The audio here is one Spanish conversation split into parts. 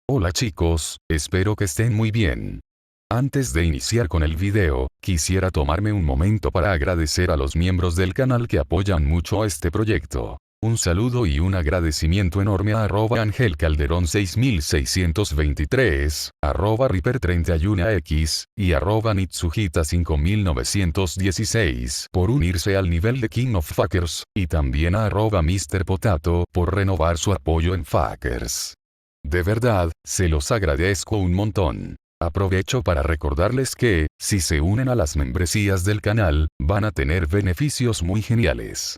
Hola chicos, espero que estén muy bien. Antes de iniciar con el video, quisiera tomarme un momento para agradecer a los miembros del canal que apoyan mucho este proyecto. Un saludo y un agradecimiento enorme a @AngelCalderón 6623, @Reaper31x, y @Nitsujita 5916 por unirse al nivel de King of Fuckers, y también a @MrPotato por renovar su apoyo en Fuckers. De verdad, se los agradezco un montón. Aprovecho para recordarles que, si se unen a las membresías del canal, van a tener beneficios muy geniales.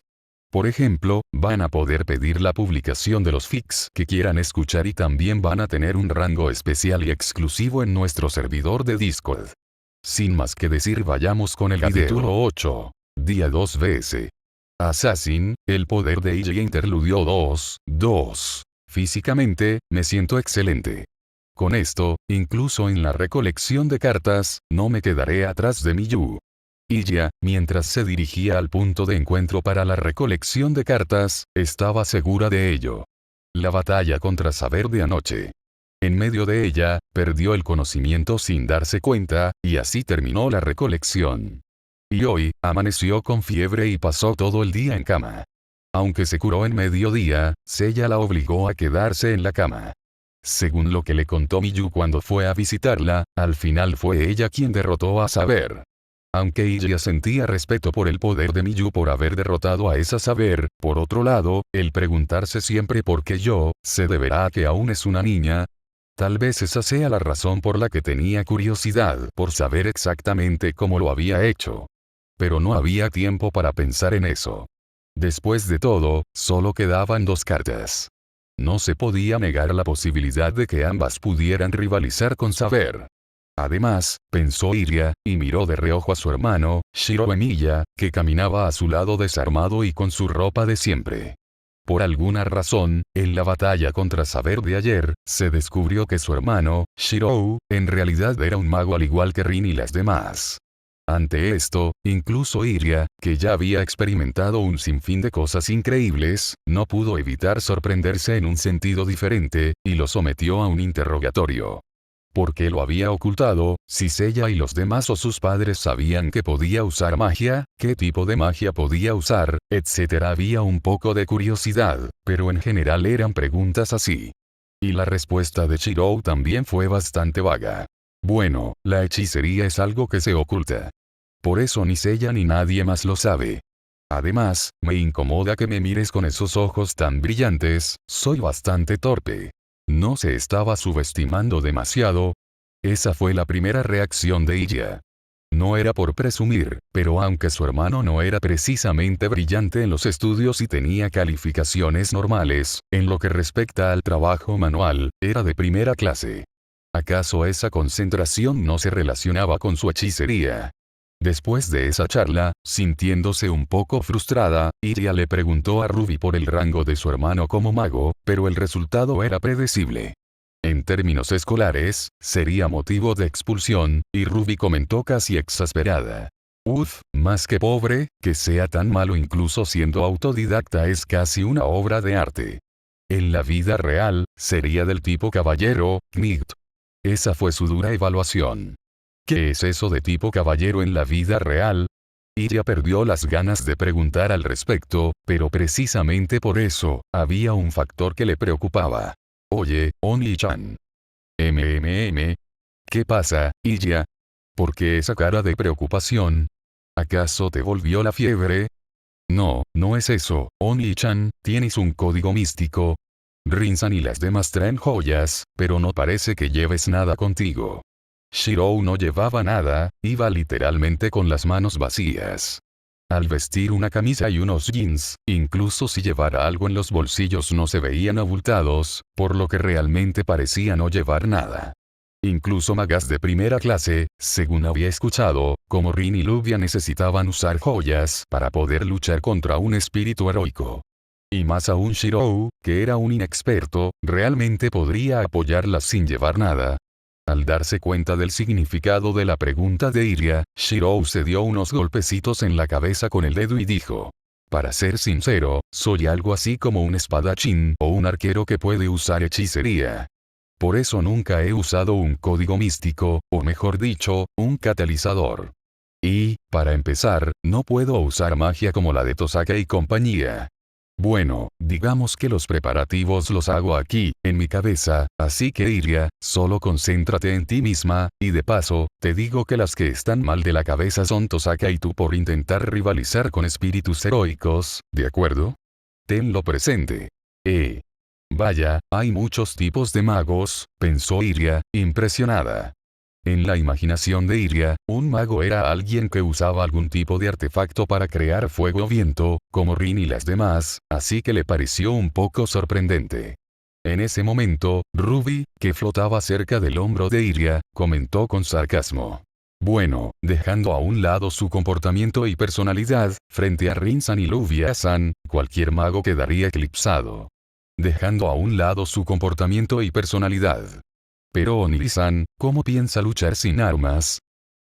Por ejemplo, van a poder pedir la publicación de los fics que quieran escuchar y también van a tener un rango especial y exclusivo en nuestro servidor de Discord. Sin más que decir, vayamos con el capítulo 8. Día 2 vs. Assassin, el poder de Illa Interludio 2. Físicamente, me siento excelente. Con esto, incluso en la recolección de cartas, no me quedaré atrás de Miyu. Illa, mientras se dirigía al punto de encuentro para la recolección de cartas, estaba segura de ello. La batalla contra Saber de anoche. En medio de ella, perdió el conocimiento sin darse cuenta, y así terminó la recolección. Y hoy, amaneció con fiebre y pasó todo el día en cama. Aunque se curó en mediodía, Seiya la obligó a quedarse en la cama. Según lo que le contó Miyu cuando fue a visitarla, al final fue ella quien derrotó a Saber. Aunque ella sentía respeto por el poder de Miyu por haber derrotado a esa Saber, por otro lado, el preguntarse siempre por qué yo, se deberá a que aún es una niña. Tal vez esa sea la razón por la que tenía curiosidad por saber exactamente cómo lo había hecho. Pero no había tiempo para pensar en eso. Después de todo, solo quedaban 2 cartas. No se podía negar la posibilidad de que ambas pudieran rivalizar con Saber. Además, pensó Iria, y miró de reojo a su hermano, Shiro Emiya, que caminaba a su lado desarmado y con su ropa de siempre. Por alguna razón, en la batalla contra Saber de ayer, se descubrió que su hermano, Shirou, en realidad era un mago al igual que Rin y las demás. Ante esto, incluso Iria, que ya había experimentado un sinfín de cosas increíbles, no pudo evitar sorprenderse en un sentido diferente, y lo sometió a un interrogatorio. ¿Por qué lo había ocultado? Si Seiya y los demás o sus padres sabían que podía usar magia, qué tipo de magia podía usar, etc. Había un poco de curiosidad, pero en general eran preguntas así. Y la respuesta de Shirou también fue bastante vaga. Bueno, la hechicería es algo que se oculta. Por eso ni Seiya ni nadie más lo sabe. Además, me incomoda que me mires con esos ojos tan brillantes, soy bastante torpe. ¿No se estaba subestimando demasiado? Esa fue la primera reacción de Illa. No era por presumir, pero aunque su hermano no era precisamente brillante en los estudios y tenía calificaciones normales, en lo que respecta al trabajo manual, era de primera clase. ¿Acaso esa concentración no se relacionaba con su hechicería? Después de esa charla, sintiéndose un poco frustrada, Iria le preguntó a Ruby por el rango de su hermano como mago, pero el resultado era predecible. En términos escolares, sería motivo de expulsión, y Ruby comentó casi exasperada. Uf, más que pobre, que sea tan malo incluso siendo autodidacta es casi una obra de arte. En la vida real, sería del tipo caballero, Knight. Esa fue su dura evaluación. ¿Qué es eso de tipo caballero en la vida real? Iria perdió las ganas de preguntar al respecto, pero precisamente por eso, había un factor que le preocupaba. Oye, Oni-chan. ¿Qué pasa, Iria? ¿Por qué esa cara de preocupación? ¿Acaso te volvió la fiebre? No, no es eso, Oni-chan, tienes un código místico. Rinzan y las demás traen joyas, pero no parece que lleves nada contigo. Shirou no llevaba nada, iba literalmente con las manos vacías. Al vestir una camisa y unos jeans, incluso si llevara algo en los bolsillos no se veían abultados, por lo que realmente parecía no llevar nada. Incluso magas de primera clase, según había escuchado, como Rin y Luvia necesitaban usar joyas para poder luchar contra un espíritu heroico. Y más aún Shirou, que era un inexperto, realmente podría apoyarlas sin llevar nada. Al darse cuenta del significado de la pregunta de Iria, Shirou se dio unos golpecitos en la cabeza con el dedo y dijo. Para ser sincero, soy algo así como un espadachín o un arquero que puede usar hechicería. Por eso nunca he usado un código místico, o mejor dicho, un catalizador. Y, para empezar, no puedo usar magia como la de Tosaka y compañía. Bueno, digamos que los preparativos los hago aquí, en mi cabeza, así que Iria, solo concéntrate en ti misma, y de paso, te digo que las que están mal de la cabeza son Tosaka y tú por intentar rivalizar con espíritus heroicos, ¿de acuerdo? Tenlo presente. Vaya, hay muchos tipos de magos, pensó Iria, impresionada. En la imaginación de Iria, un mago era alguien que usaba algún tipo de artefacto para crear fuego o viento, como Rin y las demás, así que le pareció un poco sorprendente. En ese momento, Ruby, que flotaba cerca del hombro de Iria, comentó con sarcasmo. Bueno, dejando a un lado su comportamiento y personalidad, frente a Rin-san y Luvia-san, cualquier mago quedaría eclipsado. Dejando a un lado su comportamiento y personalidad. Pero Oniri-san, ¿cómo piensa luchar sin armas?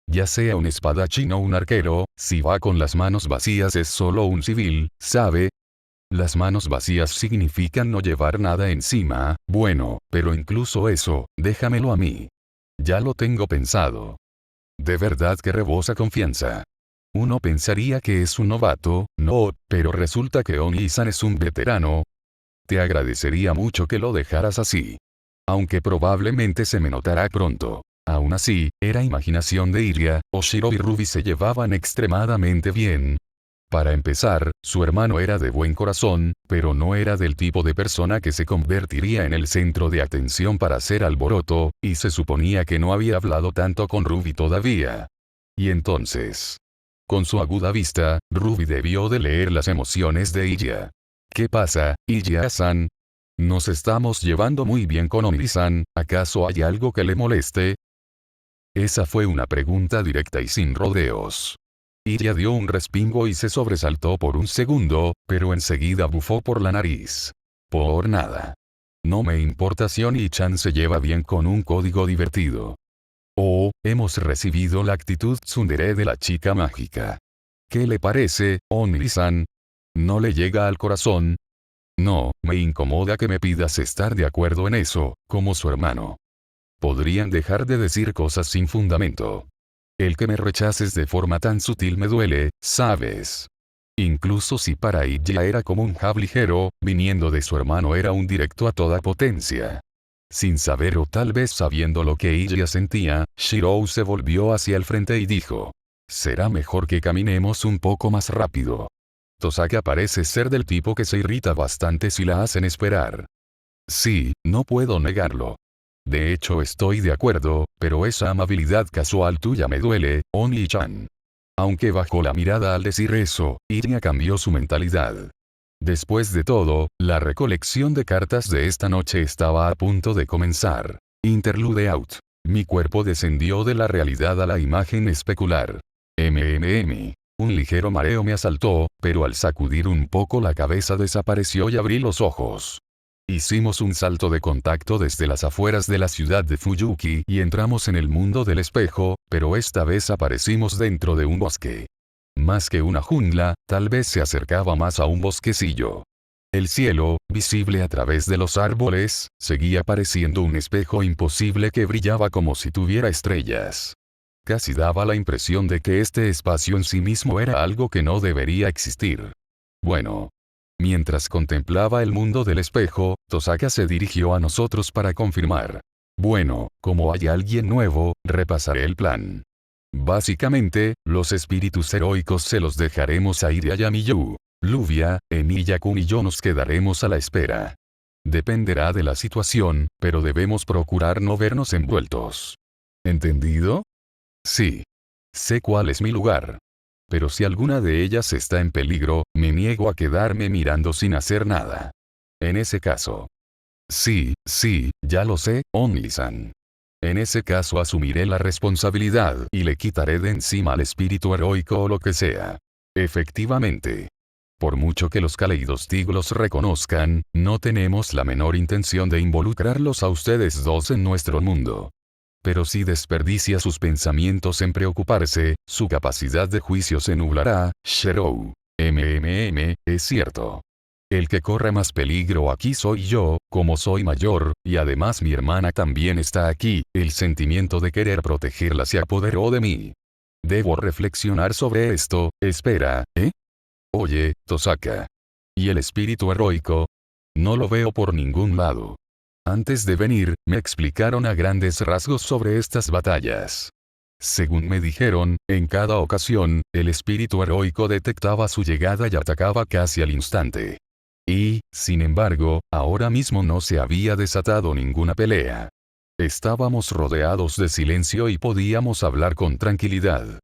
Ya sea un espadachín o un arquero, si va con las manos vacías es solo un civil, ¿sabe? Las manos vacías significan no llevar nada encima, bueno, pero incluso eso, déjamelo a mí. Ya lo tengo pensado. De verdad que rebosa confianza. Uno pensaría que es un novato, no, pero resulta que Onii-san es un veterano. Te agradecería mucho que lo dejaras así. Aunque probablemente se me notará pronto. Aún así, era imaginación de Iria, Oshiro y Ruby se llevaban extremadamente bien. Para empezar, su hermano era de buen corazón, pero no era del tipo de persona que se convertiría en el centro de atención para hacer alboroto, y se suponía que no había hablado tanto con Ruby todavía. Y entonces, con su aguda vista, Ruby debió de leer las emociones de Iria. ¿Qué pasa, Iria-san? Nos estamos llevando muy bien con Oniri-san, ¿acaso hay algo que le moleste? Esa fue una pregunta directa y sin rodeos. Iria dio un respingo y se sobresaltó por un segundo, pero enseguida bufó por la nariz. Por nada. No me importa si Oni-chan se lleva bien con un código divertido. Oh, hemos recibido la actitud tsundere de la chica mágica. ¿Qué le parece, Oniri-san? ¿No le llega al corazón? No, me incomoda que me pidas estar de acuerdo en eso, como su hermano. Podrían dejar de decir cosas sin fundamento. El que me rechaces de forma tan sutil me duele, ¿sabes? Incluso si para ella era como un jab ligero, viniendo de su hermano era un directo a toda potencia. Sin saber o tal vez sabiendo lo que ella sentía, Shirou se volvió hacia el frente y dijo. Será mejor que caminemos un poco más rápido. Tosaka parece ser del tipo que se irrita bastante si la hacen esperar. Sí, no puedo negarlo. De hecho estoy de acuerdo, pero esa amabilidad casual tuya me duele, Oni-chan. Aunque bajó la mirada al decir eso, Iria cambió su mentalidad. Después de todo, la recolección de cartas de esta noche estaba a punto de comenzar. Interlude out. Mi cuerpo descendió de la realidad a la imagen especular. Un ligero mareo me asaltó, pero al sacudir un poco la cabeza desapareció y abrí los ojos. Hicimos un salto de contacto desde las afueras de la ciudad de Fuyuki y entramos en el mundo del espejo, pero esta vez aparecimos dentro de un bosque. Más que una jungla, tal vez se acercaba más a un bosquecillo. El cielo, visible a través de los árboles, seguía pareciendo un espejo imposible que brillaba como si tuviera estrellas. Casi daba la impresión de que este espacio en sí mismo era algo que no debería existir. Bueno. Mientras contemplaba el mundo del espejo, Tosaka se dirigió a nosotros para confirmar. Bueno, como hay alguien nuevo, repasaré el plan. Básicamente, los espíritus heroicos se los dejaremos a Iria Yamiyu. Luvia, Emiya-kun y yo nos quedaremos a la espera. Dependerá de la situación, pero debemos procurar no vernos envueltos. ¿Entendido? Sí. Sé cuál es mi lugar. Pero si alguna de ellas está en peligro, me niego a quedarme mirando sin hacer nada. En ese caso. Sí, ya lo sé, Onii-san. En ese caso asumiré la responsabilidad y le quitaré de encima al espíritu heroico o lo que sea. Efectivamente. Por mucho que los Kaleidos los reconozcan, no tenemos la menor intención de involucrarlos a ustedes dos en nuestro mundo. Pero si desperdicia sus pensamientos en preocuparse, su capacidad de juicio se nublará, Shirou. Es cierto. El que corre más peligro aquí soy yo, como soy mayor, y además mi hermana también está aquí, el sentimiento de querer protegerla se apoderó de mí. Debo reflexionar sobre esto, espera, ¿eh? Oye, Tosaka. ¿Y el espíritu heroico? No lo veo por ningún lado. Antes de venir, me explicaron a grandes rasgos sobre estas batallas. Según me dijeron, en cada ocasión, el espíritu heroico detectaba su llegada y atacaba casi al instante. Y, sin embargo, ahora mismo no se había desatado ninguna pelea. Estábamos rodeados de silencio y podíamos hablar con tranquilidad.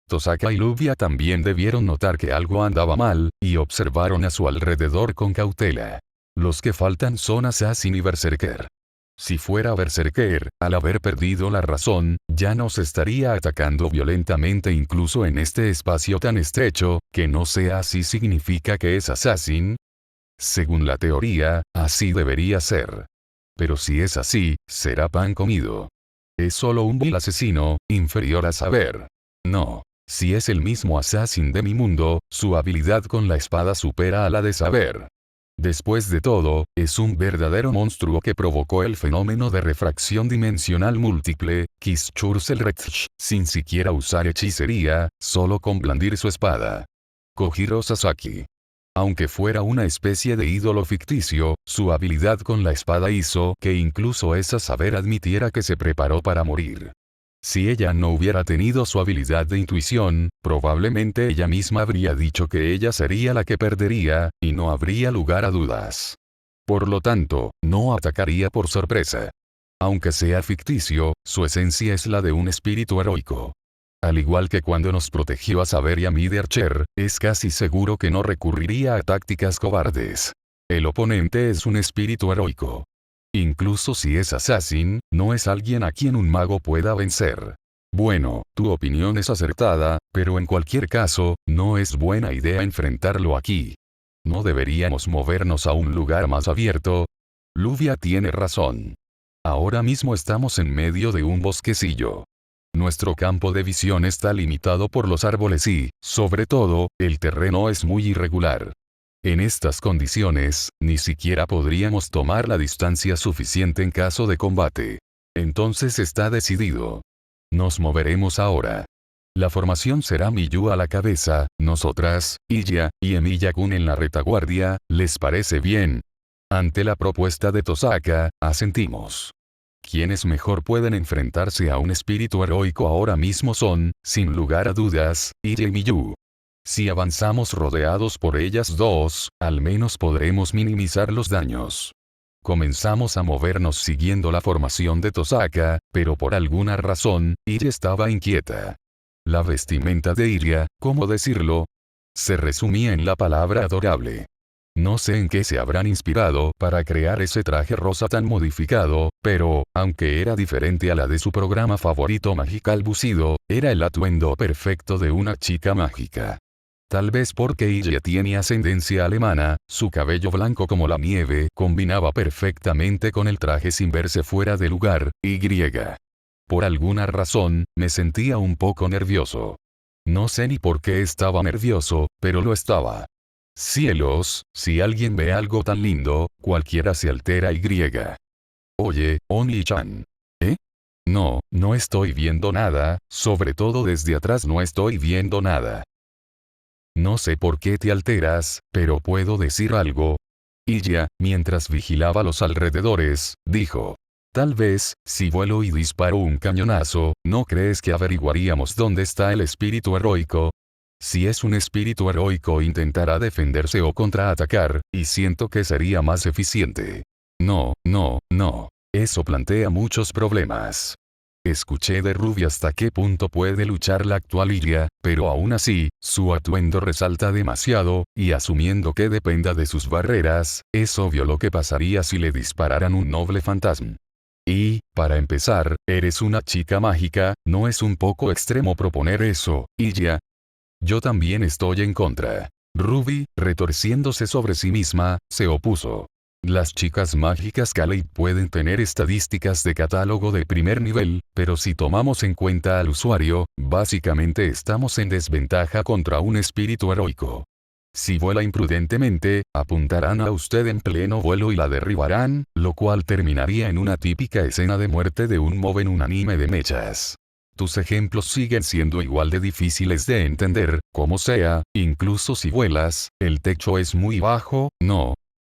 Tosaka y Luvia también debieron notar que algo andaba mal, y observaron a su alrededor con cautela. Los que faltan son Assassin y Berserker. Si fuera Berserker, al haber perdido la razón, ya nos estaría atacando violentamente incluso en este espacio tan estrecho, que no sea así significa que es Assassin. Según la teoría, así debería ser. Pero si es así, será pan comido. Es solo un vil asesino, inferior a saber. No. Si es el mismo Assassin de mi mundo, su habilidad con la espada supera a la de saber. Después de todo, es un verdadero monstruo que provocó el fenómeno de refracción dimensional múltiple, Kishurselretsch, sin siquiera usar hechicería, solo con blandir su espada. Kojiro Sasaki. Aunque fuera una especie de ídolo ficticio, su habilidad con la espada hizo que incluso esa saber admitiera que se preparó para morir. Si ella no hubiera tenido su habilidad de intuición, probablemente ella misma habría dicho que ella sería la que perdería, y no habría lugar a dudas. Por lo tanto, no atacaría por sorpresa. Aunque sea ficticio, su esencia es la de un espíritu heroico. Al igual que cuando nos protegió a Saber y a mí de Archer, es casi seguro que no recurriría a tácticas cobardes. El oponente es un espíritu heroico. Incluso si es Assassin, no es alguien a quien un mago pueda vencer. Bueno, tu opinión es acertada, pero en cualquier caso, no es buena idea enfrentarlo aquí. ¿No deberíamos movernos a un lugar más abierto? Luvia tiene razón. Ahora mismo estamos en medio de un bosquecillo. Nuestro campo de visión está limitado por los árboles y, sobre todo, el terreno es muy irregular. En estas condiciones, ni siquiera podríamos tomar la distancia suficiente en caso de combate. Entonces está decidido. Nos moveremos ahora. La formación será Miyu a la cabeza, nosotras, Iya, y Emiya-kun en la retaguardia, ¿les parece bien? Ante la propuesta de Tosaka, asentimos. Quienes mejor pueden enfrentarse a un espíritu heroico ahora mismo son, sin lugar a dudas, Iya y Miyu. Si avanzamos rodeados por ellas dos, al menos podremos minimizar los daños. Comenzamos a movernos siguiendo la formación de Tosaka, pero por alguna razón, Iya estaba inquieta. La vestimenta de Iya, ¿cómo decirlo? Se resumía en la palabra adorable. No sé en qué se habrán inspirado para crear ese traje rosa tan modificado, pero, aunque era diferente a la de su programa favorito Magical Busido, era el atuendo perfecto de una chica mágica. Tal vez porque ella tiene ascendencia alemana, su cabello blanco como la nieve combinaba perfectamente con el traje sin verse fuera de lugar, y griega. Por alguna razón, me sentía un poco nervioso. No sé ni por qué estaba nervioso, pero lo estaba. Cielos, si alguien ve algo tan lindo, cualquiera se altera y griega. Oye, Oni-chan. ¿Eh? No, no estoy viendo nada, sobre todo desde atrás no estoy viendo nada. No sé por qué te alteras, pero puedo decir algo. Iya, mientras vigilaba los alrededores, dijo. Tal vez, si vuelo y disparo un cañonazo, ¿no crees que averiguaríamos dónde está el espíritu heroico? Si es un espíritu heroico intentará defenderse o contraatacar, y siento que sería más eficiente. No, no, no. Eso plantea muchos problemas. Escuché de Ruby hasta qué punto puede luchar la actual Iya, pero aún así, su atuendo resalta demasiado, y asumiendo que dependa de sus barreras, es obvio lo que pasaría si le dispararan un noble fantasma. Y, para empezar, eres una chica mágica, ¿no es un poco extremo proponer eso, Iya? Yo también estoy en contra. Ruby, retorciéndose sobre sí misma, se opuso. Las chicas mágicas Kaleid pueden tener estadísticas de catálogo de primer nivel, pero si tomamos en cuenta al usuario, básicamente estamos en desventaja contra un espíritu heroico. Si vuela imprudentemente, apuntarán a usted en pleno vuelo y la derribarán, lo cual terminaría en una típica escena de muerte de un mob en un anime de mechas. Tus ejemplos siguen siendo igual de difíciles de entender, como sea, incluso si vuelas, el techo es muy bajo, ¿no?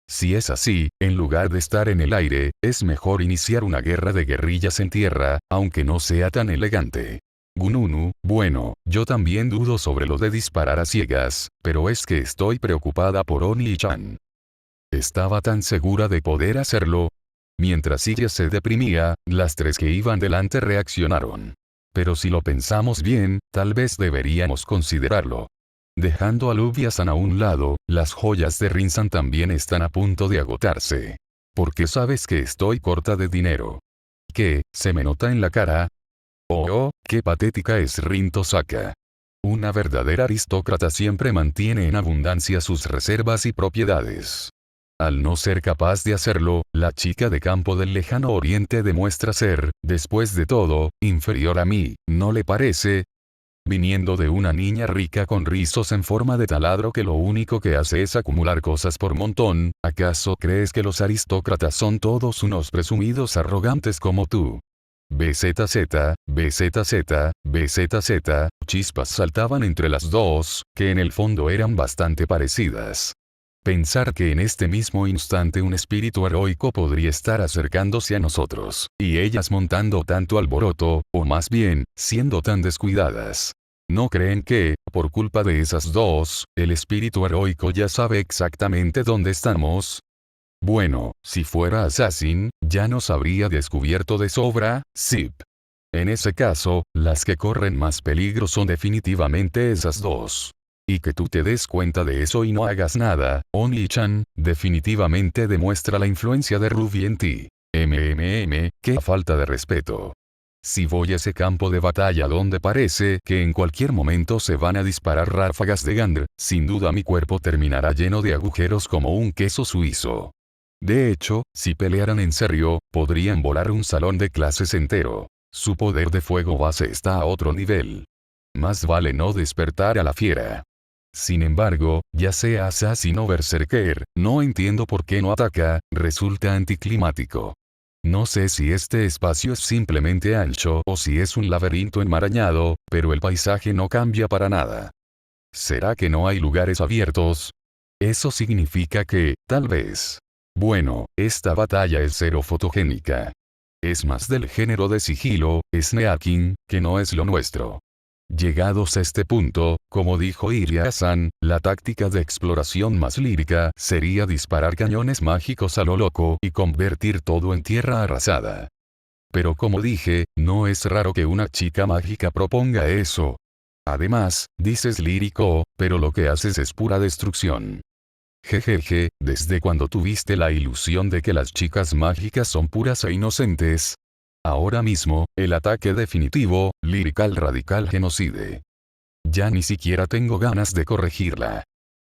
Si es así, en lugar de estar en el aire, es mejor iniciar una guerra de guerrillas en tierra, aunque no sea tan elegante. Gununu, bueno, yo también dudo sobre lo de disparar a ciegas, pero es que estoy preocupada por Oni-chan. Estaba tan segura de poder hacerlo. Mientras ella se deprimía, las tres que iban delante reaccionaron. Pero si lo pensamos bien, tal vez deberíamos considerarlo. Dejando a Lugia-san a un lado, las joyas de Rinzan también están a punto de agotarse. Porque sabes que estoy corta de dinero. ¿Qué? ¿Se me nota en la cara? Oh, qué patética es Rin Tosaka. Una verdadera aristócrata siempre mantiene en abundancia sus reservas y propiedades. Al no ser capaz de hacerlo, la chica de campo del lejano oriente demuestra ser, después de todo, inferior a mí, ¿no le parece? Viniendo de una niña rica con rizos en forma de taladro que lo único que hace es acumular cosas por montón, ¿acaso crees que los aristócratas son todos unos presumidos arrogantes como tú? BZZ, BZZ, BZZ, chispas saltaban entre las dos, que en el fondo eran bastante parecidas. Pensar que en este mismo instante un espíritu heroico podría estar acercándose a nosotros, y ellas montando tanto alboroto, o más bien, siendo tan descuidadas. ¿No creen que, por culpa de esas dos, el espíritu heroico ya sabe exactamente dónde estamos? Bueno, si fuera Assassin, ya nos habría descubierto de sobra, Zip. En ese caso, las que corren más peligro son definitivamente esas dos. Y que tú te des cuenta de eso y no hagas nada, Oni-chan, definitivamente demuestra la influencia de Ruby en ti. Qué falta de respeto. Si voy a ese campo de batalla donde parece que en cualquier momento se van a disparar ráfagas de Gandr, sin duda mi cuerpo terminará lleno de agujeros como un queso suizo. De hecho, si pelearan en serio, podrían volar un salón de clases entero. Su poder de fuego base está a otro nivel. Más vale no despertar a la fiera. Sin embargo, ya sea Assassin o Berserker, no entiendo por qué no ataca, resulta anticlimático. No sé si este espacio es simplemente ancho o si es un laberinto enmarañado, pero el paisaje no cambia para nada. ¿Será que no hay lugares abiertos? Eso significa que, tal vez. Bueno, esta batalla es cero fotogénica. Es más del género de sigilo, sneaking, que no es lo nuestro. Llegados a este punto, como dijo Iria-san, la táctica de exploración más lírica sería disparar cañones mágicos a lo loco y convertir todo en tierra arrasada. Pero como dije, no es raro que una chica mágica proponga eso. Además, dices lírico, pero lo que haces es pura destrucción. Jejeje, ¿desde cuando tuviste la ilusión de que las chicas mágicas son puras e inocentes? Ahora mismo, el ataque definitivo, Lyrical Radical Genocide. Ya ni siquiera tengo ganas de corregirla.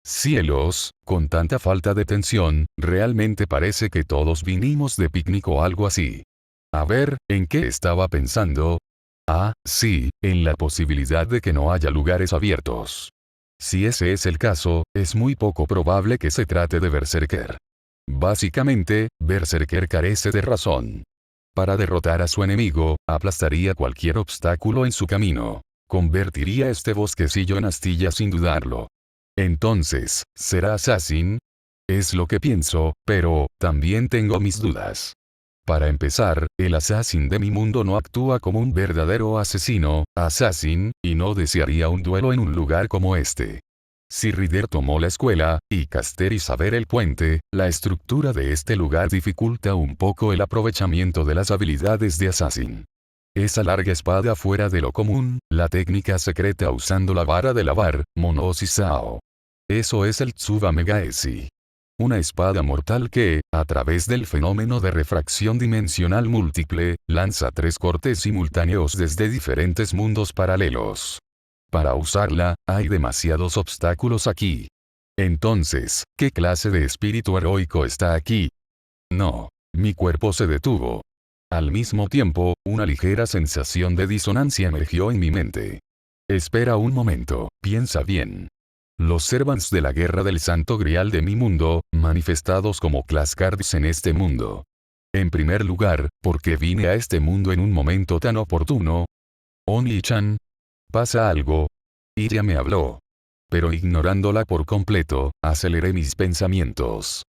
Cielos, con tanta falta de tensión, realmente parece que todos vinimos de picnic o algo así. A ver, ¿en qué estaba pensando? Ah, sí, en la posibilidad de que no haya lugares abiertos. Si ese es el caso, es muy poco probable que se trate de Berserker. Básicamente, Berserker carece de razón. Para derrotar a su enemigo, aplastaría cualquier obstáculo en su camino. Convertiría este bosquecillo en astilla sin dudarlo. Entonces, ¿será Assassin? Es lo que pienso, pero, también tengo mis dudas. Para empezar, el Assassin de mi mundo no actúa como un verdadero asesino, Assassin, y no desearía un duelo en un lugar como este. Si Rider tomó la escuela, y Caster y saber el puente, la estructura de este lugar dificulta un poco el aprovechamiento de las habilidades de Assassin. Esa larga espada fuera de lo común, la técnica secreta usando la vara de lavar, Monosi Sao. Eso es el Tsuba Megaesi. Una espada mortal que, a través del fenómeno de refracción dimensional múltiple, lanza 3 cortes simultáneos desde diferentes mundos paralelos. Para usarla, hay demasiados obstáculos aquí. Entonces, ¿qué clase de espíritu heroico está aquí? No. Mi cuerpo se detuvo. Al mismo tiempo, una ligera sensación de disonancia emergió en mi mente. Espera un momento, piensa bien. Los servants de la guerra del santo grial de mi mundo, manifestados como class cards en este mundo. En primer lugar, porque vine a este mundo en un momento tan oportuno. Only-chan. ¿Pasa algo? Iria me habló. Pero ignorándola por completo, aceleré mis pensamientos.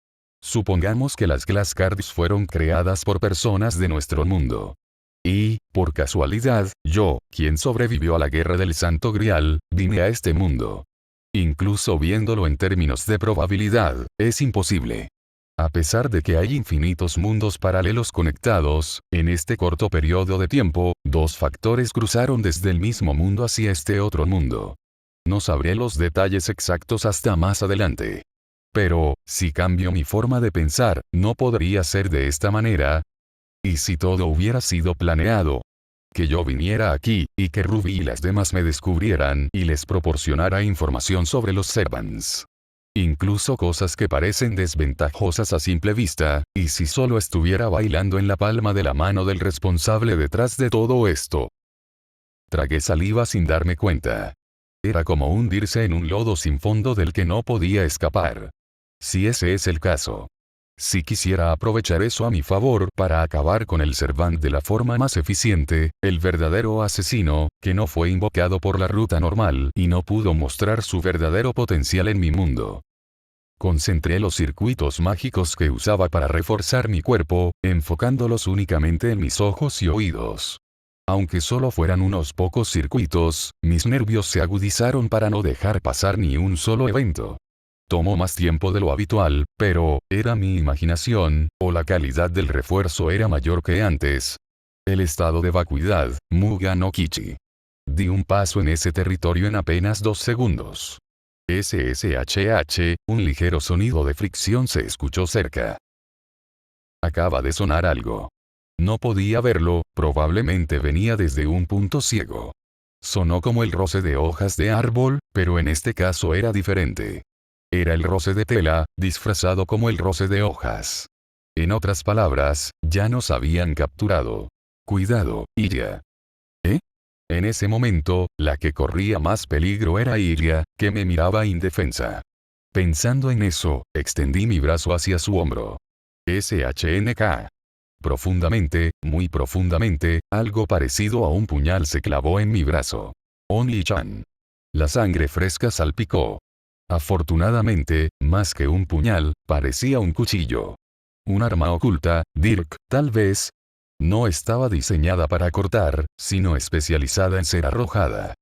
Supongamos que las class cards fueron creadas por personas de nuestro mundo. Y, por casualidad, yo, quien sobrevivió a la guerra del santo grial, vine a este mundo. Incluso viéndolo en términos de probabilidad, es imposible. A pesar de que hay infinitos mundos paralelos conectados, en este corto periodo de tiempo, dos factores cruzaron desde el mismo mundo hacia este otro mundo. No sabré los detalles exactos hasta más adelante. Pero, si cambio mi forma de pensar, no podría ser de esta manera. ¿Y si todo hubiera sido planeado? Que yo viniera aquí, y que Ruby y las demás me descubrieran y les proporcionara información sobre los servants. Incluso cosas que parecen desventajosas a simple vista, y si solo estuviera bailando en la palma de la mano del responsable detrás de todo esto. Tragué saliva sin darme cuenta. Era como hundirse en un lodo sin fondo del que no podía escapar. Si ese es el caso. Si quisiera aprovechar eso a mi favor para acabar con el servant de la forma más eficiente, el verdadero asesino, que no fue invocado por la ruta normal y no pudo mostrar su verdadero potencial en mi mundo. Concentré los circuitos mágicos que usaba para reforzar mi cuerpo, enfocándolos únicamente en mis ojos y oídos. Aunque solo fueran unos pocos circuitos, mis nervios se agudizaron para no dejar pasar ni un solo evento. Tomó más tiempo de lo habitual, pero, ¿era mi imaginación, o la calidad del refuerzo era mayor que antes? El estado de vacuidad, Muga no Kichi. Di un paso en ese territorio en apenas 2 segundos. SSHH, un ligero sonido de fricción se escuchó cerca. Acaba de sonar algo. No podía verlo, probablemente venía desde un punto ciego. Sonó como el roce de hojas de árbol, pero en este caso era diferente. Era el roce de tela, disfrazado como el roce de hojas. En otras palabras, ya nos habían capturado. Cuidado, Iria. ¿Eh? En ese momento, la que corría más peligro era Iria, que me miraba indefensa. Pensando en eso, extendí mi brazo hacia su hombro. SHNK. Profundamente, muy profundamente, algo parecido a un puñal se clavó en mi brazo. Only-chan. La sangre fresca salpicó. Afortunadamente, más que un puñal, parecía un cuchillo. Un arma oculta, Dirk, tal vez. No estaba diseñada para cortar, sino especializada en ser arrojada.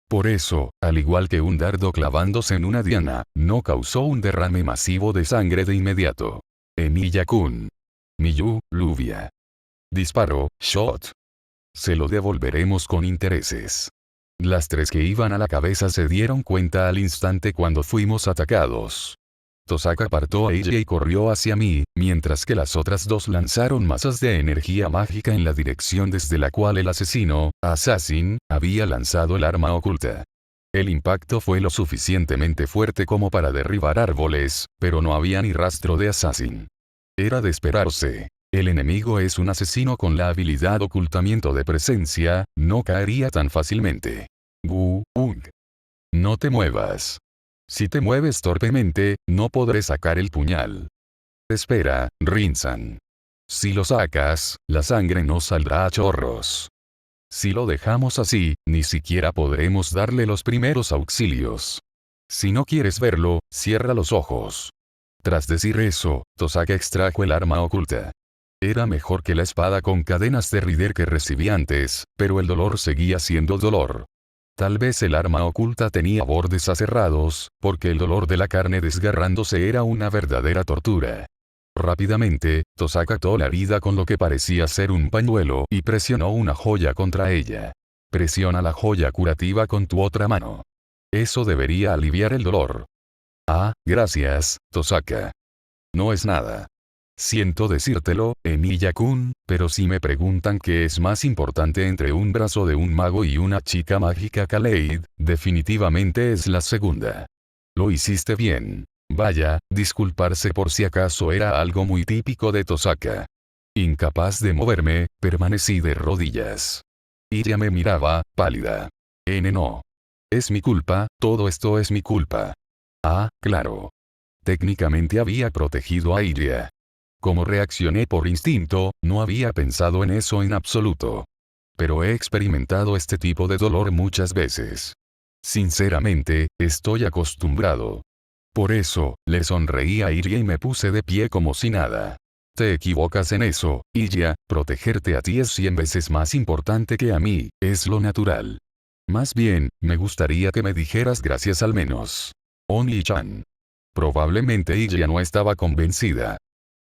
Por eso, al igual que un dardo clavándose en una diana, no causó un derrame masivo de sangre de inmediato. Emilia-kun. Miyu, Luvia. Disparo, shot. Se lo devolveremos con intereses. Las tres que iban a la cabeza se dieron cuenta al instante cuando fuimos atacados. Tosaka apartó a ella y corrió hacia mí, mientras que las otras dos lanzaron masas de energía mágica en la dirección desde la cual el asesino, Assassin, había lanzado el arma oculta. El impacto fue lo suficientemente fuerte como para derribar árboles, pero no había ni rastro de Assassin. Era de esperarse. El enemigo es un asesino con la habilidad ocultamiento de presencia, no caería tan fácilmente. Gung. No te muevas. Si te mueves torpemente, no podré sacar el puñal. Espera, Rinzan. Si lo sacas, la sangre no saldrá a chorros. Si lo dejamos así, ni siquiera podremos darle los primeros auxilios. Si no quieres verlo, cierra los ojos. Tras decir eso, Tosaka extrajo el arma oculta. Era mejor que la espada con cadenas de Rider que recibí antes, pero el dolor seguía siendo dolor. Tal vez el arma oculta tenía bordes aserrados, porque el dolor de la carne desgarrándose era una verdadera tortura. Rápidamente, Tosaka ató la herida con lo que parecía ser un pañuelo y presionó una joya contra ella. Presiona la joya curativa con tu otra mano. Eso debería aliviar el dolor. Ah, gracias, Tosaka. No es nada. Siento decírtelo, Emilia-kun, pero si me preguntan qué es más importante entre un brazo de un mago y una chica mágica Kaleid, definitivamente es la segunda. Lo hiciste bien. Vaya, disculparse por si acaso era algo muy típico de Tosaka. Incapaz de moverme, permanecí de rodillas. Iria me miraba, pálida. No. Es mi culpa, todo esto es mi culpa. Ah, claro. Técnicamente había protegido a Ilya. Como reaccioné por instinto, no había pensado en eso en absoluto. Pero he experimentado este tipo de dolor muchas veces. Sinceramente, estoy acostumbrado. Por eso, le sonreí a Ilya y me puse de pie como si nada. Te equivocas en eso, Ilya, protegerte a ti es 100 veces más importante que a mí, es lo natural. Más bien, me gustaría que me dijeras gracias al menos. Oni-chan. Probablemente Ilya no estaba convencida.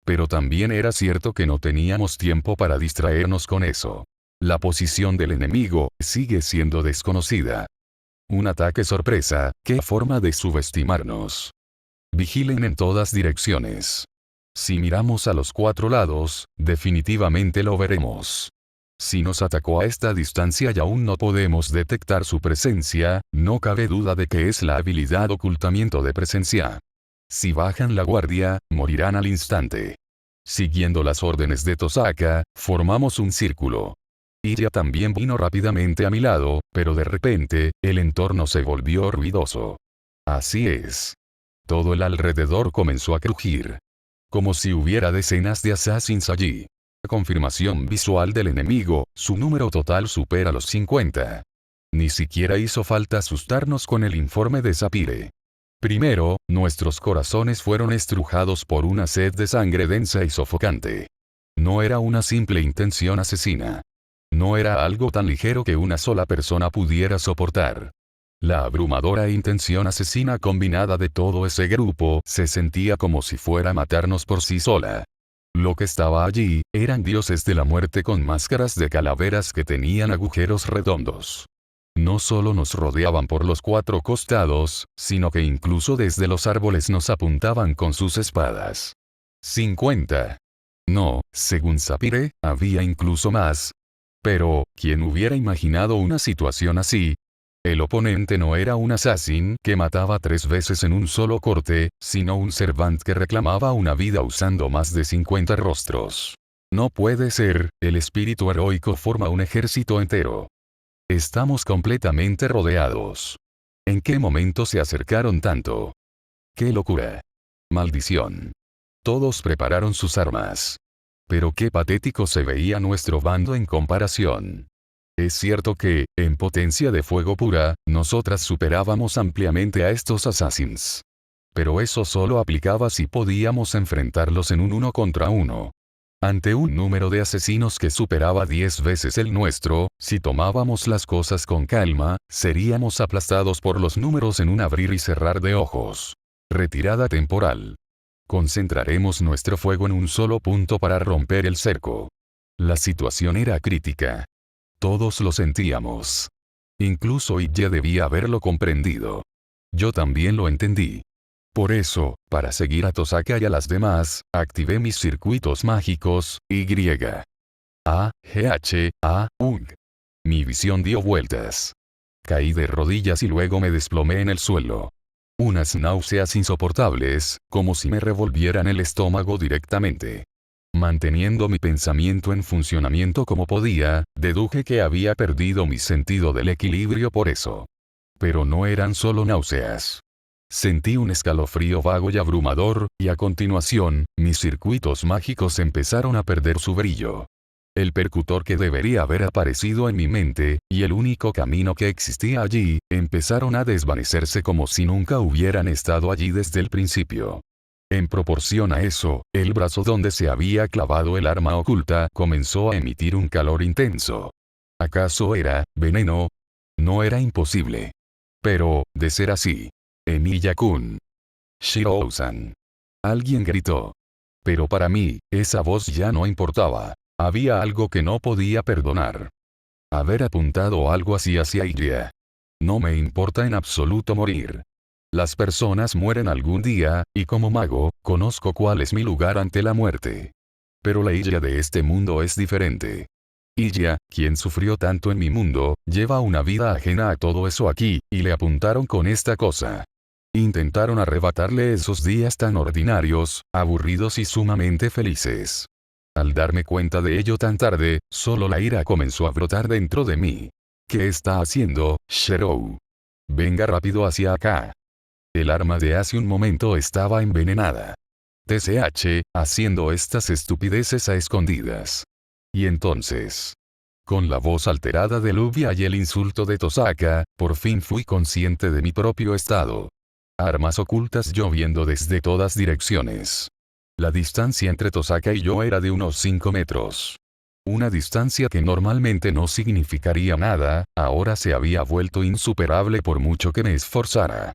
Pero también era cierto que no teníamos tiempo para distraernos con eso. La posición del enemigo sigue siendo desconocida. Un ataque sorpresa, qué forma de subestimarnos. Vigilen en todas direcciones. Si miramos a los 4 lados, definitivamente lo veremos. Si nos atacó a esta distancia y aún no podemos detectar su presencia, no cabe duda de que es la habilidad ocultamiento de presencia. Si bajan la guardia, morirán al instante. Siguiendo las órdenes de Tosaka, formamos un círculo. Ilya también vino rápidamente a mi lado, pero de repente, el entorno se volvió ruidoso. Así es. Todo el alrededor comenzó a crujir. Como si hubiera decenas de assassins allí. Confirmación visual del enemigo, su número total supera los 50. Ni siquiera hizo falta asustarnos con el informe de Sapphire. Primero, nuestros corazones fueron estrujados por una sed de sangre densa y sofocante. No era una simple intención asesina. No era algo tan ligero que una sola persona pudiera soportar. La abrumadora intención asesina combinada de todo ese grupo se sentía como si fuera a matarnos por sí sola. Lo que estaba allí, eran dioses de la muerte con máscaras de calaveras que tenían agujeros redondos. No solo nos rodeaban por los 4 costados, sino que incluso desde los árboles nos apuntaban con sus espadas. 50. No, según Sapphire, había incluso más. Pero, ¿quién hubiera imaginado una situación así? El oponente no era un assassin que mataba 3 veces en un solo corte, sino un servant que reclamaba una vida usando más de 50 rostros. No puede ser, el espíritu heroico forma un ejército entero. Estamos completamente rodeados. ¿En qué momento se acercaron tanto? ¡Qué locura! Maldición. Todos prepararon sus armas. Pero qué patético se veía nuestro bando en comparación. Es cierto que, en potencia de fuego pura, nosotras superábamos ampliamente a estos assassins. Pero eso solo aplicaba si podíamos enfrentarlos en un 1 contra 1. Ante un número de asesinos que superaba 10 veces el nuestro, si tomábamos las cosas con calma, seríamos aplastados por los números en un abrir y cerrar de ojos. Retirada temporal. Concentraremos nuestro fuego en un solo punto para romper el cerco. La situación era crítica. Todos lo sentíamos. Incluso Ilya debía haberlo comprendido. Yo también lo entendí. Por eso, para seguir a Tosaka y a las demás, activé mis circuitos mágicos, Y-A-G-H-A-U-G. Mi visión dio vueltas. Caí de rodillas y luego me desplomé en el suelo. Unas náuseas insoportables, como si me revolvieran el estómago directamente. Manteniendo mi pensamiento en funcionamiento como podía, deduje que había perdido mi sentido del equilibrio por eso. Pero no eran solo náuseas. Sentí un escalofrío vago y abrumador, y a continuación, mis circuitos mágicos empezaron a perder su brillo. El percutor que debería haber aparecido en mi mente, y el único camino que existía allí, empezaron a desvanecerse como si nunca hubieran estado allí desde el principio. En proporción a eso, el brazo donde se había clavado el arma oculta comenzó a emitir un calor intenso. ¿Acaso era veneno? No era imposible. Pero, de ser así. Emilia-kun. Shirou-san. Alguien gritó. Pero para mí, esa voz ya no importaba. Había algo que no podía perdonar. Haber apuntado algo así hacia Ilya. No me importa en absoluto morir. Las personas mueren algún día, y como mago, conozco cuál es mi lugar ante la muerte. Pero la Ilya de este mundo es diferente. Ilya, quien sufrió tanto en mi mundo, lleva una vida ajena a todo eso aquí, y le apuntaron con esta cosa. Intentaron arrebatarle esos días tan ordinarios, aburridos y sumamente felices. Al darme cuenta de ello tan tarde, solo la ira comenzó a brotar dentro de mí. ¿Qué está haciendo, Shirou? Venga rápido hacia acá. El arma de hace un momento estaba envenenada. TCH, haciendo estas estupideces a escondidas. Y entonces, con la voz alterada de Lubia y el insulto de Tosaka, por fin fui consciente de mi propio estado. Armas ocultas lloviendo desde todas direcciones. La distancia entre Tosaka y yo era de unos 5 metros. Una distancia que normalmente no significaría nada, ahora se había vuelto insuperable por mucho que me esforzara.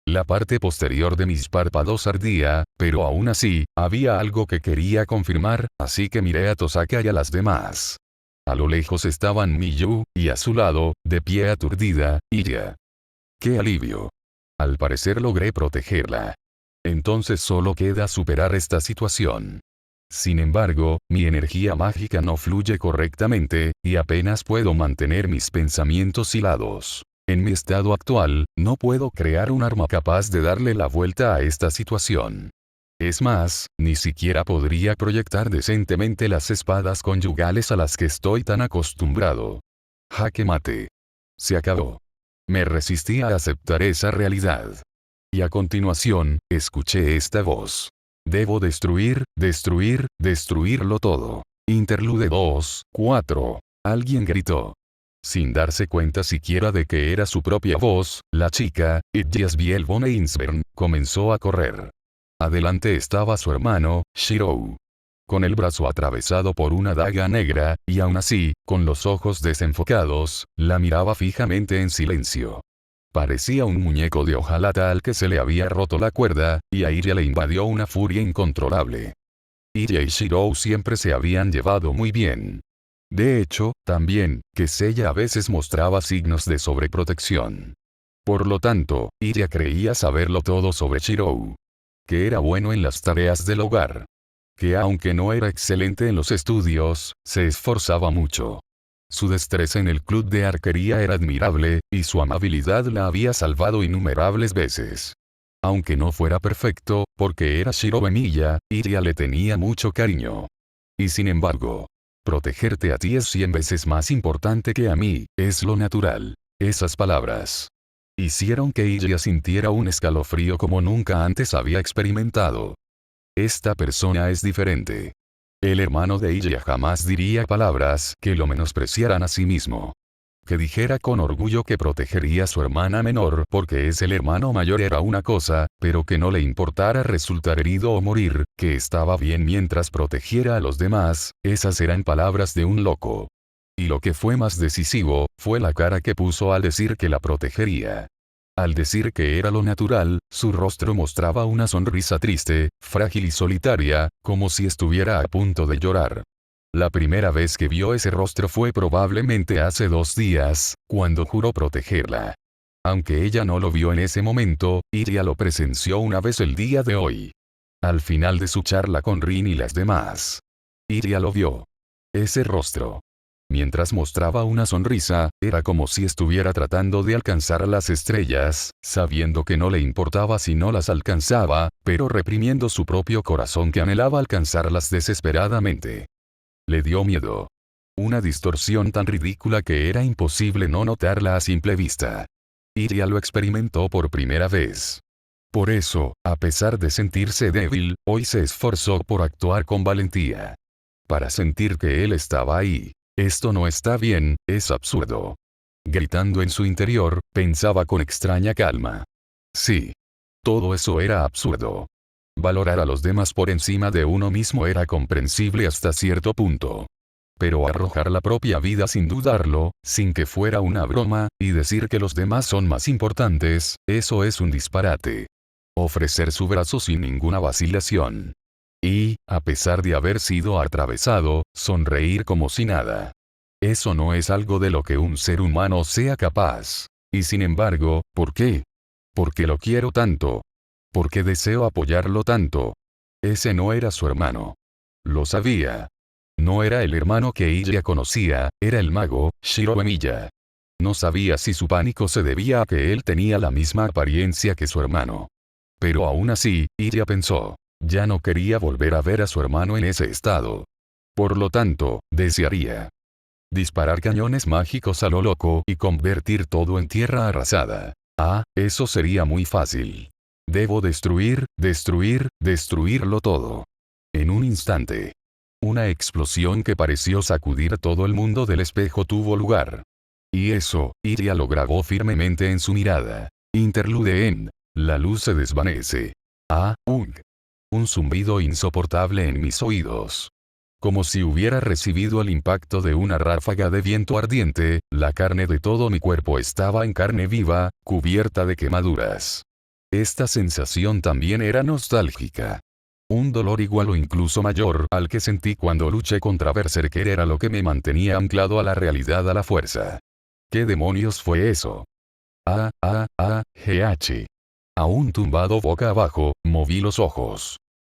La parte posterior de mis párpados ardía, pero aún así, había algo que quería confirmar, así que miré a Tosaka y a las demás. A lo lejos estaban Miyu, y a su lado, de pie aturdida, Iria. ¡Qué alivio! Al parecer logré protegerla. Entonces solo queda superar esta situación. Sin embargo, mi energía mágica no fluye correctamente, y apenas puedo mantener mis pensamientos hilados. En mi estado actual, no puedo crear un arma capaz de darle la vuelta a esta situación. Es más, ni siquiera podría proyectar decentemente las espadas conyugales a las que estoy tan acostumbrado. Jaque mate. Se acabó. Me resistí a aceptar esa realidad. Y a continuación, escuché esta voz. Debo destruirlo todo. Interlude 2, 4. Alguien gritó. Sin darse cuenta siquiera de que era su propia voz, la chica, Idjesbiel von Einsbern, comenzó a correr. Adelante estaba su hermano, Shirou. Con el brazo atravesado por una daga negra, y aún así, con los ojos desenfocados, la miraba fijamente en silencio. Parecía un muñeco de hojalata al que se le había roto la cuerda, y a Iria le invadió una furia incontrolable. Iria y Shirou siempre se habían llevado muy bien. De hecho, también, que Seiya a veces mostraba signos de sobreprotección. Por lo tanto, Iria creía saberlo todo sobre Shirou. Que era bueno en las tareas del hogar. Que aunque no era excelente en los estudios, se esforzaba mucho. Su destreza en el club de arquería era admirable, y su amabilidad la había salvado innumerables veces. Aunque no fuera perfecto, porque era Shirobemilla, Iria le tenía mucho cariño. Y sin embargo, protegerte a ti es 100 veces más importante que a mí, es lo natural. Esas palabras hicieron que Iria sintiera un escalofrío como nunca antes había experimentado. Esta persona es diferente. El hermano de Iria jamás diría palabras que lo menospreciaran a sí mismo. Que dijera con orgullo que protegería a su hermana menor porque es el hermano mayor era una cosa, pero que no le importara resultar herido o morir, que estaba bien mientras protegiera a los demás, esas eran palabras de un loco. Y lo que fue más decisivo, fue la cara que puso al decir que la protegería. Al decir que era lo natural, su rostro mostraba una sonrisa triste, frágil y solitaria, como si estuviera a punto de llorar. La primera vez que vio ese rostro fue probablemente hace 2 días, cuando juró protegerla. Aunque ella no lo vio en ese momento, Iria lo presenció una vez el día de hoy. Al final de su charla con Rin y las demás. Iria lo vio. Ese rostro. Mientras mostraba una sonrisa, era como si estuviera tratando de alcanzar las estrellas, sabiendo que no le importaba si no las alcanzaba, pero reprimiendo su propio corazón que anhelaba alcanzarlas desesperadamente. Le dio miedo. Una distorsión tan ridícula que era imposible no notarla a simple vista. Iria lo experimentó por primera vez. Por eso, a pesar de sentirse débil, hoy se esforzó por actuar con valentía. Para sentir que él estaba ahí. Esto no está bien, es absurdo. Gritando en su interior, pensaba con extraña calma. Sí. Todo eso era absurdo. Valorar a los demás por encima de uno mismo era comprensible hasta cierto punto. Pero arrojar la propia vida sin dudarlo, sin que fuera una broma, y decir que los demás son más importantes, eso es un disparate. Ofrecer su brazo sin ninguna vacilación. Y, a pesar de haber sido atravesado, sonreír como si nada. Eso no es algo de lo que un ser humano sea capaz. Y sin embargo, ¿por qué? Porque lo quiero tanto. Porque deseo apoyarlo tanto. Ese no era su hermano. Lo sabía. No era el hermano que ella conocía, era el mago, Shirobemilla. No sabía si su pánico se debía a que él tenía la misma apariencia que su hermano. Pero aún así, Iria pensó. Ya no quería volver a ver a su hermano en ese estado. Por lo tanto, desearía disparar cañones mágicos a lo loco y convertir todo en tierra arrasada. Ah, eso sería muy fácil. Debo destruirlo todo. En un instante. Una explosión que pareció sacudir todo el mundo del espejo tuvo lugar. Y eso, Iria lo grabó firmemente en su mirada. Interlude en. La luz se desvanece. Un zumbido insoportable en mis oídos. Como si hubiera recibido el impacto de una ráfaga de viento ardiente, la carne de todo mi cuerpo estaba en carne viva, cubierta de quemaduras. Esta sensación también era nostálgica. Un dolor igual o incluso mayor al que sentí cuando luché contra Berserker era lo que me mantenía anclado a la realidad a la fuerza. ¿Qué demonios fue eso? GH. Aún tumbado boca abajo, moví los ojos.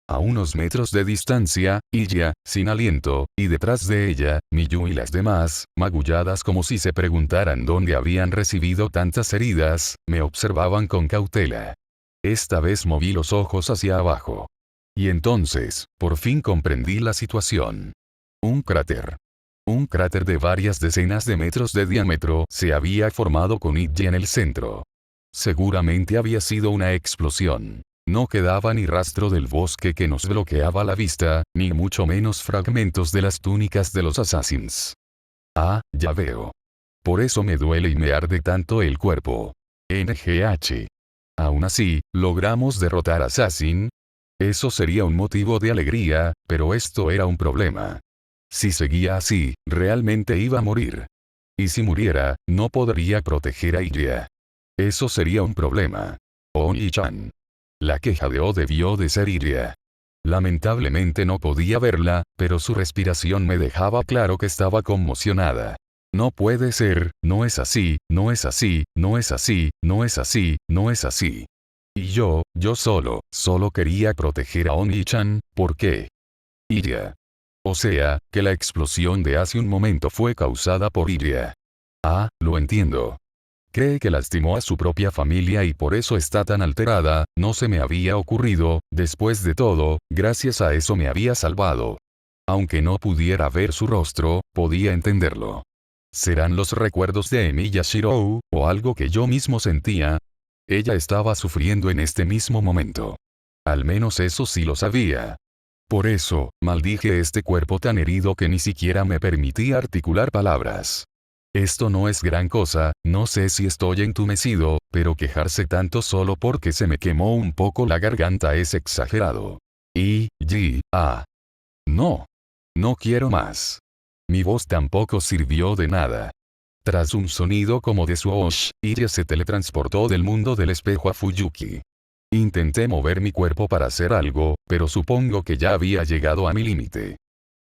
A unos metros de distancia, Iria, sin aliento, y detrás de ella, Miyu y las demás, magulladas como si se preguntaran dónde habían recibido tantas heridas, me observaban con cautela. Esta vez moví los ojos hacia abajo. Y entonces, por fin comprendí la situación. Un cráter. Un cráter de varias decenas de metros de diámetro se había formado con Iria en el centro. Seguramente había sido una explosión. No quedaba ni rastro del bosque que nos bloqueaba la vista, ni mucho menos fragmentos de las túnicas de los assassins. Ya veo. Por eso me duele y me arde tanto el cuerpo. NGH. Aún así, ¿logramos derrotar a Assassin? Eso sería un motivo de alegría, pero esto era un problema. Si seguía así, realmente iba a morir. Y si muriera, no podría proteger a Iria. Eso sería un problema. Oni-chan. La queja de O debió de ser Iria. Lamentablemente no podía verla, pero su respiración me dejaba claro que estaba conmocionada. No puede ser, no es así, no es así, no es así, no es así, no es así. Y yo solo quería proteger a Oni-chan, ¿por qué? Iria. O sea, que la explosión de hace un momento fue causada por Iria. Lo entiendo. Cree que lastimó a su propia familia y por eso está tan alterada, no se me había ocurrido, después de todo, gracias a eso me había salvado. Aunque no pudiera ver su rostro, podía entenderlo. ¿Serán los recuerdos de Emi Yashiro, o algo que yo mismo sentía? Ella estaba sufriendo en este mismo momento. Al menos eso sí lo sabía. Por eso, maldije este cuerpo tan herido que ni siquiera me permitía articular palabras. Esto no es gran cosa, no sé si estoy entumecido, pero quejarse tanto solo porque se me quemó un poco la garganta es exagerado. No. No quiero más. Mi voz tampoco sirvió de nada. Tras un sonido como de swoosh, Iria se teletransportó del mundo del espejo a Fuyuki. Intenté mover mi cuerpo para hacer algo, pero supongo que ya había llegado a mi límite.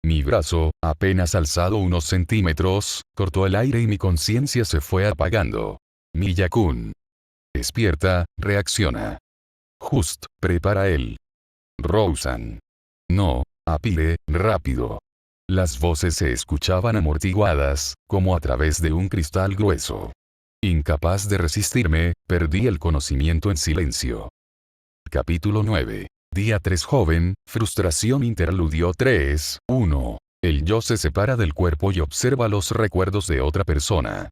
Mi brazo, apenas alzado unos centímetros, cortó el aire y mi conciencia se fue apagando. Miyakun. Despierta, reacciona. Just, prepara él. Rouzan. No, Apire, rápido. Las voces se escuchaban amortiguadas, como a través de un cristal grueso. Incapaz de resistirme, perdí el conocimiento en silencio. Capítulo 9. Día 3 joven, frustración interludio 3, 1. El yo se separa del cuerpo y observa los recuerdos de otra persona.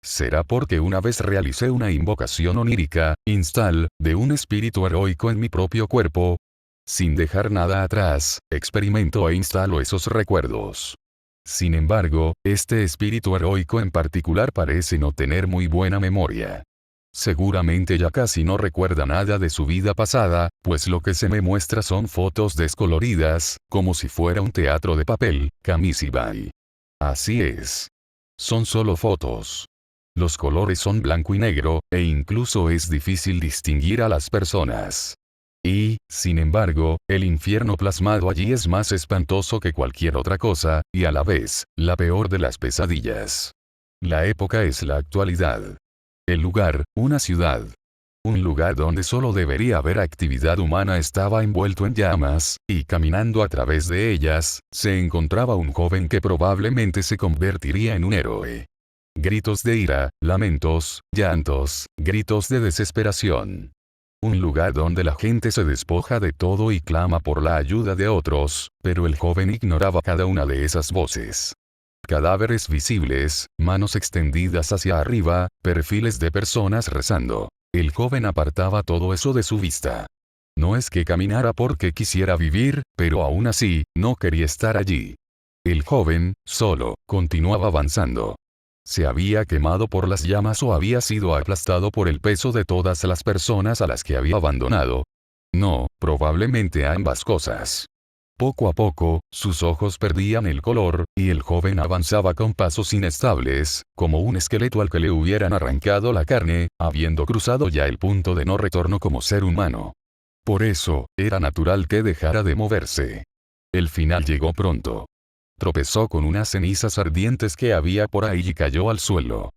¿Será porque una vez realicé una invocación onírica, de un espíritu heroico en mi propio cuerpo? Sin dejar nada atrás, experimento e instalo esos recuerdos. Sin embargo, este espíritu heroico en particular parece no tener muy buena memoria. Seguramente ya casi no recuerda nada de su vida pasada, pues lo que se me muestra son fotos descoloridas, como si fuera un teatro de papel, Kamishibai. Así es. Son solo fotos. Los colores son blanco y negro, e incluso es difícil distinguir a las personas. Y, sin embargo, el infierno plasmado allí es más espantoso que cualquier otra cosa, y a la vez, la peor de las pesadillas. La época es la actualidad. El lugar, una ciudad. Un lugar donde solo debería haber actividad humana estaba envuelto en llamas, y caminando a través de ellas, se encontraba un joven que probablemente se convertiría en un héroe. Gritos de ira, lamentos, llantos, gritos de desesperación. Un lugar donde la gente se despoja de todo y clama por la ayuda de otros, pero el joven ignoraba cada una de esas voces. Cadáveres visibles, manos extendidas hacia arriba, perfiles de personas rezando. El joven apartaba todo eso de su vista. No es que caminara porque quisiera vivir, pero aún así, no quería estar allí. El joven, solo, continuaba avanzando. ¿Se había quemado por las llamas o había sido aplastado por el peso de todas las personas a las que había abandonado? No, probablemente ambas cosas. Poco a poco, sus ojos perdían el color, y el joven avanzaba con pasos inestables, como un esqueleto al que le hubieran arrancado la carne, habiendo cruzado ya el punto de no retorno como ser humano. Por eso, era natural que dejara de moverse. El final llegó pronto. Tropezó con unas cenizas ardientes que había por ahí y cayó al suelo.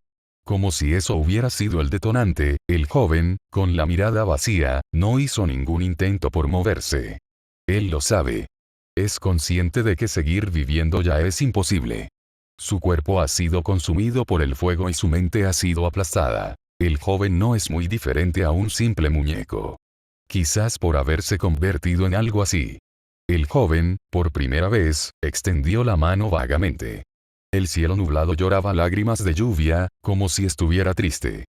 Como si eso hubiera sido el detonante, el joven, con la mirada vacía, no hizo ningún intento por moverse. Él lo sabe. Es consciente de que seguir viviendo ya es imposible. Su cuerpo ha sido consumido por el fuego y su mente ha sido aplastada. El joven no es muy diferente a un simple muñeco. Quizás por haberse convertido en algo así. El joven, por primera vez, extendió la mano vagamente. El cielo nublado lloraba lágrimas de lluvia, como si estuviera triste.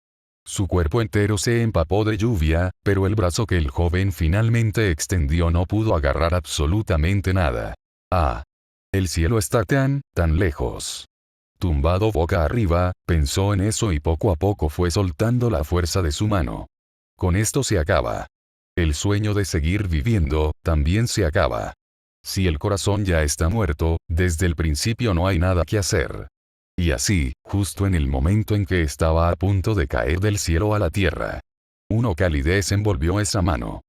Su cuerpo entero se empapó de lluvia, pero el brazo que el joven finalmente extendió no pudo agarrar absolutamente nada. Ah. El cielo está tan lejos. Tumbado boca arriba, pensó en eso y poco a poco fue soltando la fuerza de su mano. Con esto se acaba. El sueño de seguir viviendo, también se acaba. Si el corazón ya está muerto, desde el principio no hay nada que hacer. Y así, justo en el momento en que estaba a punto de caer del cielo a la tierra. Una calidez envolvió esa mano.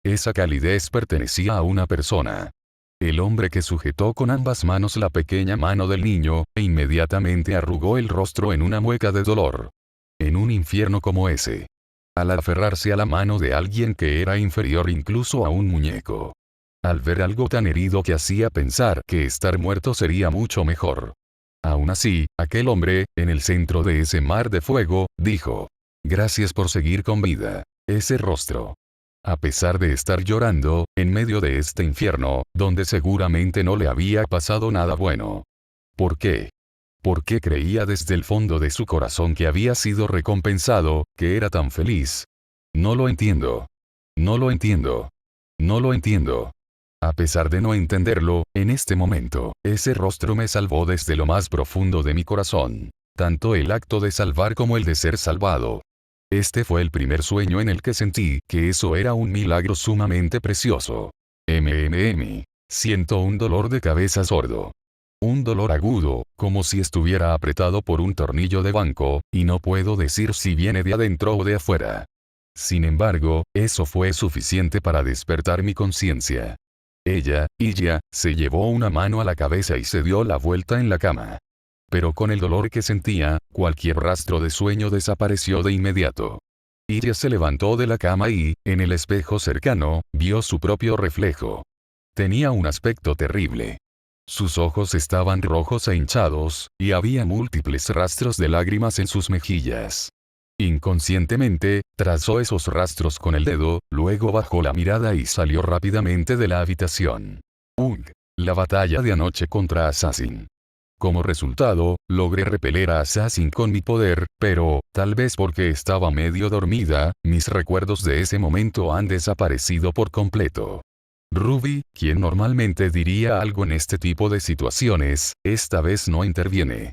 Esa calidez pertenecía a una persona. El hombre que sujetó con ambas manos la pequeña mano del niño, e inmediatamente arrugó el rostro en una mueca de dolor. En un infierno como ese. Al aferrarse a la mano de alguien que era inferior incluso a un muñeco. Al ver algo tan herido que hacía pensar que estar muerto sería mucho mejor. Aún así, aquel hombre, en el centro de ese mar de fuego, dijo: gracias por seguir con vida. Ese rostro. A pesar de estar llorando, en medio de este infierno, donde seguramente no le había pasado nada bueno. ¿Por qué? ¿Por qué creía desde el fondo de su corazón que había sido recompensado, que era tan feliz? No lo entiendo. No lo entiendo. No lo entiendo. A pesar de no entenderlo, en este momento, ese rostro me salvó desde lo más profundo de mi corazón. Tanto el acto de salvar como el de ser salvado. Este fue el primer sueño en el que sentí que eso era un milagro sumamente precioso. Siento un dolor de cabeza sordo. Un dolor agudo, como si estuviera apretado por un tornillo de banco, y no puedo decir si viene de adentro o de afuera. Sin embargo, eso fue suficiente para despertar mi conciencia. Ella, se llevó una mano a la cabeza y se dio la vuelta en la cama. Pero con el dolor que sentía, cualquier rastro de sueño desapareció de inmediato. Ella se levantó de la cama y, en el espejo cercano, vio su propio reflejo. Tenía un aspecto terrible. Sus ojos estaban rojos e hinchados, y había múltiples rastros de lágrimas en sus mejillas. Inconscientemente, trazó esos rastros con el dedo, luego bajó la mirada y salió rápidamente de la habitación. La batalla de anoche contra Assassin. Como resultado, logré repeler a Assassin con mi poder, pero, tal vez porque estaba medio dormida, mis recuerdos de ese momento han desaparecido por completo. Ruby, quien normalmente diría algo en este tipo de situaciones, esta vez no interviene.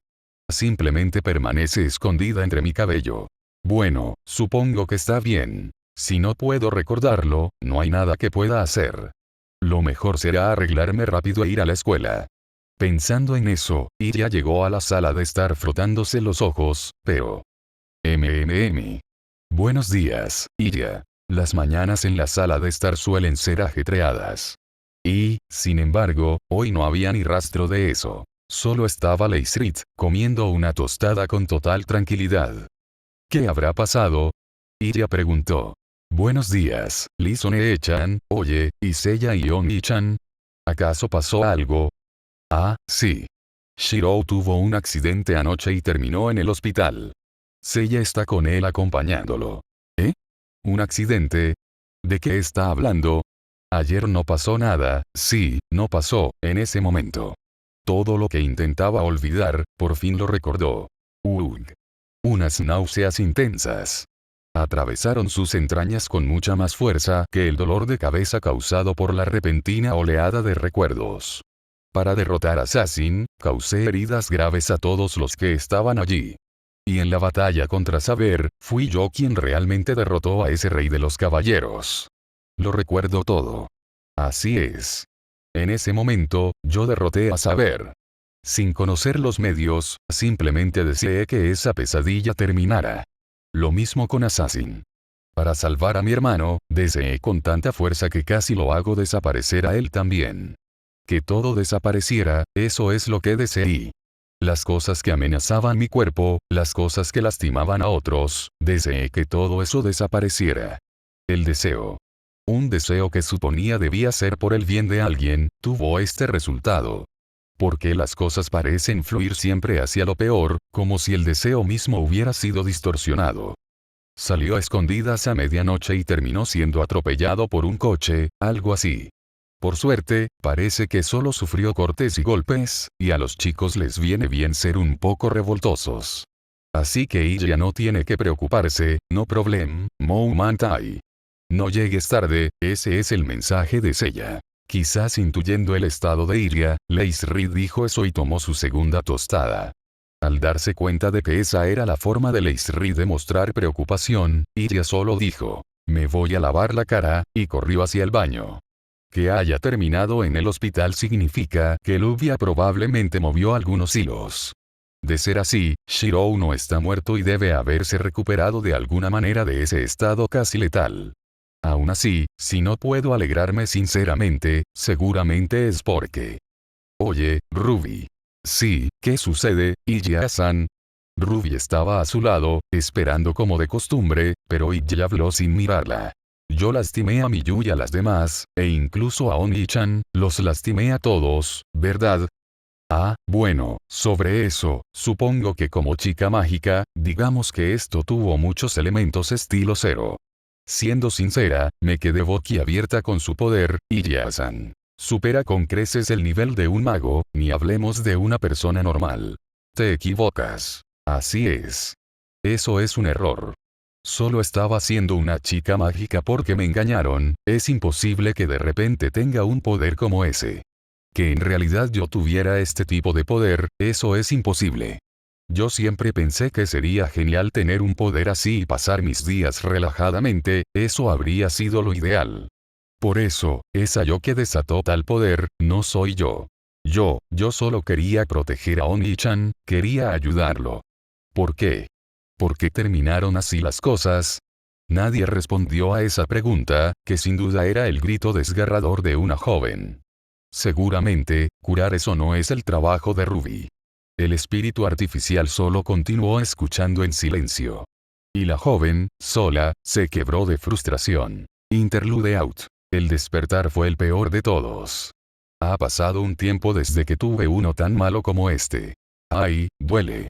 Simplemente permanece escondida entre mi cabello. Bueno, supongo que está bien. Si no puedo recordarlo, no hay nada que pueda hacer. Lo mejor será arreglarme rápido e ir a la escuela. Pensando en eso, Ira llegó a la sala de estar frotándose los ojos, pero... Buenos días, Ira. Las mañanas en la sala de estar suelen ser ajetreadas. Y, sin embargo, hoy no había ni rastro de eso. Solo estaba Leisrit, comiendo una tostada con total tranquilidad. ¿Qué habrá pasado? Ira preguntó. Buenos días, Lisone-chan, oye, ¿y Seiya y Oni-chan? ¿Acaso pasó algo? Ah, sí. Shirou tuvo un accidente anoche y terminó en el hospital. Seiya está con él acompañándolo. ¿Eh? ¿Un accidente? ¿De qué está hablando? Ayer no pasó nada, sí, no pasó, en ese momento. Todo lo que intentaba olvidar, por fin lo recordó. Unas náuseas intensas. Atravesaron sus entrañas con mucha más fuerza que el dolor de cabeza causado por la repentina oleada de recuerdos. Para derrotar a Assassin, causé heridas graves a todos los que estaban allí. Y en la batalla contra Saber, fui yo quien realmente derrotó a ese rey de los caballeros. Lo recuerdo todo. Así es. En ese momento, yo derroté a Saber. Sin conocer los medios, simplemente deseé que esa pesadilla terminara. Lo mismo con Assassin. Para salvar a mi hermano, deseé con tanta fuerza que casi lo hago desaparecer a él también. Que todo desapareciera, eso es lo que deseé. Las cosas que amenazaban mi cuerpo, las cosas que lastimaban a otros, deseé que todo eso desapareciera. El deseo. Un deseo que suponía debía ser por el bien de alguien, tuvo este resultado. Porque las cosas parecen fluir siempre hacia lo peor, como si el deseo mismo hubiera sido distorsionado. Salió a escondidas a medianoche y terminó siendo atropellado por un coche, algo así. Por suerte, parece que solo sufrió cortes y golpes, y a los chicos les viene bien ser un poco revoltosos. Así que ella no tiene que preocuparse, no problem, Mou Mantai. No llegues tarde, ese es el mensaje de Seiya. Quizás intuyendo el estado de Iria, Leisrid dijo eso y tomó su segunda tostada. Al darse cuenta de que esa era la forma de Leisrid de mostrar preocupación, Iria solo dijo, me voy a lavar la cara, y corrió hacia el baño. Que haya terminado en el hospital significa que Lubia probablemente movió algunos hilos. De ser así, Shirou no está muerto y debe haberse recuperado de alguna manera de ese estado casi letal. Aún así, si no puedo alegrarme sinceramente, seguramente es porque... Oye, Ruby. Sí, ¿qué sucede, Iya-san? Ruby estaba a su lado, esperando como de costumbre, pero Iya habló sin mirarla. Yo lastimé a Miyu y a las demás, e incluso a Oni-chan, los lastimé a todos, ¿verdad? Ah, bueno, sobre eso, supongo que como chica mágica, digamos que esto tuvo muchos elementos estilo cero. Siendo sincera, me quedé boquiabierta con su poder, Iya-san. Supera con creces el nivel de un mago, ni hablemos de una persona normal. Te equivocas. Así es. Eso es un error. Solo estaba siendo una chica mágica porque me engañaron, es imposible que de repente tenga un poder como ese. Que en realidad yo tuviera este tipo de poder, eso es imposible. Yo siempre pensé que sería genial tener un poder así y pasar mis días relajadamente, eso habría sido lo ideal. Por eso, esa yo que desató tal poder, no soy yo. Yo solo quería proteger a Oni-chan, quería ayudarlo. ¿Por qué? ¿Por qué terminaron así las cosas? Nadie respondió a esa pregunta, que sin duda era el grito desgarrador de una joven. Seguramente, curar eso no es el trabajo de Ruby. El espíritu artificial solo continuó escuchando en silencio. Y la joven, sola, se quebró de frustración. Interlude out. El despertar fue el peor de todos. Ha pasado un tiempo desde que tuve uno tan malo como este. Ay, duele.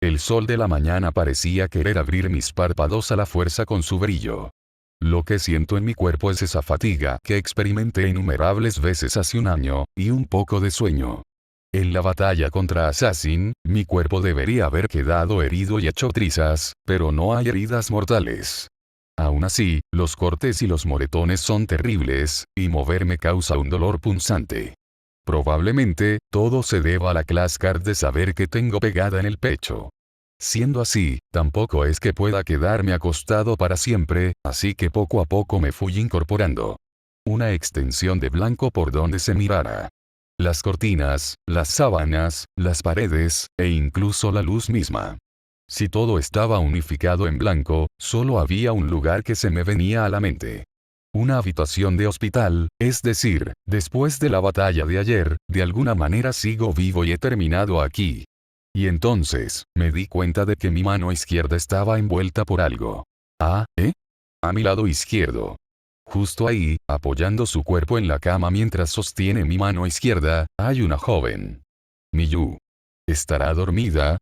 El sol de la mañana parecía querer abrir mis párpados a la fuerza con su brillo. Lo que siento en mi cuerpo es esa fatiga que experimenté innumerables veces hace un año, y un poco de sueño. En la batalla contra Assassin, mi cuerpo debería haber quedado herido y hecho trizas, pero no hay heridas mortales. Aún así, los cortes y los moretones son terribles, y moverme causa un dolor punzante. Probablemente, todo se deba a la class card de saber que tengo pegada en el pecho. Siendo así, tampoco es que pueda quedarme acostado para siempre, así que poco a poco me fui incorporando. Una extensión de blanco por donde se mirara. Las cortinas, las sábanas, las paredes, e incluso la luz misma. Si todo estaba unificado en blanco, solo había un lugar que se me venía a la mente. Una habitación de hospital, es decir, después de la batalla de ayer, de alguna manera sigo vivo y he terminado aquí. Y entonces, me di cuenta de que mi mano izquierda estaba envuelta por algo. Ah, ¿eh? A mi lado izquierdo. Justo ahí, apoyando su cuerpo en la cama mientras sostiene mi mano izquierda, hay una joven. Miyu. ¿Estará dormida?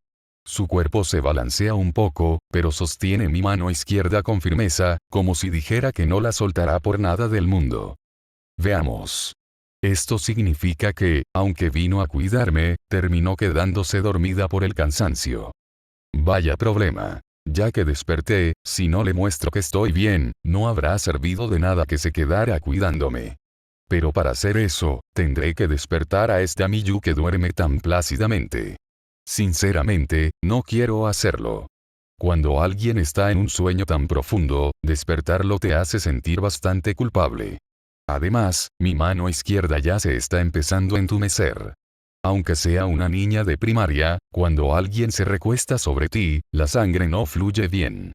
Su cuerpo se balancea un poco, pero sostiene mi mano izquierda con firmeza, como si dijera que no la soltará por nada del mundo. Veamos. Esto significa que, aunque vino a cuidarme, terminó quedándose dormida por el cansancio. Vaya problema. Ya que desperté, si no le muestro que estoy bien, no habrá servido de nada que se quedara cuidándome. Pero para hacer eso, tendré que despertar a este Miyu que duerme tan plácidamente. Sinceramente, no quiero hacerlo. Cuando alguien está en un sueño tan profundo, despertarlo te hace sentir bastante culpable. Además, mi mano izquierda ya se está empezando a entumecer. Aunque sea una niña de primaria, cuando alguien se recuesta sobre ti, la sangre no fluye bien.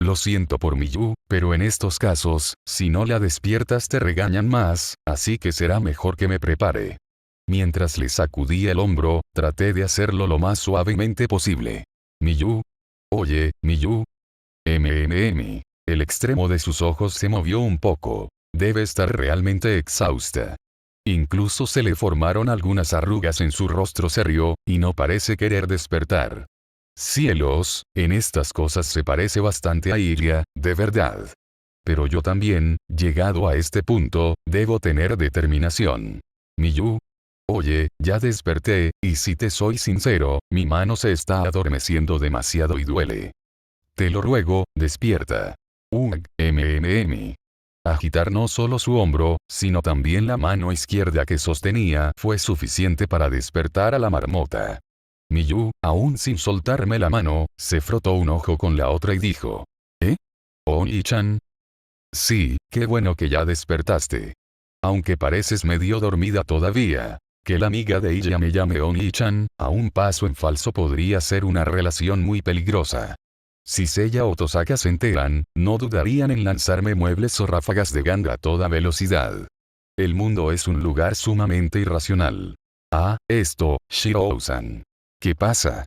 Lo siento por Miyu, pero en estos casos, si no la despiertas te regañan más, así que será mejor que me prepare. Mientras le sacudí el hombro, traté de hacerlo lo más suavemente posible. Miyu. Oye, Miyu. El extremo de sus ojos se movió un poco. Debe estar realmente exhausta. Incluso se le formaron algunas arrugas en su rostro serio, y no parece querer despertar. Cielos, en estas cosas se parece bastante a Iria, de verdad. Pero yo también, llegado a este punto, debo tener determinación. Miyu. Oye, ya desperté, y si te soy sincero, mi mano se está adormeciendo demasiado y duele. Te lo ruego, despierta. Agitar no solo su hombro, sino también la mano izquierda que sostenía fue suficiente para despertar a la marmota. Miyu, aún sin soltarme la mano, se frotó un ojo con la otra y dijo. ¿Eh? Oni-chan. Sí, qué bueno que ya despertaste. Aunque pareces medio dormida todavía. Que la amiga de ella me llame Oni-chan, a un paso en falso podría ser una relación muy peligrosa. Si Seiya o Tosaka se enteran, no dudarían en lanzarme muebles o ráfagas de ganga a toda velocidad. El mundo es un lugar sumamente irracional. Ah, esto, Shirou-san. ¿Qué pasa?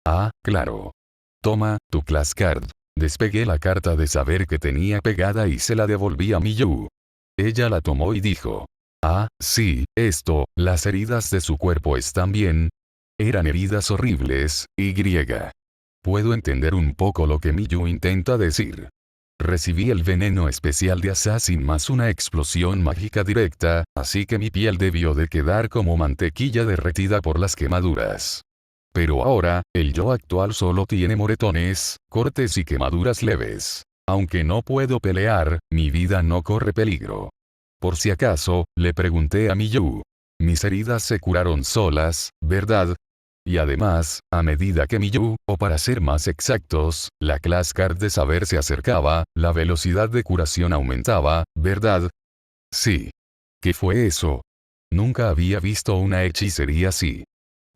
Ah, claro. Toma, tu class card. Despegué la carta de saber que tenía pegada y se la devolví a Miyu. Ella la tomó y dijo. Ah, sí, esto, las heridas de su cuerpo están bien. Eran heridas horribles, y griega. Puedo entender un poco lo que Miyu intenta decir. Recibí el veneno especial de Assassin más una explosión mágica directa, así que mi piel debió de quedar como mantequilla derretida por las quemaduras. Pero ahora, el yo actual solo tiene moretones, cortes y quemaduras leves. Aunque no puedo pelear, mi vida no corre peligro. Por si acaso, le pregunté a Miyu. Mis heridas se curaron solas, ¿verdad? Y además, a medida que Miyu, o para ser más exactos, la class card de saber se acercaba, la velocidad de curación aumentaba, ¿verdad? Sí. ¿Qué fue eso? Nunca había visto una hechicería así.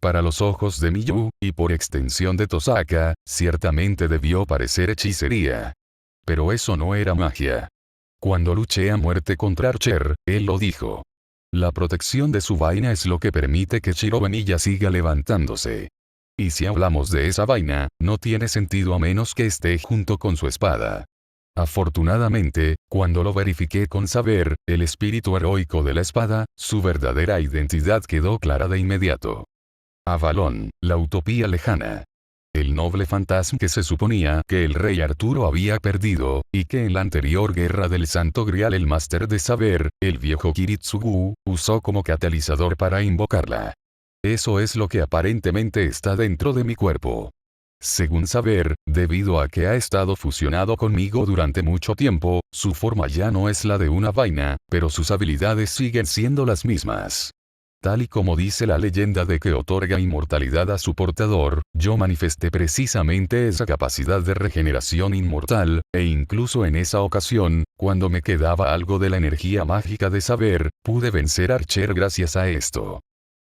Para los ojos de Miyu, y por extensión de Tosaka, ciertamente debió parecer hechicería. Pero eso no era magia. Cuando luché a muerte contra Archer, él lo dijo. La protección de su vaina es lo que permite que Shirobemilla siga levantándose. Y si hablamos de esa vaina, no tiene sentido a menos que esté junto con su espada. Afortunadamente, cuando lo verifiqué con saber, el espíritu heroico de la espada, su verdadera identidad quedó clara de inmediato. Avalon, la utopía lejana. El noble fantasma que se suponía que el rey Arturo había perdido, y que en la anterior guerra del Santo Grial el máster de saber, el viejo Kiritsugu, usó como catalizador para invocarla. Eso es lo que aparentemente está dentro de mi cuerpo. Según saber, debido a que ha estado fusionado conmigo durante mucho tiempo, su forma ya no es la de una vaina, pero sus habilidades siguen siendo las mismas. Tal y como dice la leyenda de que otorga inmortalidad a su portador, yo manifesté precisamente esa capacidad de regeneración inmortal, e incluso en esa ocasión, cuando me quedaba algo de la energía mágica de saber, pude vencer a Archer gracias a esto.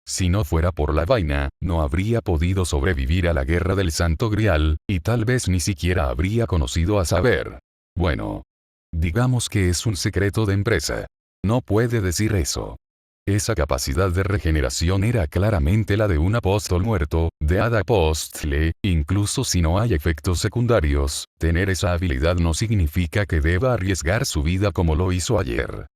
Si no fuera por la vaina, no habría podido sobrevivir a la guerra del Santo Grial, y tal vez ni siquiera habría conocido a saber. Bueno. Digamos que es un secreto de empresa. No puede decir eso. Esa capacidad de regeneración era claramente la de un apóstol muerto, de hada apóstole, incluso si no hay efectos secundarios, tener esa habilidad no significa que deba arriesgar su vida como lo hizo ayer.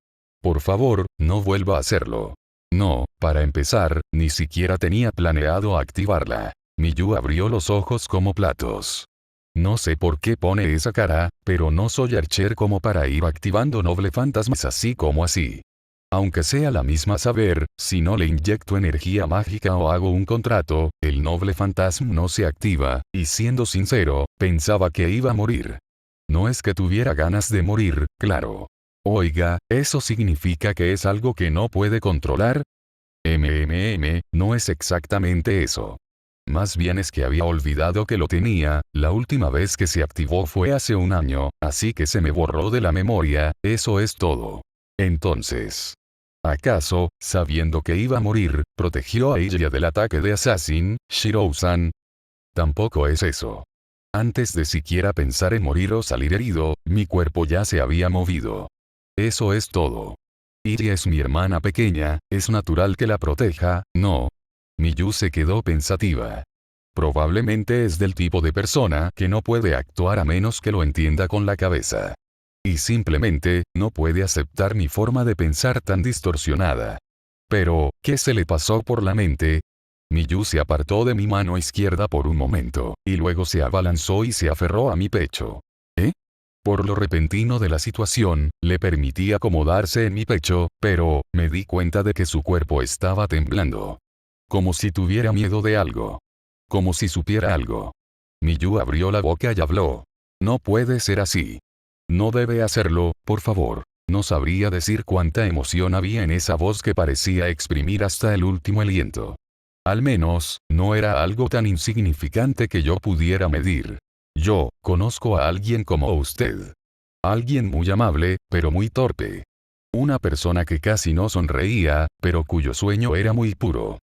Por favor, no vuelva a hacerlo. No, para empezar, ni siquiera tenía planeado activarla. Miyu abrió los ojos como platos. No sé por qué pone esa cara, pero no soy Archer como para ir activando noble fantasmas así como así. Aunque sea la misma saber, si no le inyecto energía mágica o hago un contrato, el noble fantasma no se activa, y siendo sincero, pensaba que iba a morir. No es que tuviera ganas de morir, claro. Oiga, ¿eso significa que es algo que no puede controlar? No es exactamente eso. Más bien es que había olvidado que lo tenía, la última vez que se activó fue hace un año, así que se me borró de la memoria, eso es todo. Entonces, ¿acaso, sabiendo que iba a morir, protegió a ella del ataque de Assassin, Shirou-san? Tampoco es eso. Antes de siquiera pensar en morir o salir herido, mi cuerpo ya se había movido. Eso es todo. Ella es mi hermana pequeña, es natural que la proteja, ¿no? Miyu se quedó pensativa. Probablemente es del tipo de persona que no puede actuar a menos que lo entienda con la cabeza. Y simplemente, no puede aceptar mi forma de pensar tan distorsionada. Pero, ¿qué se le pasó por la mente? Miyu se apartó de mi mano izquierda por un momento, y luego se abalanzó y se aferró a mi pecho. ¿Eh? Por lo repentino de la situación, le permití acomodarse en mi pecho, pero, me di cuenta de que su cuerpo estaba temblando. Como si tuviera miedo de algo. Como si supiera algo. Miyu abrió la boca y habló. No puede ser así. No debe hacerlo, por favor. No sabría decir cuánta emoción había en esa voz que parecía exprimir hasta el último aliento. Al menos, no era algo tan insignificante que yo pudiera medir. Yo, conozco a alguien como usted. Alguien muy amable, pero muy torpe. Una persona que casi no sonreía, pero cuyo sueño era muy puro.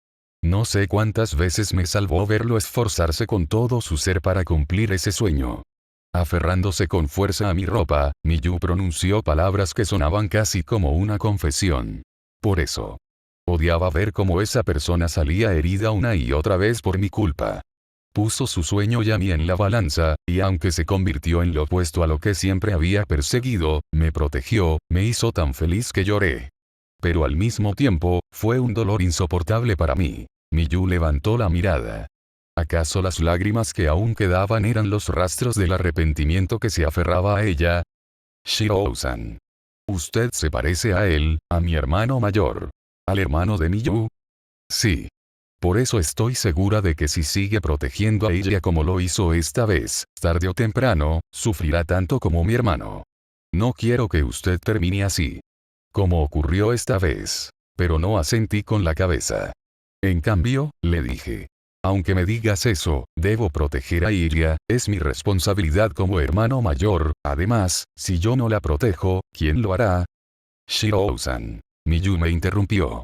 No sé cuántas veces me salvó verlo esforzarse con todo su ser para cumplir ese sueño. Aferrándose con fuerza a mi ropa, Miyu pronunció palabras que sonaban casi como una confesión. Por eso. Odiaba ver cómo esa persona salía herida una y otra vez por mi culpa. Puso su sueño y a mí en la balanza, y aunque se convirtió en lo opuesto a lo que siempre había perseguido, me protegió, me hizo tan feliz que lloré. Pero al mismo tiempo, fue un dolor insoportable para mí. Miyu levantó la mirada. ¿Acaso las lágrimas que aún quedaban eran los rastros del arrepentimiento que se aferraba a ella? Shirou-san. Usted se parece a él, a mi hermano mayor. ¿Al hermano de Miyu? Sí. Por eso estoy segura de que si sigue protegiendo a ella como lo hizo esta vez, tarde o temprano, sufrirá tanto como mi hermano. No quiero que usted termine así. Como ocurrió esta vez. Pero no asentí con la cabeza. En cambio, le dije. Aunque me digas eso, debo proteger a Iria, es mi responsabilidad como hermano mayor, además, si yo no la protejo, ¿quién lo hará? Shirou-san. Miyu me interrumpió.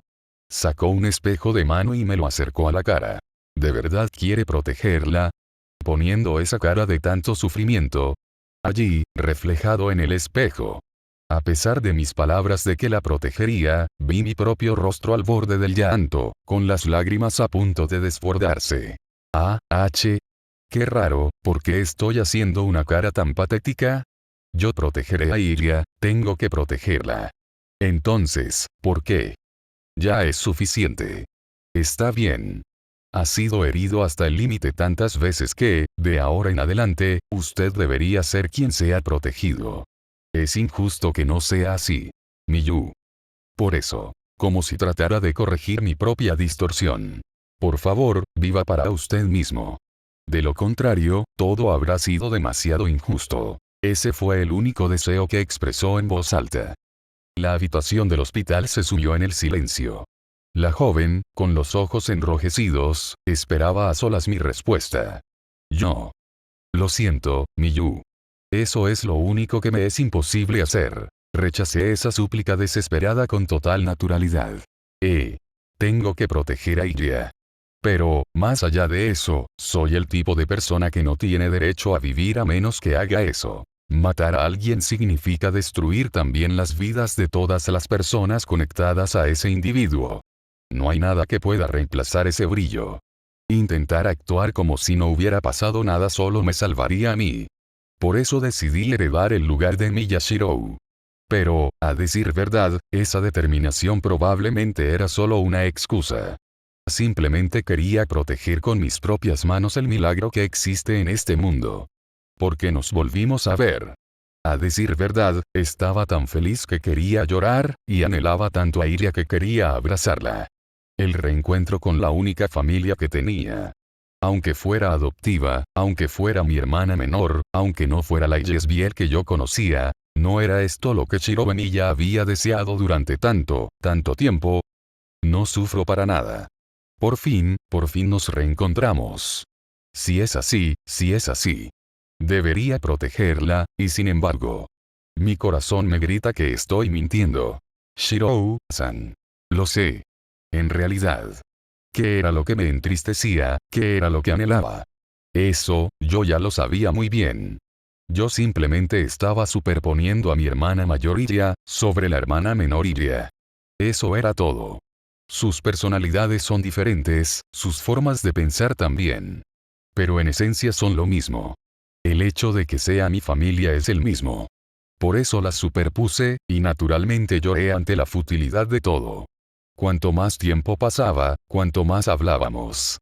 Sacó un espejo de mano y me lo acercó a la cara. ¿De verdad quiere protegerla? Poniendo esa cara de tanto sufrimiento. Allí, reflejado en el espejo. A pesar de mis palabras de que la protegería, vi mi propio rostro al borde del llanto, con las lágrimas a punto de desbordarse. Qué raro, ¿por qué estoy haciendo una cara tan patética? Yo protegeré a Iria, tengo que protegerla. Entonces, ¿por qué? Ya es suficiente. Está bien. Ha sido herido hasta el límite tantas veces que, de ahora en adelante, usted debería ser quien sea protegido. Es injusto que no sea así. Miyu. Por eso. Como si tratara de corregir mi propia distorsión. Por favor, viva para usted mismo. De lo contrario, todo habrá sido demasiado injusto. Ese fue el único deseo que expresó en voz alta. La habitación del hospital se sumió en el silencio. La joven, con los ojos enrojecidos, esperaba a solas mi respuesta. Yo. Lo siento, Miyu. Eso es lo único que me es imposible hacer. Rechacé esa súplica desesperada con total naturalidad. Tengo que proteger a Iria. Pero, más allá de eso, soy el tipo de persona que no tiene derecho a vivir a menos que haga eso. Matar a alguien significa destruir también las vidas de todas las personas conectadas a ese individuo. No hay nada que pueda reemplazar ese brillo. Intentar actuar como si no hubiera pasado nada solo me salvaría a mí. Por eso decidí heredar el lugar de Miyashiro. Pero, a decir verdad, esa determinación probablemente era solo una excusa. Simplemente quería proteger con mis propias manos el milagro que existe en este mundo. Porque nos volvimos a ver. A decir verdad, estaba tan feliz que quería llorar, y anhelaba tanto a Iria que quería abrazarla. El reencuentro con la única familia que tenía. Aunque fuera adoptiva, aunque fuera mi hermana menor, aunque no fuera la Yesbiel que yo conocía, no era esto lo que Shirobemilla había deseado durante tanto tiempo. No sufro para nada. Por fin nos reencontramos. Si es así, debería protegerla, y sin embargo, mi corazón me grita que estoy mintiendo. Shirou-san. Lo sé. En realidad, ¿qué era lo que me entristecía? ¿Qué era lo que anhelaba? Eso, yo ya lo sabía muy bien. Yo simplemente estaba superponiendo a mi hermana mayor Iria, sobre la hermana menor Iria. Eso era todo. Sus personalidades son diferentes, sus formas de pensar también. Pero en esencia son lo mismo. El hecho de que sea mi familia es el mismo. Por eso las superpuse, y naturalmente lloré ante la futilidad de todo. Cuanto más tiempo pasaba, cuanto más hablábamos,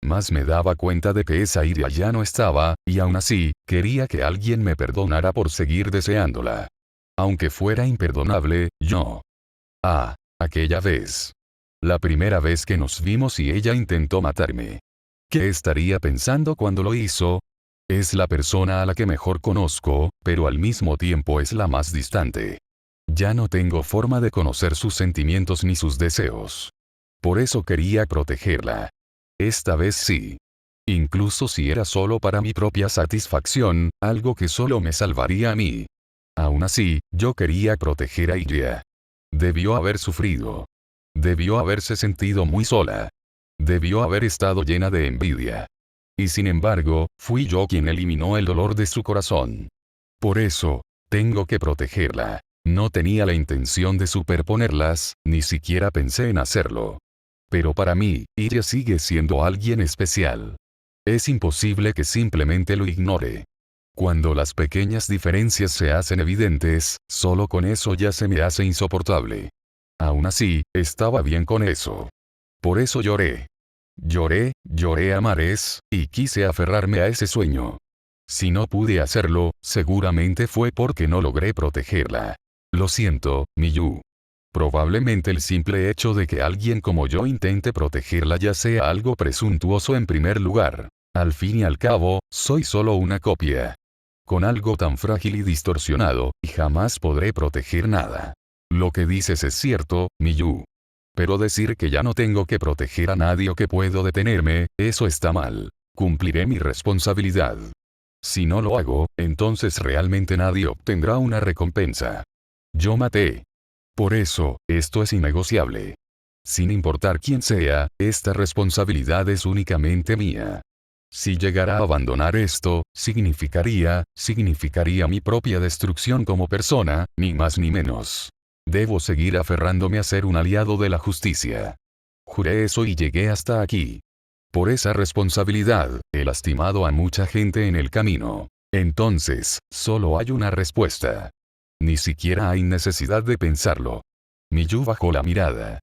más me daba cuenta de que esa Iria ya no estaba, y aún así, quería que alguien me perdonara por seguir deseándola. Aunque fuera imperdonable, yo. Aquella vez. La primera vez que nos vimos y ella intentó matarme. ¿Qué estaría pensando cuando lo hizo? Es la persona a la que mejor conozco, pero al mismo tiempo es la más distante. Ya no tengo forma de conocer sus sentimientos ni sus deseos. Por eso quería protegerla. Esta vez sí. Incluso si era solo para mi propia satisfacción, algo que solo me salvaría a mí. Aún así, yo quería proteger a Iria. Debió haber sufrido. Debió haberse sentido muy sola. Debió haber estado llena de envidia. Y sin embargo, fui yo quien eliminó el dolor de su corazón. Por eso, tengo que protegerla. No tenía la intención de superponerlas, ni siquiera pensé en hacerlo. Pero para mí, Iria sigue siendo alguien especial. Es imposible que simplemente lo ignore. Cuando las pequeñas diferencias se hacen evidentes, solo con eso ya se me hace insoportable. Aún así, estaba bien con eso. Por eso lloré. Lloré a mares, y quise aferrarme a ese sueño. Si no pude hacerlo, seguramente fue porque no logré protegerla. Lo siento, Miyu. Probablemente el simple hecho de que alguien como yo intente protegerla ya sea algo presuntuoso en primer lugar. Al fin y al cabo, soy solo una copia. Con algo tan frágil y distorsionado, y jamás podré proteger nada. Lo que dices es cierto, Miyu. Pero decir que ya no tengo que proteger a nadie o que puedo detenerme, eso está mal. Cumpliré mi responsabilidad. Si no lo hago, entonces realmente nadie obtendrá una recompensa. Yo maté. Por eso, esto es innegociable. Sin importar quién sea, esta responsabilidad es únicamente mía. Si llegara a abandonar esto, significaría mi propia destrucción como persona, ni más ni menos. Debo seguir aferrándome a ser un aliado de la justicia. Juré eso y llegué hasta aquí. Por esa responsabilidad, he lastimado a mucha gente en el camino. Entonces, solo hay una respuesta. Ni siquiera hay necesidad de pensarlo. Miyu bajó la mirada.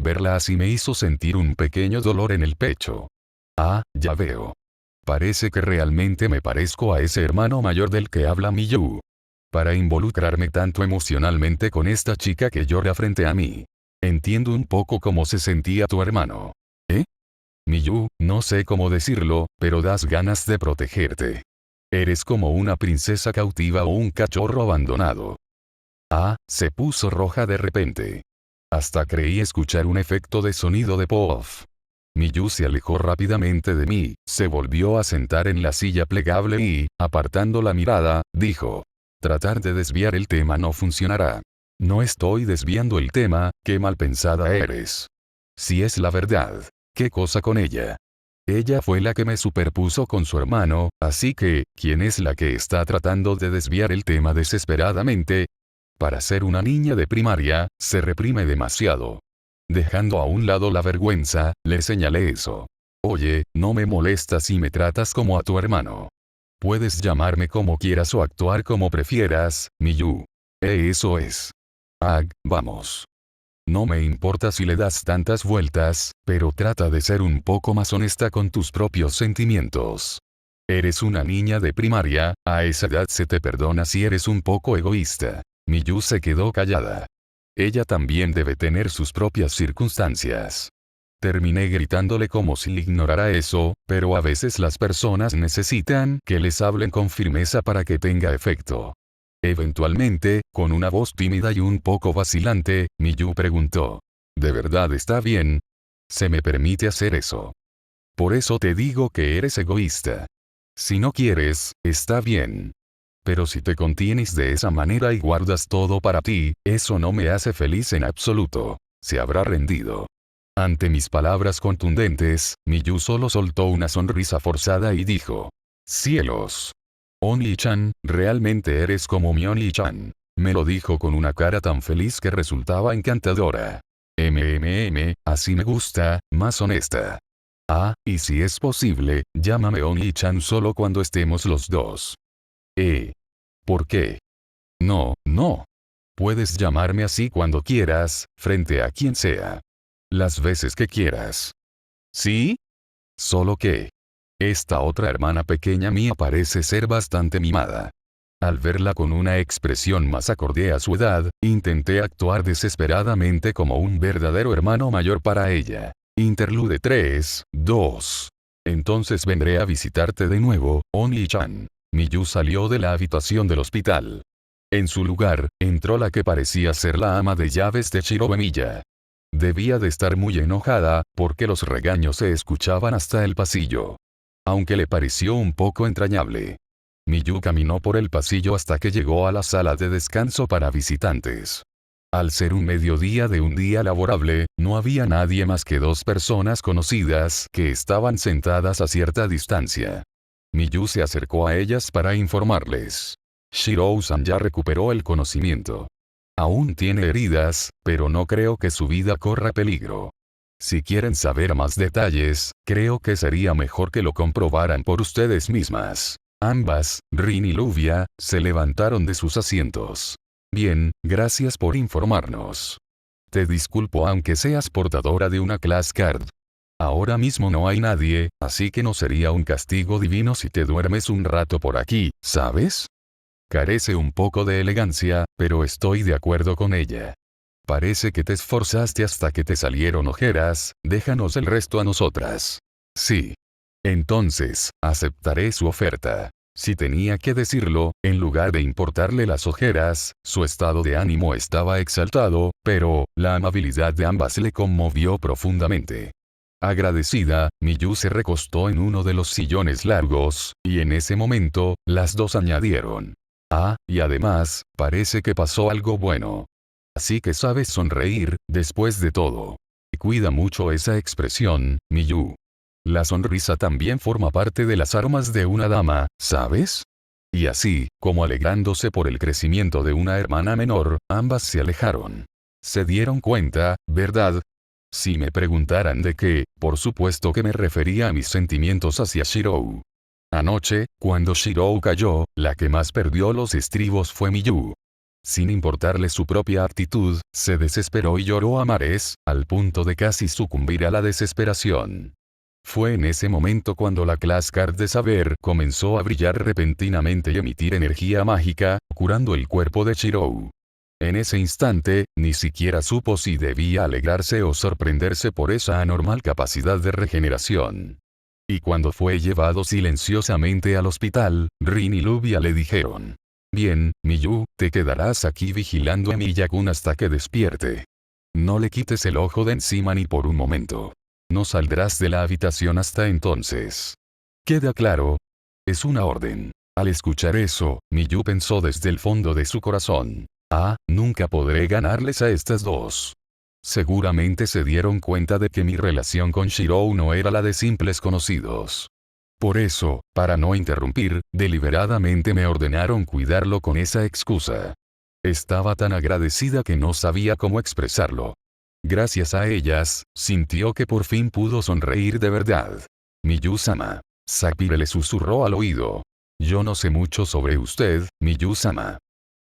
Verla así me hizo sentir un pequeño dolor en el pecho. Ya veo. Parece que realmente me parezco a ese hermano mayor del que habla Miyu. Para involucrarme tanto emocionalmente con esta chica que llora frente a mí. Entiendo un poco cómo se sentía tu hermano. Miyu, no sé cómo decirlo, pero das ganas de protegerte. Eres como una princesa cautiva o un cachorro abandonado. Se puso roja de repente. Hasta creí escuchar un efecto de sonido de puff. Miyu se alejó rápidamente de mí, se volvió a sentar en la silla plegable y, apartando la mirada, dijo. Tratar de desviar el tema no funcionará. No estoy desviando el tema, qué mal pensada eres. Si es la verdad, ¿qué cosa con ella? Ella fue la que me superpuso con su hermano, así que, ¿quién es la que está tratando de desviar el tema desesperadamente? Para ser una niña de primaria, se reprime demasiado. Dejando a un lado la vergüenza, le señalé eso. Oye, no me molestas si me tratas como a tu hermano. Puedes llamarme como quieras o actuar como prefieras, Miyu. Eso es. Vamos. No me importa si le das tantas vueltas, pero trata de ser un poco más honesta con tus propios sentimientos. Eres una niña de primaria, a esa edad se te perdona si eres un poco egoísta. Miyu se quedó callada. Ella también debe tener sus propias circunstancias. Terminé gritándole como si ignorara eso, pero a veces las personas necesitan que les hablen con firmeza para que tenga efecto. Eventualmente, con una voz tímida y un poco vacilante, Miyu preguntó. ¿De verdad está bien? ¿Se me permite hacer eso? Por eso te digo que eres egoísta. Si no quieres, está bien. Pero si te contienes de esa manera y guardas todo para ti, eso no me hace feliz en absoluto. Se habrá rendido. Ante mis palabras contundentes, Miyu solo soltó una sonrisa forzada y dijo. Cielos. Only-chan, realmente eres como mi Only-chan. Me lo dijo con una cara tan feliz que resultaba encantadora. Así me gusta, más honesta. Ah, y si es posible, llámame Only-chan solo cuando estemos los dos. ¿Por qué? No, no. Puedes llamarme así cuando quieras, frente a quien sea. Las veces que quieras. ¿Sí? Solo que esta otra hermana pequeña mía parece ser bastante mimada. Al verla con una expresión más acorde a su edad, intenté actuar desesperadamente como un verdadero hermano mayor para ella. Interlude 3, 2. Entonces vendré a visitarte de nuevo, Only-chan. Miyu salió de la habitación del hospital. En su lugar, entró la que parecía ser la ama de llaves de Shirobemilla. Debía de estar muy enojada, porque los regaños se escuchaban hasta el pasillo. Aunque le pareció un poco entrañable. Miyu caminó por el pasillo hasta que llegó a la sala de descanso para visitantes. Al ser un mediodía de un día laborable, no había nadie más que dos personas conocidas que estaban sentadas a cierta distancia. Miyu se acercó a ellas para informarles. Shirou-san ya recuperó el conocimiento. Aún tiene heridas, pero no creo que su vida corra peligro. Si quieren saber más detalles, creo que sería mejor que lo comprobaran por ustedes mismas. Ambas, Rin y Luvia, se levantaron de sus asientos. Bien, gracias por informarnos. Te disculpo aunque seas portadora de una class card. Ahora mismo no hay nadie, así que no sería un castigo divino si te duermes un rato por aquí, ¿sabes? Carece un poco de elegancia, pero estoy de acuerdo con ella. Parece que te esforzaste hasta que te salieron ojeras, déjanos el resto a nosotras. Sí. Entonces, aceptaré su oferta. Si tenía que decirlo, en lugar de importarle las ojeras, su estado de ánimo estaba exaltado, pero, la amabilidad de ambas le conmovió profundamente. Agradecida, Miyu se recostó en uno de los sillones largos, y en ese momento, las dos añadieron. Ah, y además, parece que pasó algo bueno. Así que sabes sonreír, después de todo. Cuida mucho esa expresión, Miyu. La sonrisa también forma parte de las armas de una dama, ¿sabes? Y así, como alegrándose por el crecimiento de una hermana menor, ambas se alejaron. Se dieron cuenta, ¿verdad? Si me preguntaran de qué, por supuesto que me refería a mis sentimientos hacia Shirou. Anoche, cuando Shirou cayó, la que más perdió los estribos fue Miyu. Sin importarle su propia actitud, se desesperó y lloró a mares, al punto de casi sucumbir a la desesperación. Fue en ese momento cuando la class card de saber comenzó a brillar repentinamente y emitir energía mágica, curando el cuerpo de Shirou. En ese instante, ni siquiera supo si debía alegrarse o sorprenderse por esa anormal capacidad de regeneración. Y cuando fue llevado silenciosamente al hospital, Rin y Luvia le dijeron. Bien, Miyu, te quedarás aquí vigilando a Miyakun hasta que despierte. No le quites el ojo de encima ni por un momento. No saldrás de la habitación hasta entonces. ¿Queda claro? Es una orden. Al escuchar eso, Miyu pensó desde el fondo de su corazón. Ah, nunca podré ganarles a estas dos. Seguramente se dieron cuenta de que mi relación con Shirou no era la de simples conocidos. Por eso, para no interrumpir, deliberadamente me ordenaron cuidarlo con esa excusa. Estaba tan agradecida que no sabía cómo expresarlo. Gracias a ellas, sintió que por fin pudo sonreír de verdad. Miyu-sama. Sapire le susurró al oído. Yo no sé mucho sobre usted, Miyu-sama.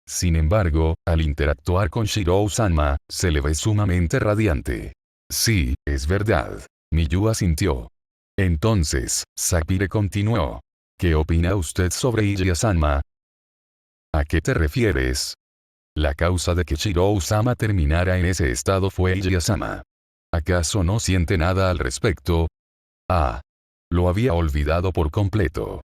Sin embargo, al interactuar con Shirou-sama, se le ve sumamente radiante. Sí, es verdad. Miyu asintió. Entonces, Sapire continuó. ¿qué opina usted sobre Iria-sama? ¿A qué te refieres? La causa de que Shirou-sama terminara en ese estado fue Iria-sama. ¿Acaso no siente nada al respecto? Ah. Lo había olvidado por completo.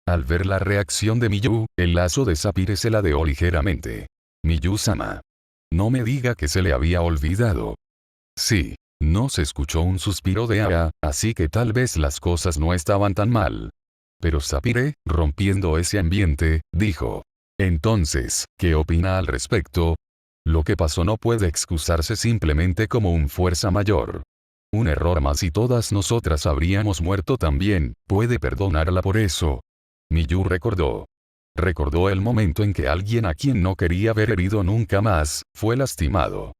Al ver la reacción de Miyu, el lazo de Sapphire se ladeó ligeramente. Miyu-sama. No me diga que se le había olvidado. Sí. No se escuchó un suspiro de Aya, así que tal vez las cosas no estaban tan mal. Pero Sapphire, rompiendo ese ambiente, dijo. Entonces, ¿qué opina al respecto? Lo que pasó no puede excusarse simplemente como un fuerza mayor. Un error más y todas nosotras habríamos muerto también, ¿puede perdonarla por eso? Miyu recordó. Recordó el momento en que alguien a quien no quería ver herido nunca más, fue lastimado.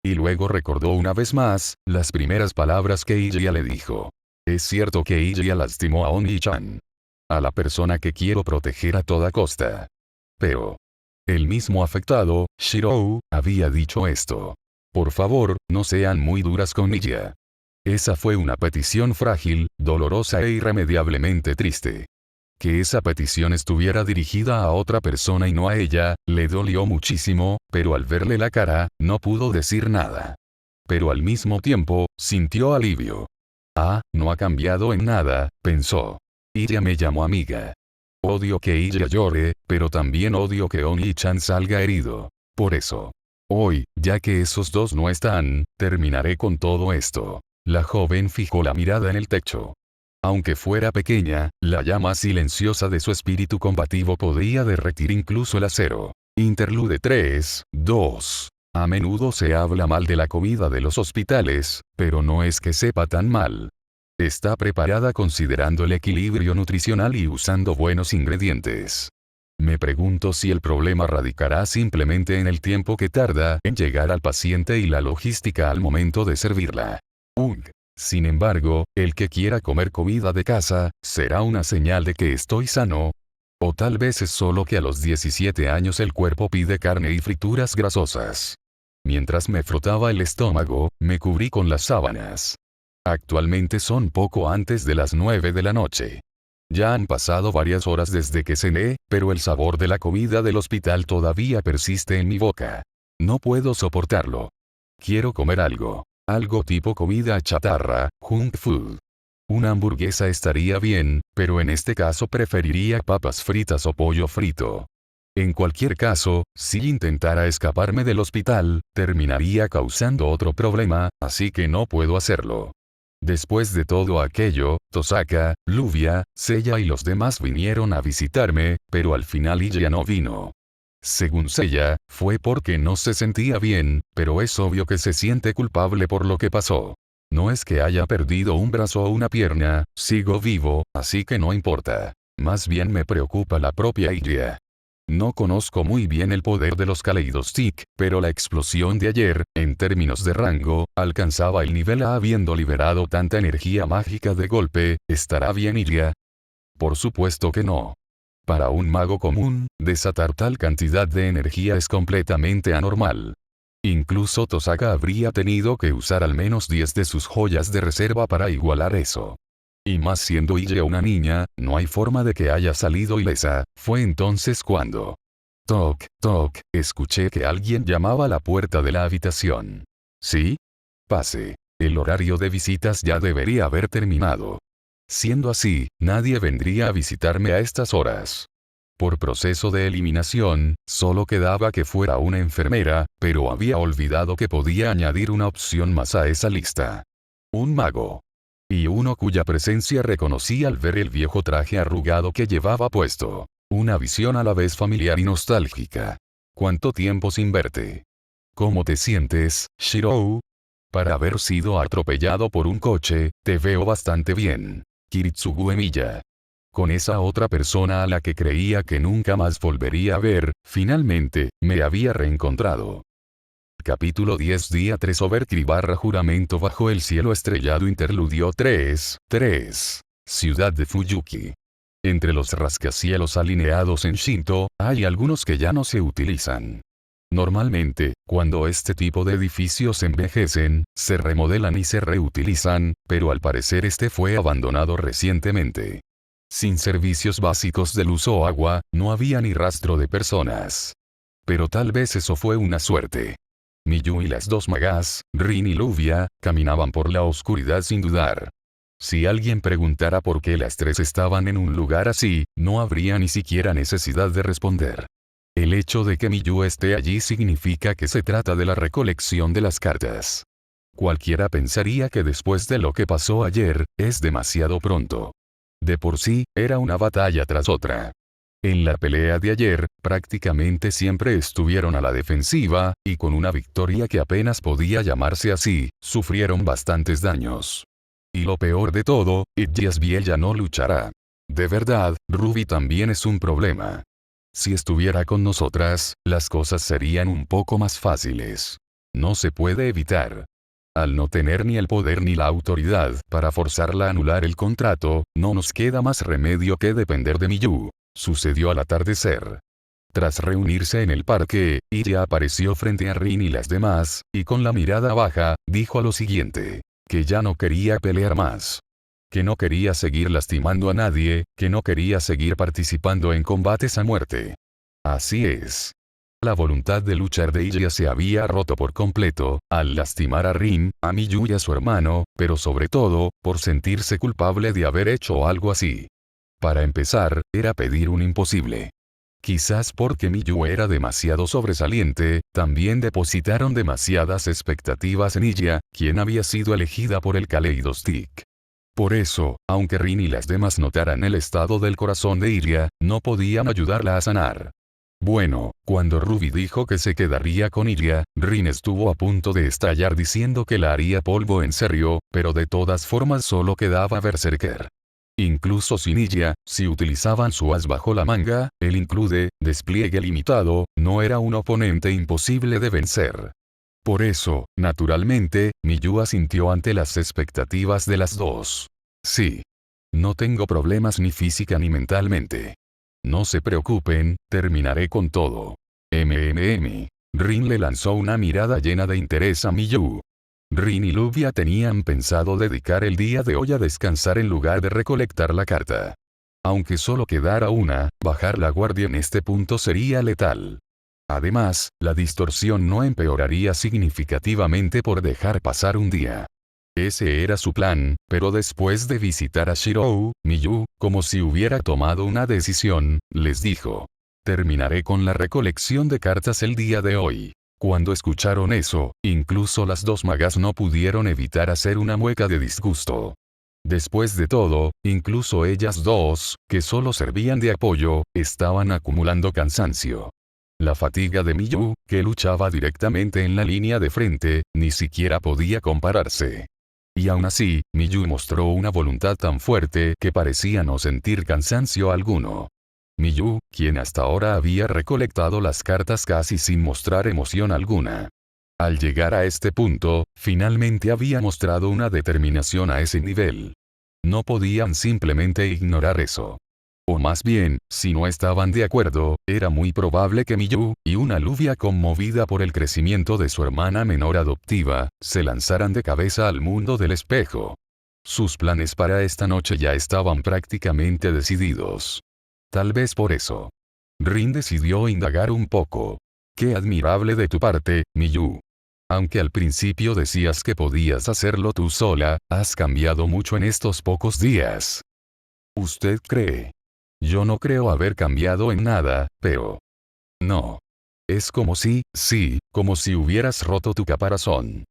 Y luego recordó una vez más, las primeras palabras que Iria le dijo. Es cierto que Iria lastimó a Oni-chan. A la persona que quiero proteger a toda costa. Pero. El mismo afectado, Shirou, había dicho esto. Por favor, no sean muy duras con Iria. Esa fue una petición frágil, dolorosa e irremediablemente triste. Que esa petición estuviera dirigida a otra persona y no a ella, le dolió muchísimo, pero al verle la cara, no pudo decir nada. Pero al mismo tiempo, sintió alivio. Ah, no ha cambiado en nada, pensó. Iria me llamó amiga. Odio que Iria llore, pero también odio que Oni-chan salga herido. Por eso. Hoy, ya que esos dos no están, terminaré con todo esto. La joven fijó la mirada en el techo. Aunque fuera pequeña, la llama silenciosa de su espíritu combativo podía derretir incluso el acero. Interlude 3, 2. A menudo se habla mal de la comida de los hospitales, pero no es que sepa tan mal. Está preparada considerando el equilibrio nutricional y usando buenos ingredientes. Me pregunto si el problema radicará simplemente en el tiempo que tarda en llegar al paciente y la logística al momento de servirla. Sin embargo, el que quiera comer comida de casa, ¿será una señal de que estoy sano? O tal vez es solo que a los 17 años el cuerpo pide carne y frituras grasosas. Mientras me frotaba el estómago, me cubrí con las sábanas. Actualmente son poco antes de las 9 de la noche. Ya han pasado varias horas desde que cené, pero el sabor de la comida del hospital todavía persiste en mi boca. No puedo soportarlo. Quiero comer algo. Algo tipo comida chatarra, junk food. Una hamburguesa estaría bien, pero en este caso preferiría papas fritas o pollo frito. En cualquier caso, si intentara escaparme del hospital, terminaría causando otro problema, así que no puedo hacerlo. Después de todo aquello, Tosaka, Lluvia, Seiya y los demás vinieron a visitarme, pero al final Iria no vino. Según Seiya, fue porque no se sentía bien, pero es obvio que se siente culpable por lo que pasó. No es que haya perdido un brazo o una pierna, sigo vivo, así que no importa. Más bien me preocupa la propia Iria. No conozco muy bien el poder de los Kaleidostick, pero la explosión de ayer, en términos de rango, alcanzaba el nivel A habiendo liberado tanta energía mágica de golpe. ¿Estará bien Iria? Por supuesto que no. Para un mago común, desatar tal cantidad de energía es completamente anormal. Incluso Tosaka habría tenido que usar al menos 10 de sus joyas de reserva para igualar eso. Y más siendo Iria una niña, no hay forma de que haya salido ilesa. Fue entonces cuando... Toc, toc, escuché que alguien llamaba a la puerta de la habitación. ¿Sí? Pase. El horario de visitas ya debería haber terminado. Siendo así, nadie vendría a visitarme a estas horas. Por proceso de eliminación, solo quedaba que fuera una enfermera, pero había olvidado que podía añadir una opción más a esa lista. Un mago. Y uno cuya presencia reconocí al ver el viejo traje arrugado que llevaba puesto. Una visión a la vez familiar y nostálgica. ¿Cuánto tiempo sin verte? ¿Cómo te sientes, Shirou? Para haber sido atropellado por un coche, te veo bastante bien. Kiritsugu Emiya. Con esa otra persona a la que creía que nunca más volvería a ver, finalmente, me había reencontrado. Capítulo 10 Día 3 Overkill / Juramento bajo el cielo estrellado Interludio 3, 3. Ciudad de Fuyuki. Entre los rascacielos alineados en Shinto, hay algunos que ya no se utilizan. Normalmente, cuando este tipo de edificios envejecen, se remodelan y se reutilizan, pero al parecer este fue abandonado recientemente. Sin servicios básicos de luz o agua, no había ni rastro de personas. Pero tal vez eso fue una suerte. Miyu y las dos magas, Rin y Luvia, caminaban por la oscuridad sin dudar. Si alguien preguntara por qué las tres estaban en un lugar así, no habría ni siquiera necesidad de responder. El hecho de que Miyu esté allí significa que se trata de la recolección de las cartas. Cualquiera pensaría que después de lo que pasó ayer, es demasiado pronto. De por sí, era una batalla tras otra. En la pelea de ayer, prácticamente siempre estuvieron a la defensiva, y con una victoria que apenas podía llamarse así, sufrieron bastantes daños. Y lo peor de todo, Yasbiel ya no luchará. De verdad, Ruby también es un problema. Si estuviera con nosotras, las cosas serían un poco más fáciles. No se puede evitar. Al no tener ni el poder ni la autoridad para forzarla a anular el contrato, no nos queda más remedio que depender de Miyu. Sucedió al atardecer. Tras reunirse en el parque, Illa apareció frente a Rin y las demás, y con la mirada baja, dijo lo siguiente. Que ya no quería pelear más. Que no quería seguir lastimando a nadie, que no quería seguir participando en combates a muerte. Así es. La voluntad de luchar de Illa se había roto por completo, al lastimar a Rin, a Miyu y a su hermano, pero sobre todo, por sentirse culpable de haber hecho algo así. Para empezar, era pedir un imposible. Quizás porque Miyu era demasiado sobresaliente, también depositaron demasiadas expectativas en ella, quien había sido elegida por el Kaleidostick. Por eso, aunque Rin y las demás notaran el estado del corazón de Illa, no podían ayudarla a sanar. Bueno, cuando Ruby dijo que se quedaría con Illa, Rin estuvo a punto de estallar diciendo que la haría polvo en serio, pero de todas formas solo quedaba Berserker. Incluso sin ella, si utilizaban su as bajo la manga, el include, despliegue limitado, no era un oponente imposible de vencer. Por eso, naturalmente, Miyu asintió ante las expectativas de las dos. Sí. No tengo problemas ni física ni mentalmente. No se preocupen, terminaré con todo. Rin le lanzó una mirada llena de interés a Miyu. Rin y Luvia tenían pensado dedicar el día de hoy a descansar en lugar de recolectar la carta. Aunque solo quedara una, bajar la guardia en este punto sería letal. Además, la distorsión no empeoraría significativamente por dejar pasar un día. Ese era su plan, pero después de visitar a Shirou, Miyu, como si hubiera tomado una decisión, les dijo. Terminaré con la recolección de cartas el día de hoy. Cuando escucharon eso, incluso las dos magas no pudieron evitar hacer una mueca de disgusto. Después de todo, incluso ellas dos, que solo servían de apoyo, estaban acumulando cansancio. La fatiga de Miyu, que luchaba directamente en la línea de frente, ni siquiera podía compararse. Y aún así, Miyu mostró una voluntad tan fuerte que parecía no sentir cansancio alguno. Miyu, quien hasta ahora había recolectado las cartas casi sin mostrar emoción alguna. Al llegar a este punto, finalmente había mostrado una determinación a ese nivel. No podían simplemente ignorar eso. O más bien, si no estaban de acuerdo, era muy probable que Miyu, y una Luvia conmovida por el crecimiento de su hermana menor adoptiva, se lanzaran de cabeza al mundo del espejo. Sus planes para esta noche ya estaban prácticamente decididos. Tal vez por eso. Rin decidió indagar un poco. Qué admirable de tu parte, Miyu. Aunque al principio decías que podías hacerlo tú sola, has cambiado mucho en estos pocos días. ¿Usted cree? Yo no creo haber cambiado en nada, pero... No. Es como si, sí, como si hubieras roto tu caparazón.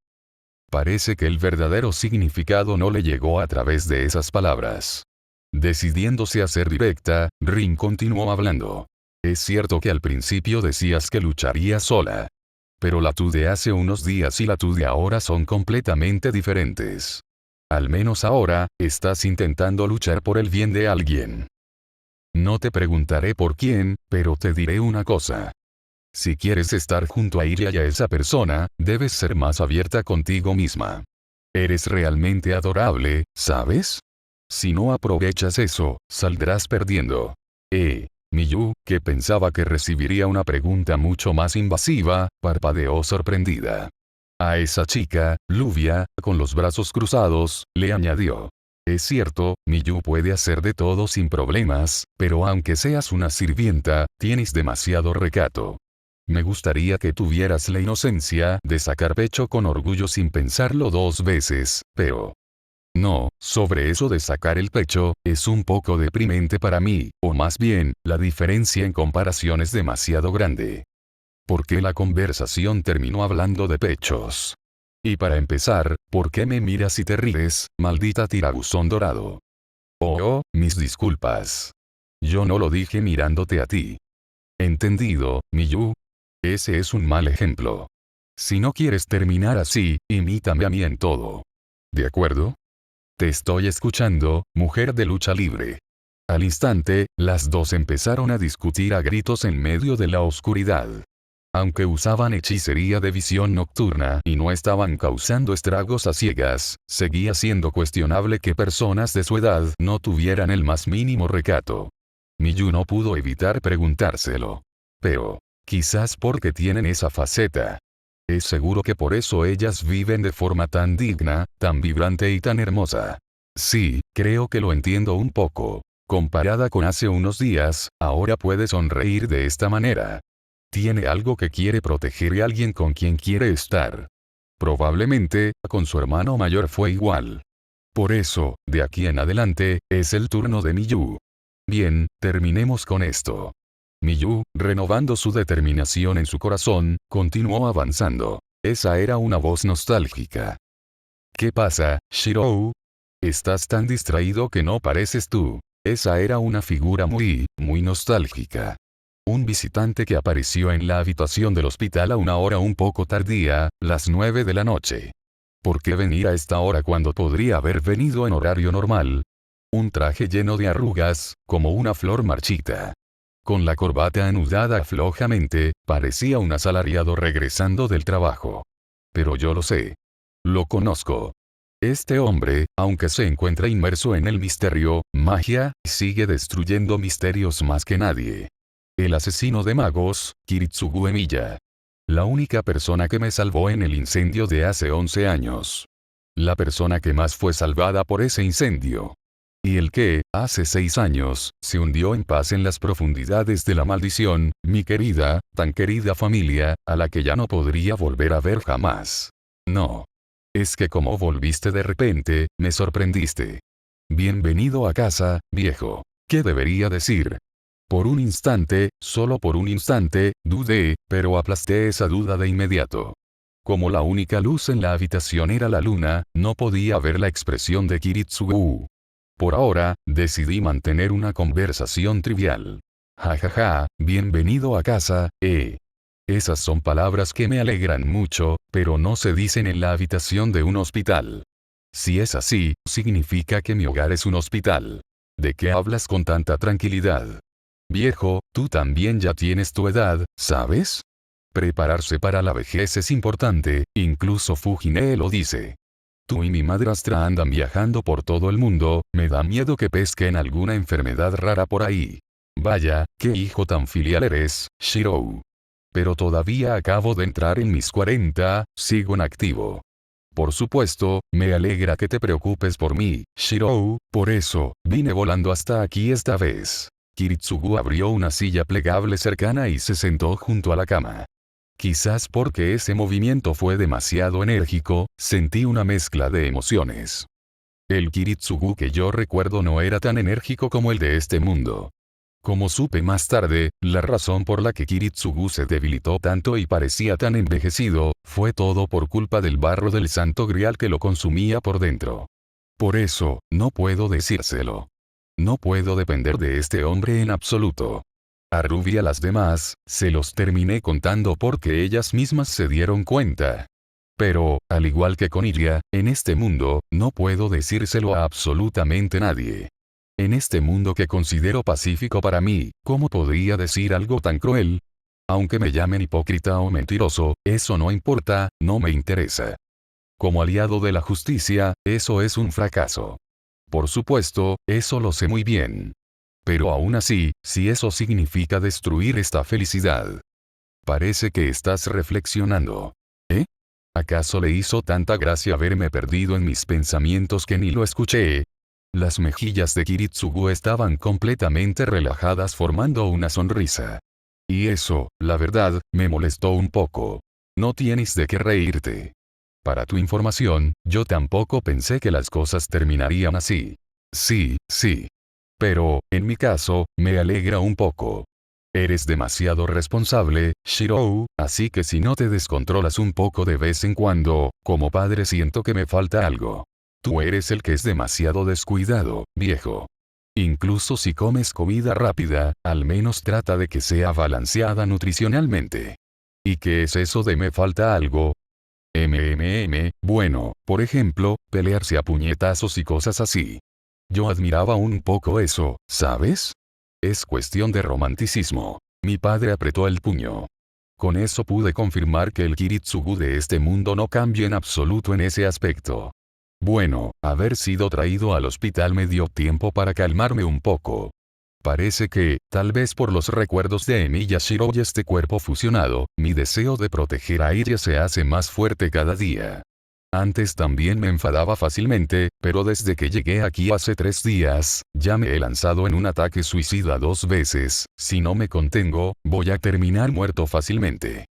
Parece que el verdadero significado no le llegó a través de esas palabras. Decidiéndose a ser directa, Rin continuó hablando. Es cierto que al principio decías que lucharía sola. Pero la tú de hace unos días y la tú de ahora son completamente diferentes. Al menos ahora, estás intentando luchar por el bien de alguien. No te preguntaré por quién, pero te diré una cosa. Si quieres estar junto a ella y a esa persona, debes ser más abierta contigo misma. Eres realmente adorable, ¿sabes? Si no aprovechas eso, saldrás perdiendo. Miyu, que pensaba que recibiría una pregunta mucho más invasiva, parpadeó sorprendida. A esa chica, Luvia, con los brazos cruzados, le añadió. Es cierto, Miyu puede hacer de todo sin problemas, pero aunque seas una sirvienta, tienes demasiado recato. Me gustaría que tuvieras la inocencia de sacar pecho con orgullo sin pensarlo dos veces, pero... No, sobre eso de sacar el pecho, es un poco deprimente para mí, o más bien, la diferencia en comparación es demasiado grande. ¿Por qué la conversación terminó hablando de pechos? Y para empezar, ¿por qué me miras y te ríes, maldita tirabuzón dorado? Oh, mis disculpas. Yo no lo dije mirándote a ti. ¿Entendido, Miyu? Ese es un mal ejemplo. Si no quieres terminar así, imítame a mí en todo. ¿De acuerdo? Te estoy escuchando, mujer de lucha libre. Al instante, las dos empezaron a discutir a gritos en medio de la oscuridad. Aunque usaban hechicería de visión nocturna y no estaban causando estragos a ciegas, seguía siendo cuestionable que personas de su edad no tuvieran el más mínimo recato. Miyu no pudo evitar preguntárselo. Pero, quizás porque tienen esa faceta. Es seguro que por eso ellas viven de forma tan digna, tan vibrante y tan hermosa. Sí, creo que lo entiendo un poco. Comparada con hace unos días, ahora puede sonreír de esta manera. Tiene algo que quiere proteger y alguien con quien quiere estar. Probablemente, con su hermano mayor fue igual. Por eso, de aquí en adelante, es el turno de Miyu. Bien, terminemos con esto. Miyu, renovando su determinación en su corazón, continuó avanzando. Esa era una voz nostálgica. ¿Qué pasa, Shirou? Estás tan distraído que no pareces tú. Esa era una figura muy nostálgica. Un visitante que apareció en la habitación del hospital a una hora un poco tardía, las 9 de la noche. ¿Por qué venir a esta hora cuando podría haber venido en horario normal? Un traje lleno de arrugas, como una flor marchita. Con la corbata anudada flojamente, parecía un asalariado regresando del trabajo. Pero yo lo sé. Lo conozco. Este hombre, aunque se encuentra inmerso en el misterio, magia, sigue destruyendo misterios más que nadie. El asesino de magos, Kiritsugu Emiya. La única persona que me salvó en el incendio de hace 11 años. La persona que más fue salvada por ese incendio. Y el que, hace 6 años, se hundió en paz en las profundidades de la maldición, mi querida, tan querida familia, a la que ya no podría volver a ver jamás. No. Es que como volviste de repente, me sorprendiste. Bienvenido a casa, viejo. ¿Qué debería decir? Por un instante, solo por un instante, dudé, pero aplasté esa duda de inmediato. Como la única luz en la habitación era la luna, no podía ver la expresión de Kiritsugu. Por ahora, decidí mantener una conversación trivial. Jajaja, bienvenido a casa, Esas son palabras que me alegran mucho, pero no se dicen en la habitación de un hospital. Si es así, significa que mi hogar es un hospital. ¿De qué hablas con tanta tranquilidad? Viejo, tú también ya tienes tu edad, ¿sabes? Prepararse para la vejez es importante, incluso Fujine lo dice. Tú y mi madrastra andan viajando por todo el mundo, me da miedo que pesquen alguna enfermedad rara por ahí. Vaya, qué hijo tan filial eres, Shirou. Pero todavía acabo de entrar en mis 40, sigo en activo. Por supuesto, me alegra que te preocupes por mí, Shirou, por eso, vine volando hasta aquí esta vez. Kiritsugu abrió una silla plegable cercana y se sentó junto a la cama. Quizás porque ese movimiento fue demasiado enérgico, sentí una mezcla de emociones. El Kiritsugu que yo recuerdo no era tan enérgico como el de este mundo. Como supe más tarde, la razón por la que Kiritsugu se debilitó tanto y parecía tan envejecido, fue todo por culpa del barro del Santo Grial que lo consumía por dentro. Por eso, no puedo decírselo. No puedo depender de este hombre en absoluto. A Ruby y a las demás, se los terminé contando porque ellas mismas se dieron cuenta. Pero, al igual que con Ilya, en este mundo, no puedo decírselo a absolutamente nadie. En este mundo que considero pacífico para mí, ¿cómo podría decir algo tan cruel? Aunque me llamen hipócrita o mentiroso, eso no importa, no me interesa. Como aliado de la justicia, eso es un fracaso. Por supuesto, eso lo sé muy bien. Pero aún así, si eso significa destruir esta felicidad. Parece que estás reflexionando. ¿Eh? ¿Acaso le hizo tanta gracia haberme perdido en mis pensamientos que ni lo escuché? Las mejillas de Kiritsugu estaban completamente relajadas formando una sonrisa. Y eso, la verdad, me molestó un poco. No tienes de qué reírte. Para tu información, yo tampoco pensé que las cosas terminarían así. Sí, sí. Pero, en mi caso, me alegra un poco. Eres demasiado responsable, Shirou, así que si no te descontrolas un poco de vez en cuando, como padre siento que me falta algo. Tú eres el que es demasiado descuidado, viejo. Incluso si comes comida rápida, al menos trata de que sea balanceada nutricionalmente. ¿Y qué es eso de me falta algo? Bueno, por ejemplo, pelearse a puñetazos y cosas así. Yo admiraba un poco eso, ¿sabes? Es cuestión de romanticismo. Mi padre apretó el puño. Con eso pude confirmar que el Kiritsugu de este mundo no cambia en absoluto en ese aspecto. Bueno, haber sido traído al hospital me dio tiempo para calmarme un poco. Parece que, tal vez por los recuerdos de Emilia Shiro y este cuerpo fusionado, mi deseo de proteger a ella se hace más fuerte cada día. Antes también me enfadaba fácilmente, pero desde que llegué aquí hace 3 días, ya me he lanzado en un ataque suicida 2 veces, si no me contengo, voy a terminar muerto fácilmente.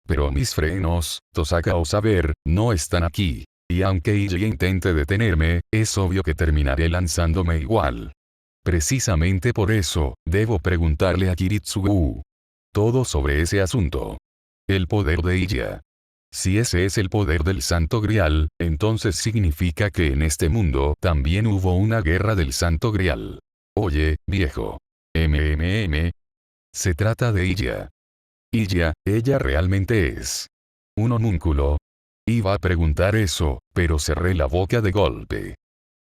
Pero mis frenos, Tosaka o Saber, no están aquí. Y aunque ella intente detenerme, es obvio que terminaré lanzándome igual. Precisamente por eso, debo preguntarle a Kiritsugu todo sobre ese asunto. El poder de ella. Si ese es el poder del Santo Grial, entonces significa que en este mundo también hubo una guerra del Santo Grial. Oye, viejo. Se trata de ella. Ella realmente es un homúnculo. Iba a preguntar eso, pero cerré la boca de golpe.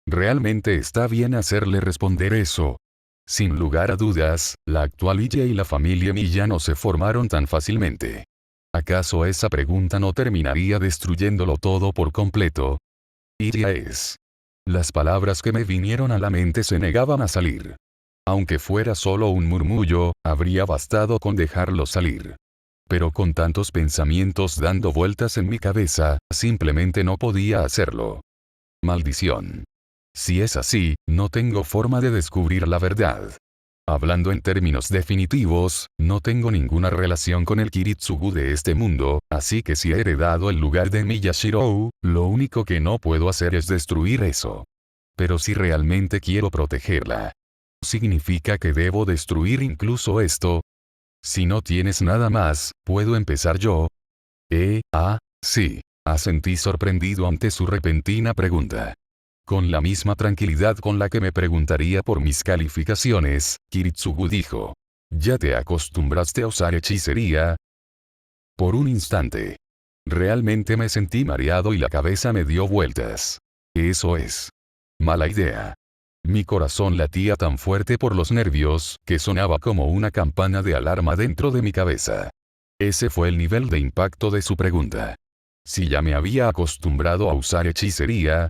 Realmente está bien hacerle responder eso. Sin lugar a dudas, la actual Illa y la familia Milla no se formaron tan fácilmente. ¿Acaso esa pregunta no terminaría destruyéndolo todo por completo? Illa es. Las palabras que me vinieron a la mente se negaban a salir. Aunque fuera solo un murmullo, habría bastado con dejarlo salir. Pero con tantos pensamientos dando vueltas en mi cabeza, simplemente no podía hacerlo. Maldición. Si es así, no tengo forma de descubrir la verdad. Hablando en términos definitivos, no tengo ninguna relación con el Kiritsugu de este mundo, así que si he heredado el lugar de Miyashiro, lo único que no puedo hacer es destruir eso. Pero si realmente quiero protegerla, ¿significa que debo destruir incluso esto? Si no tienes nada más, ¿puedo empezar yo? Sí. Asentí sorprendido ante su repentina pregunta. Con la misma tranquilidad con la que me preguntaría por mis calificaciones, Kiritsugu dijo. ¿Ya te acostumbraste a usar hechicería? Por un instante. Realmente me sentí mareado y la cabeza me dio vueltas. Eso es. Mala idea. Mi corazón latía tan fuerte por los nervios, que sonaba como una campana de alarma dentro de mi cabeza. Ese fue el nivel de impacto de su pregunta. Si ya me había acostumbrado a usar hechicería.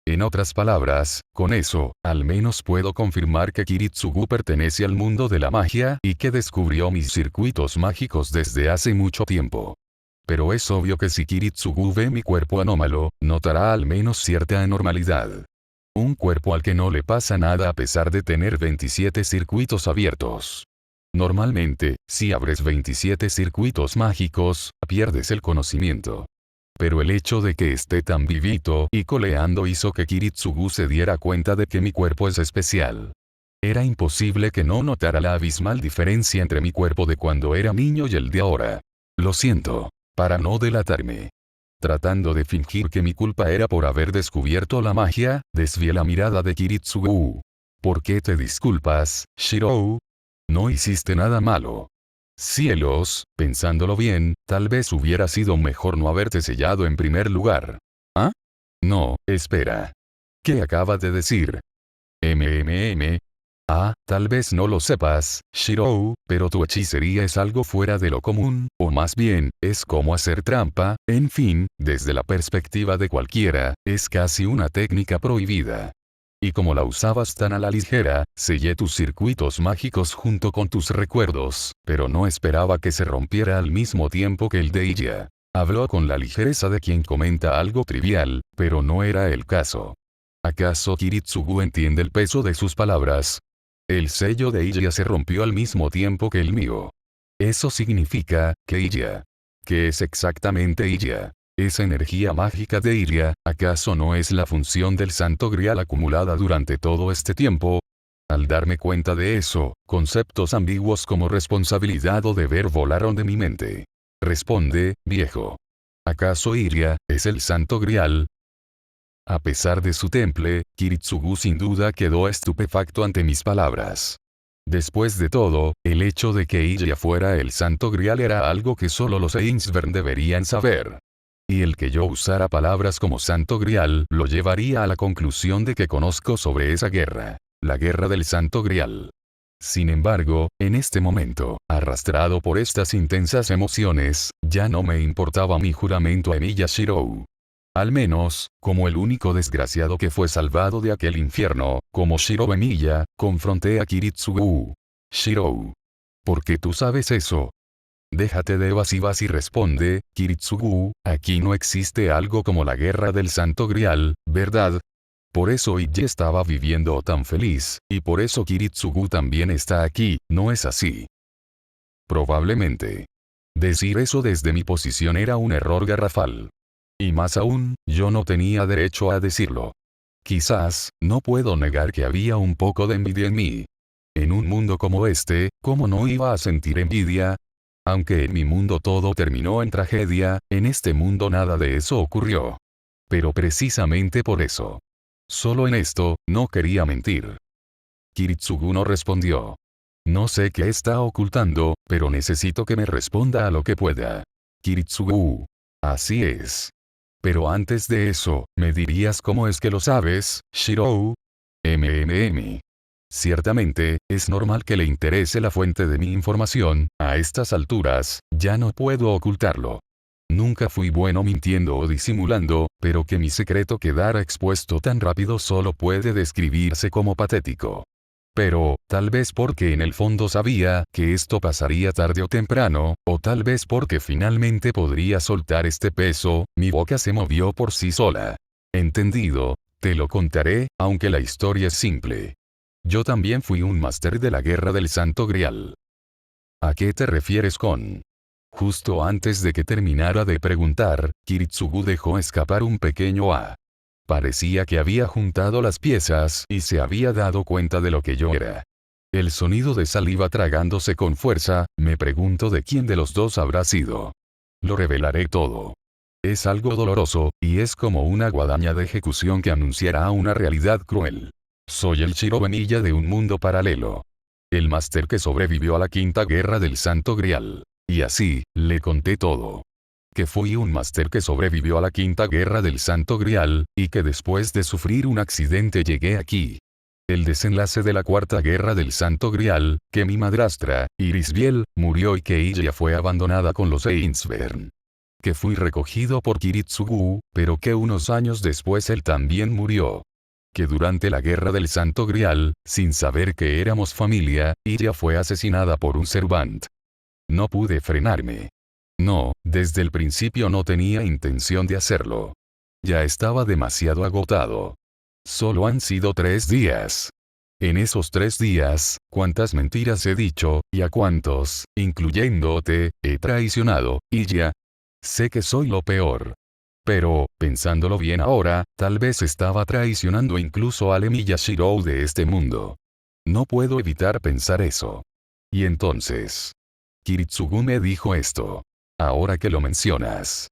En otras palabras, con eso, al menos puedo confirmar que Kiritsugu pertenece al mundo de la magia y que descubrió mis circuitos mágicos desde hace mucho tiempo. Pero es obvio que si Kiritsugu ve mi cuerpo anómalo, notará al menos cierta anormalidad. Un cuerpo al que no le pasa nada a pesar de tener 27 circuitos abiertos. Normalmente, si abres 27 circuitos mágicos, pierdes el conocimiento. Pero el hecho de que esté tan vivito y coleando hizo que Kiritsugu se diera cuenta de que mi cuerpo es especial. Era imposible que no notara la abismal diferencia entre mi cuerpo de cuando era niño y el de ahora. Lo siento. Para no delatarme. Tratando de fingir que mi culpa era por haber descubierto la magia, desvié la mirada de Kiritsugu. ¿Por qué te disculpas, Shirou? No hiciste nada malo. Cielos, pensándolo bien, tal vez hubiera sido mejor no haberte sellado en primer lugar. ¿Ah? No, espera. ¿Qué acabas de decir? Tal vez no lo sepas, Shirou, pero tu hechicería es algo fuera de lo común, o más bien, es como hacer trampa, en fin, desde la perspectiva de cualquiera, es casi una técnica prohibida. Y como la usabas tan a la ligera, sellé tus circuitos mágicos junto con tus recuerdos, pero no esperaba que se rompiera al mismo tiempo que el de ella. Habló con la ligereza de quien comenta algo trivial, pero no era el caso. ¿Acaso Kiritsugu entiende el peso de sus palabras? El sello de Iya se rompió al mismo tiempo que el mío. Eso significa, que Iya. ¿Qué es exactamente Iya? Esa energía mágica de Iya, ¿acaso no es la función del Santo Grial acumulada durante todo este tiempo? Al darme cuenta de eso, conceptos ambiguos como responsabilidad o deber volaron de mi mente. Responde, viejo. ¿Acaso Iria es el Santo Grial? A pesar de su temple, Kiritsugu sin duda quedó estupefacto ante mis palabras. Después de todo, el hecho de que Iria fuera el Santo Grial era algo que solo los Ainsvern deberían saber. Y el que yo usara palabras como Santo Grial lo llevaría a la conclusión de que conozco sobre esa guerra. La guerra del Santo Grial. Sin embargo, en este momento, arrastrado por estas intensas emociones, ya no me importaba mi juramento a Emiya Shirou. Al menos, como el único desgraciado que fue salvado de aquel infierno, como Shirou Emiya, confronté a Kiritsugu. Shirou. ¿Por qué tú sabes eso? Déjate de evasivas y responde, Kiritsugu, aquí no existe algo como la guerra del Santo Grial, ¿verdad? Por eso Iya estaba viviendo tan feliz, y por eso Kiritsugu también está aquí, ¿no es así? Probablemente. Decir eso desde mi posición era un error garrafal. Y más aún, yo no tenía derecho a decirlo. Quizás, no puedo negar que había un poco de envidia en mí. En un mundo como este, ¿cómo no iba a sentir envidia? Aunque en mi mundo todo terminó en tragedia, en este mundo nada de eso ocurrió. Pero precisamente por eso. Solo en esto, no quería mentir. Kiritsugu no respondió. No sé qué está ocultando, pero necesito que me responda a lo que pueda. Kiritsugu. Así es. Pero antes de eso, ¿me dirías cómo es que lo sabes, Shirou? Ciertamente, es normal que le interese la fuente de mi información, a estas alturas, ya no puedo ocultarlo. Nunca fui bueno mintiendo o disimulando, pero que mi secreto quedara expuesto tan rápido solo puede describirse como patético. Pero, tal vez porque en el fondo sabía que esto pasaría tarde o temprano, o tal vez porque finalmente podría soltar este peso, mi boca se movió por sí sola. Entendido, te lo contaré, aunque la historia es simple. Yo también fui un máster de la guerra del Santo Grial. ¿A qué te refieres con? Justo antes de que terminara de preguntar, Kiritsugu dejó escapar un pequeño "ah". Parecía que había juntado las piezas y se había dado cuenta de lo que yo era. El sonido de saliva tragándose con fuerza, me pregunto de quién de los dos habrá sido. Lo revelaré todo. Es algo doloroso, y es como una guadaña de ejecución que anunciará una realidad cruel. Soy el Shirobemilla de un mundo paralelo. El máster que sobrevivió a la quinta guerra del Santo Grial. Y así, le conté todo. Que fui un máster que sobrevivió a la quinta guerra del Santo Grial, y que después de sufrir un accidente llegué aquí. El desenlace de la cuarta guerra del Santo Grial, que mi madrastra, Irisbiel, murió y que ella fue abandonada con los Ainsvern. Que fui recogido por Kiritsugu, pero que unos años después él también murió. Que durante la guerra del Santo Grial, sin saber que éramos familia, ella fue asesinada por un Servant. No pude frenarme. No, desde el principio no tenía intención de hacerlo. Ya estaba demasiado agotado. Solo han sido 3 días. En esos 3 días, ¿cuántas mentiras he dicho, y a cuántos, incluyéndote, he traicionado, y ya? Sé que soy lo peor. Pero, pensándolo bien ahora, tal vez estaba traicionando incluso al Emiya Shirou de este mundo. No puedo evitar pensar eso. Y entonces, Kiritsugu me dijo esto. Ahora que lo mencionas.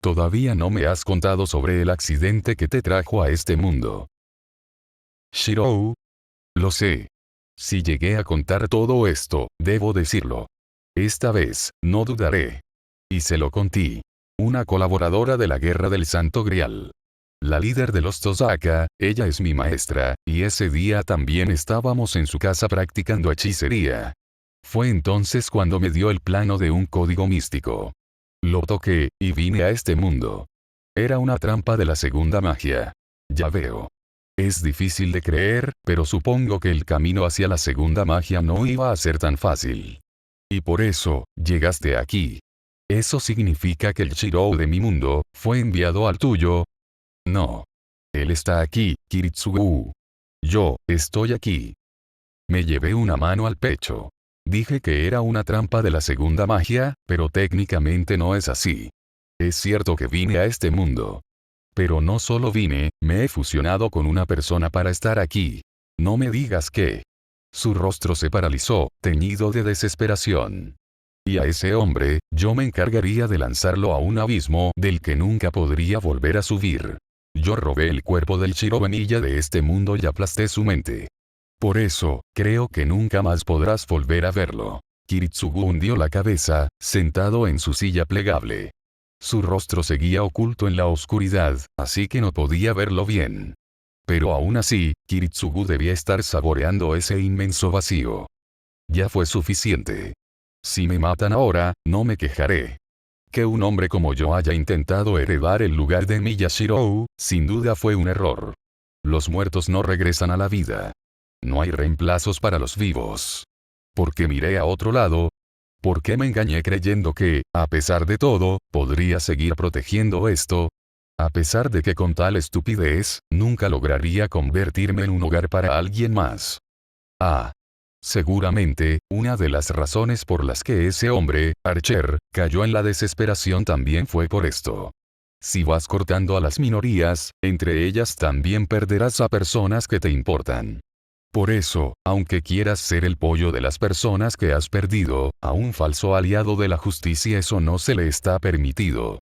Todavía no me has contado sobre el accidente que te trajo a este mundo. Shirou. Lo sé. Si llegué a contar todo esto, debo decirlo. Esta vez, no dudaré. Y se lo conté. Una colaboradora de la Guerra del Santo Grial. La líder de los Tozaka, ella es mi maestra, y ese día también estábamos en su casa practicando hechicería. Fue entonces cuando me dio el plano de un código místico. Lo toqué, y vine a este mundo. Era una trampa de la segunda magia. Ya veo. Es difícil de creer, pero supongo que el camino hacia la segunda magia no iba a ser tan fácil. Y por eso, llegaste aquí. ¿Eso significa que el Shirou de mi mundo, fue enviado al tuyo? No. Él está aquí, Kiritsugu. Yo, estoy aquí. Me llevé una mano al pecho. Dije que era una trampa de la segunda magia, pero técnicamente no es así. Es cierto que vine a este mundo. Pero no solo vine, me he fusionado con una persona para estar aquí. No me digas que. Su rostro se paralizó, teñido de desesperación. Y a ese hombre, yo me encargaría de lanzarlo a un abismo del que nunca podría volver a subir. Yo robé el cuerpo del Shirobemilla de este mundo y aplasté su mente. Por eso, creo que nunca más podrás volver a verlo. Kiritsugu hundió la cabeza, sentado en su silla plegable. Su rostro seguía oculto en la oscuridad, así que no podía verlo bien. Pero aún así, Kiritsugu debía estar saboreando ese inmenso vacío. Ya fue suficiente. Si me matan ahora, no me quejaré. Que un hombre como yo haya intentado heredar el lugar de Miyashiro, sin duda fue un error. Los muertos no regresan a la vida. No hay reemplazos para los vivos. ¿Por qué miré a otro lado? ¿Por qué me engañé creyendo que, a pesar de todo, podría seguir protegiendo esto? A pesar de que con tal estupidez, nunca lograría convertirme en un hogar para alguien más. Ah. Seguramente, una de las razones por las que ese hombre, Archer, cayó en la desesperación también fue por esto. Si vas cortando a las minorías, entre ellas también perderás a personas que te importan. Por eso, aunque quieras ser el pollo de las personas que has perdido, a un falso aliado de la justicia eso no se le está permitido.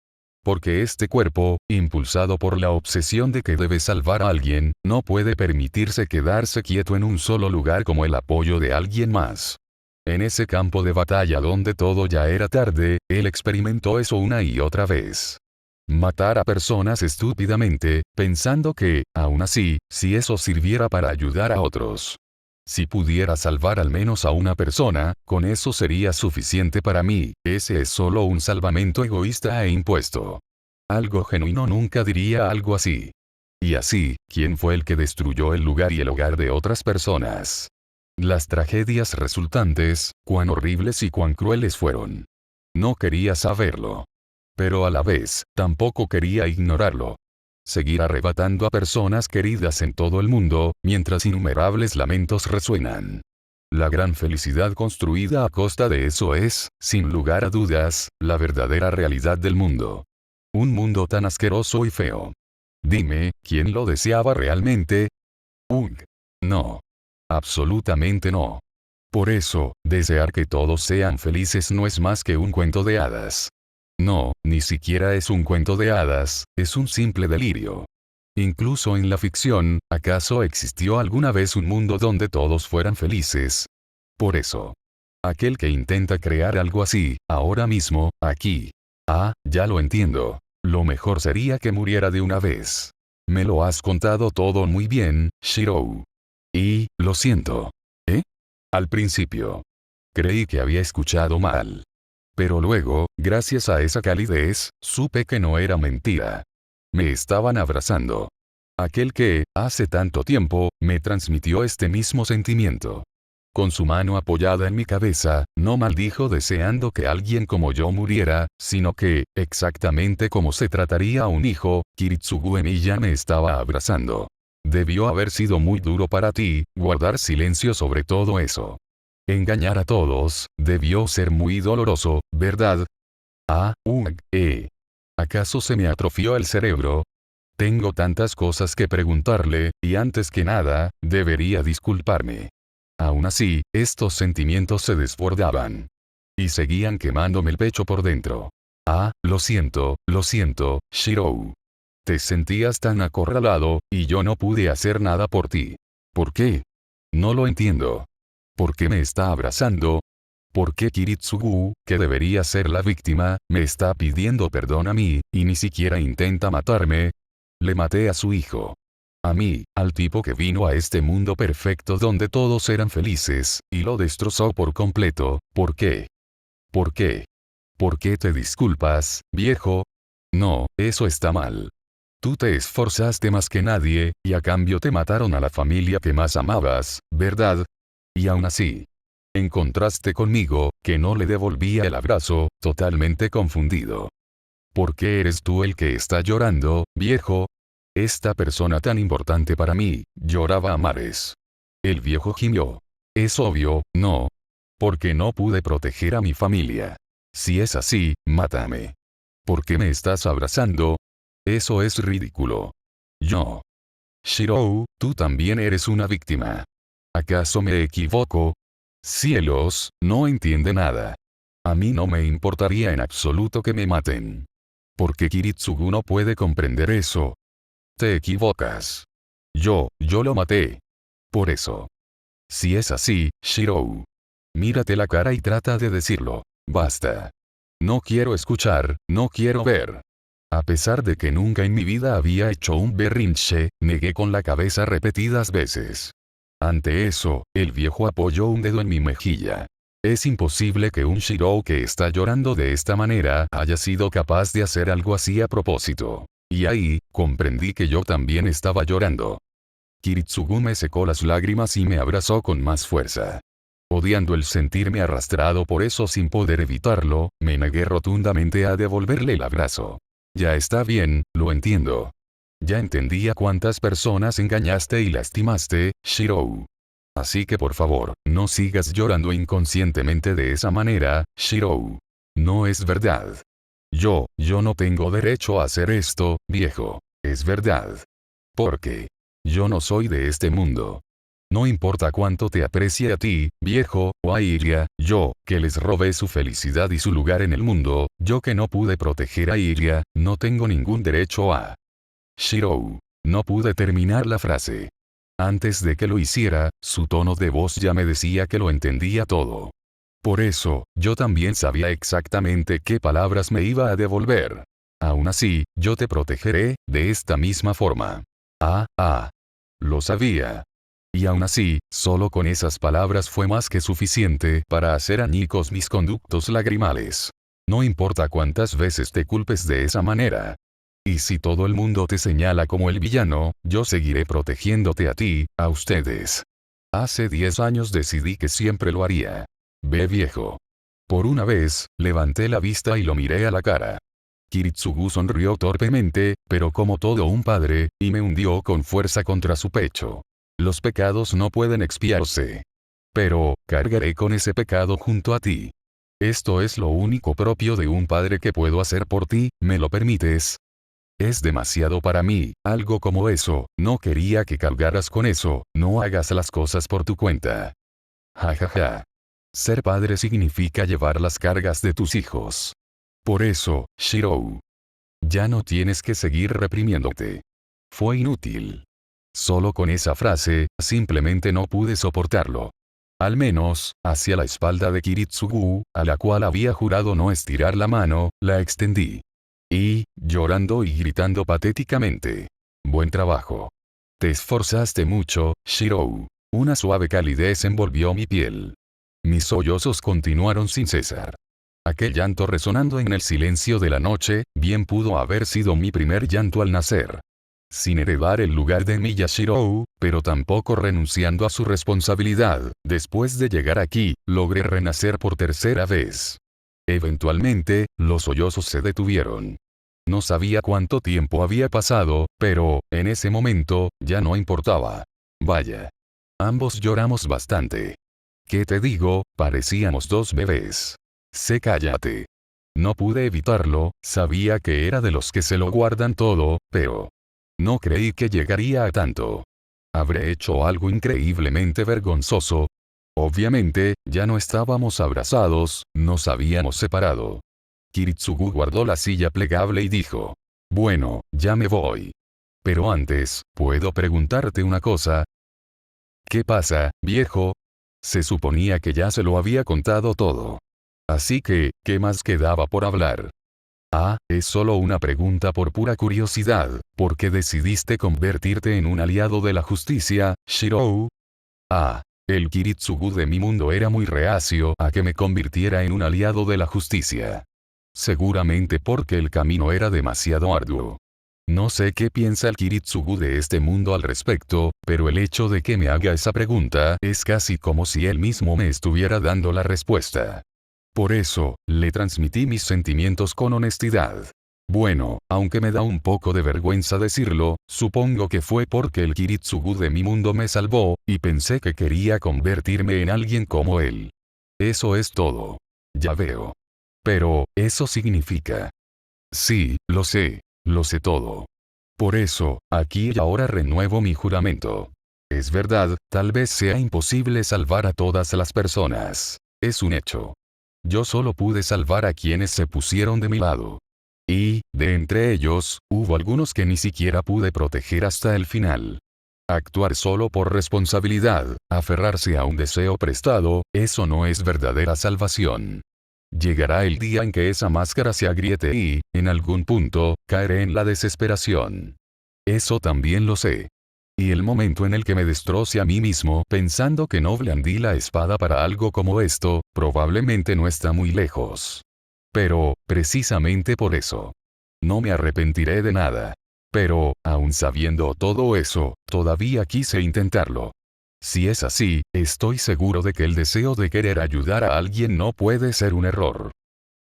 Porque este cuerpo, impulsado por la obsesión de que debe salvar a alguien, no puede permitirse quedarse quieto en un solo lugar como el apoyo de alguien más. En ese campo de batalla donde todo ya era tarde, él experimentó eso una y otra vez. Matar a personas estúpidamente, pensando que, aún así, si eso sirviera para ayudar a otros. Si pudiera salvar al menos a una persona, con eso sería suficiente para mí, ese es solo un salvamento egoísta e impuesto. Algo genuino nunca diría algo así. Y así, ¿quién fue el que destruyó el lugar y el hogar de otras personas? Las tragedias resultantes, cuán horribles y cuán crueles fueron. No quería saberlo. Pero a la vez, tampoco quería ignorarlo. Seguir arrebatando a personas queridas en todo el mundo, mientras innumerables lamentos resuenan. La gran felicidad construida a costa de eso es, sin lugar a dudas, la verdadera realidad del mundo. Un mundo tan asqueroso y feo. Dime, ¿quién lo deseaba realmente? No. Absolutamente no. Por eso, desear que todos sean felices no es más que un cuento de hadas. No, ni siquiera es un cuento de hadas, es un simple delirio. Incluso en la ficción, ¿acaso existió alguna vez un mundo donde todos fueran felices? Por eso. Aquel que intenta crear algo así, ahora mismo, aquí. Ah, ya lo entiendo. Lo mejor sería que muriera de una vez. Me lo has contado todo muy bien, Shirou. Y, lo siento. ¿Eh? Al principio. Creí que había escuchado mal. Pero luego, gracias a esa calidez, supe que no era mentira. Me estaban abrazando. Aquel que, hace tanto tiempo, me transmitió este mismo sentimiento. Con su mano apoyada en mi cabeza, no maldijo deseando que alguien como yo muriera, sino que, exactamente como se trataría a un hijo, Kiritsugu Emiya me estaba abrazando. Debió haber sido muy duro para ti, guardar silencio sobre todo eso. Engañar a todos, debió ser muy doloroso, ¿verdad? ¿Acaso se me atrofió el cerebro? Tengo tantas cosas que preguntarle, y antes que nada, debería disculparme. Aún así, estos sentimientos se desbordaban. Y seguían quemándome el pecho por dentro. Lo siento, Shirou. Te sentías tan acorralado, y yo no pude hacer nada por ti. ¿Por qué? No lo entiendo. ¿Por qué me está abrazando? ¿Por qué Kiritsugu, que debería ser la víctima, me está pidiendo perdón a mí, y ni siquiera intenta matarme? Le maté a su hijo. A mí, al tipo que vino a este mundo perfecto donde todos eran felices, y lo destrozó por completo. ¿Por qué? ¿Por qué? ¿Por qué te disculpas, viejo? No, eso está mal. Tú te esforzaste más que nadie, y a cambio te mataron a la familia que más amabas, ¿verdad? Y aún así. En contraste conmigo, que no le devolvía el abrazo, totalmente confundido. ¿Por qué eres tú el que está llorando, viejo? Esta persona tan importante para mí, lloraba a mares. El viejo gimió. Es obvio, no. Porque no pude proteger a mi familia. Si es así, mátame. ¿Por qué me estás abrazando? Eso es ridículo. Yo. Shirou, tú también eres una víctima. ¿Acaso me equivoco? Cielos, no entiende nada. A mí no me importaría en absoluto que me maten. Porque Kiritsugu no puede comprender eso. Te equivocas. Yo lo maté. Por eso. Si es así, Shirou. Mírate la cara y trata de decirlo. Basta. No quiero escuchar, no quiero ver. A pesar de que nunca en mi vida había hecho un berrinche, negué con la cabeza repetidas veces. Ante eso, el viejo apoyó un dedo en mi mejilla. Es imposible que un Shirou que está llorando de esta manera haya sido capaz de hacer algo así a propósito. Y ahí, comprendí que yo también estaba llorando. Kiritsugu me secó las lágrimas y me abrazó con más fuerza. Odiando el sentirme arrastrado por eso sin poder evitarlo, me negué rotundamente a devolverle el abrazo. Ya está bien, lo entiendo. Ya entendía cuántas personas engañaste y lastimaste, Shirou. Así que por favor, no sigas llorando inconscientemente de esa manera, Shirou. No es verdad. Yo no tengo derecho a hacer esto, viejo. Es verdad. Porque yo no soy de este mundo. No importa cuánto te aprecie a ti, viejo, o a Iria, yo, que les robé su felicidad y su lugar en el mundo, yo que no pude proteger a Iria, no tengo ningún derecho a... Shirou. No pude terminar la frase. Antes de que lo hiciera, su tono de voz ya me decía que lo entendía todo. Por eso, yo también sabía exactamente qué palabras me iba a devolver. Aún así, yo te protegeré, de esta misma forma. Lo sabía. Y aún así, solo con esas palabras fue más que suficiente para hacer añicos mis conductos lagrimales. No importa cuántas veces te culpes de esa manera. Y si todo el mundo te señala como el villano, yo seguiré protegiéndote a ti, a ustedes. Hace 10 años decidí que siempre lo haría. Ve viejo. Por una vez, levanté la vista y lo miré a la cara. Kiritsugu sonrió torpemente, pero como todo un padre, y me hundió con fuerza contra su pecho. Los pecados no pueden expiarse. Pero, cargaré con ese pecado junto a ti. Esto es lo único propio de un padre que puedo hacer por ti, ¿me lo permites? Es demasiado para mí, algo como eso, no quería que cargaras con eso, no hagas las cosas por tu cuenta. Ja. Ser padre significa llevar las cargas de tus hijos. Por eso, Shirou. Ya no tienes que seguir reprimiéndote. Fue inútil. Solo con esa frase, simplemente no pude soportarlo. Al menos, hacia la espalda de Kiritsugu, a la cual había jurado no estirar la mano, la extendí. Y, llorando y gritando patéticamente. Buen trabajo. Te esforzaste mucho, Shirou. Una suave calidez envolvió mi piel. Mis sollozos continuaron sin cesar. Aquel llanto resonando en el silencio de la noche, bien pudo haber sido mi primer llanto al nacer. Sin heredar el lugar de mi Yashirou, pero tampoco renunciando a su responsabilidad, después de llegar aquí, logré renacer por tercera vez. Eventualmente, los sollozos se detuvieron. No sabía cuánto tiempo había pasado, pero, en ese momento, ya no importaba. Vaya. Ambos lloramos bastante. ¿Qué te digo? Parecíamos dos bebés. Cállate. No pude evitarlo, sabía que era de los que se lo guardan todo, pero... no creí que llegaría a tanto. ¿Habré hecho algo increíblemente vergonzoso? Obviamente, ya no estábamos abrazados, nos habíamos separado. Kiritsugu guardó la silla plegable y dijo. Bueno, ya me voy. Pero antes, ¿puedo preguntarte una cosa? ¿Qué pasa, viejo? Se suponía que ya se lo había contado todo. Así que, ¿qué más quedaba por hablar? Es solo una pregunta por pura curiosidad, ¿por qué decidiste convertirte en un aliado de la justicia, Shirou? El Kiritsugu de mi mundo era muy reacio a que me convirtiera en un aliado de la justicia. Seguramente porque el camino era demasiado arduo. No sé qué piensa el Kiritsugu de este mundo al respecto, pero el hecho de que me haga esa pregunta es casi como si él mismo me estuviera dando la respuesta. Por eso, le transmití mis sentimientos con honestidad. Bueno, aunque me da un poco de vergüenza decirlo, supongo que fue porque el Kiritsugu de mi mundo me salvó, y pensé que quería convertirme en alguien como él. Eso es todo. Ya veo. Pero, eso significa. Sí, lo sé todo. Por eso, aquí y ahora renuevo mi juramento. Es verdad, tal vez sea imposible salvar a todas las personas. Es un hecho. Yo solo pude salvar a quienes se pusieron de mi lado. Y, de entre ellos, hubo algunos que ni siquiera pude proteger hasta el final. Actuar solo por responsabilidad, aferrarse a un deseo prestado, eso no es verdadera salvación. Llegará el día en que esa máscara se agriete y, en algún punto, caeré en la desesperación. Eso también lo sé. Y el momento en el que me destroce a mí mismo pensando que no blandí la espada para algo como esto, probablemente no está muy lejos. Pero, precisamente por eso. No me arrepentiré de nada. Pero, aun sabiendo todo eso, todavía quise intentarlo. Si es así, estoy seguro de que el deseo de querer ayudar a alguien no puede ser un error.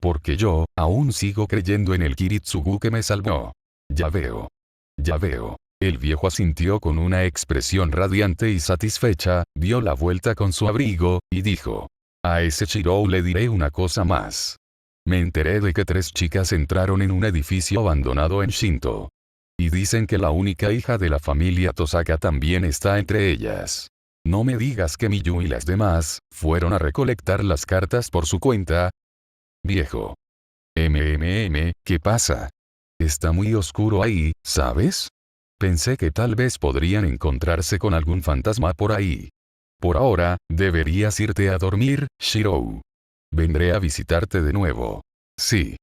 Porque yo, aún sigo creyendo en el Kiritsugu que me salvó. Ya veo. Ya veo. El viejo asintió con una expresión radiante y satisfecha, dio la vuelta con su abrigo, y dijo. A ese Shirou le diré una cosa más. Me enteré de que 3 chicas entraron en un edificio abandonado en Shinto. Y dicen que la única hija de la familia Tosaka también está entre ellas. No me digas que Miyu y las demás, fueron a recolectar las cartas por su cuenta. Viejo. ¿Qué pasa? Está muy oscuro ahí, ¿sabes? Pensé que tal vez podrían encontrarse con algún fantasma por ahí. Por ahora, deberías irte a dormir, Shirou. Vendré a visitarte de nuevo. Sí.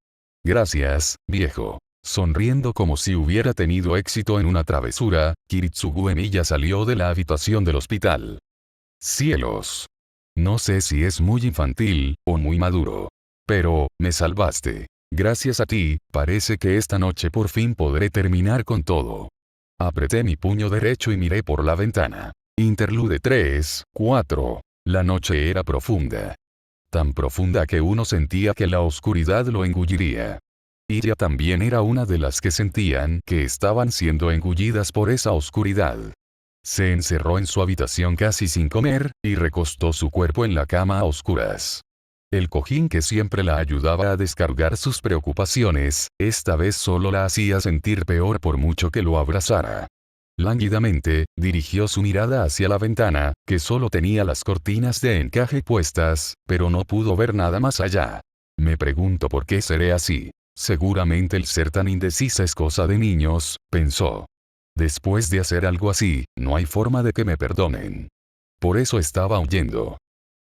Gracias, viejo. Sonriendo como si hubiera tenido éxito en una travesura, Kiritsugu Emiya salió de la habitación del hospital. Cielos. No sé si es muy infantil, o muy maduro. Pero, me salvaste. Gracias a ti, parece que esta noche por fin podré terminar con todo. Apreté mi puño derecho y miré por la ventana. Interlude 3, 4. La noche era profunda. Tan profunda que uno sentía que la oscuridad lo engulliría. Ella también era una de las que sentían que estaban siendo engullidas por esa oscuridad. Se encerró en su habitación casi sin comer, y recostó su cuerpo en la cama a oscuras. El cojín que siempre la ayudaba a descargar sus preocupaciones, esta vez solo la hacía sentir peor por mucho que lo abrazara. Lánguidamente, dirigió su mirada hacia la ventana, que solo tenía las cortinas de encaje puestas, pero no pudo ver nada más allá. Me pregunto por qué seré así. Seguramente el ser tan indecisa es cosa de niños, pensó. Después de hacer algo así, no hay forma de que me perdonen. Por eso estaba huyendo.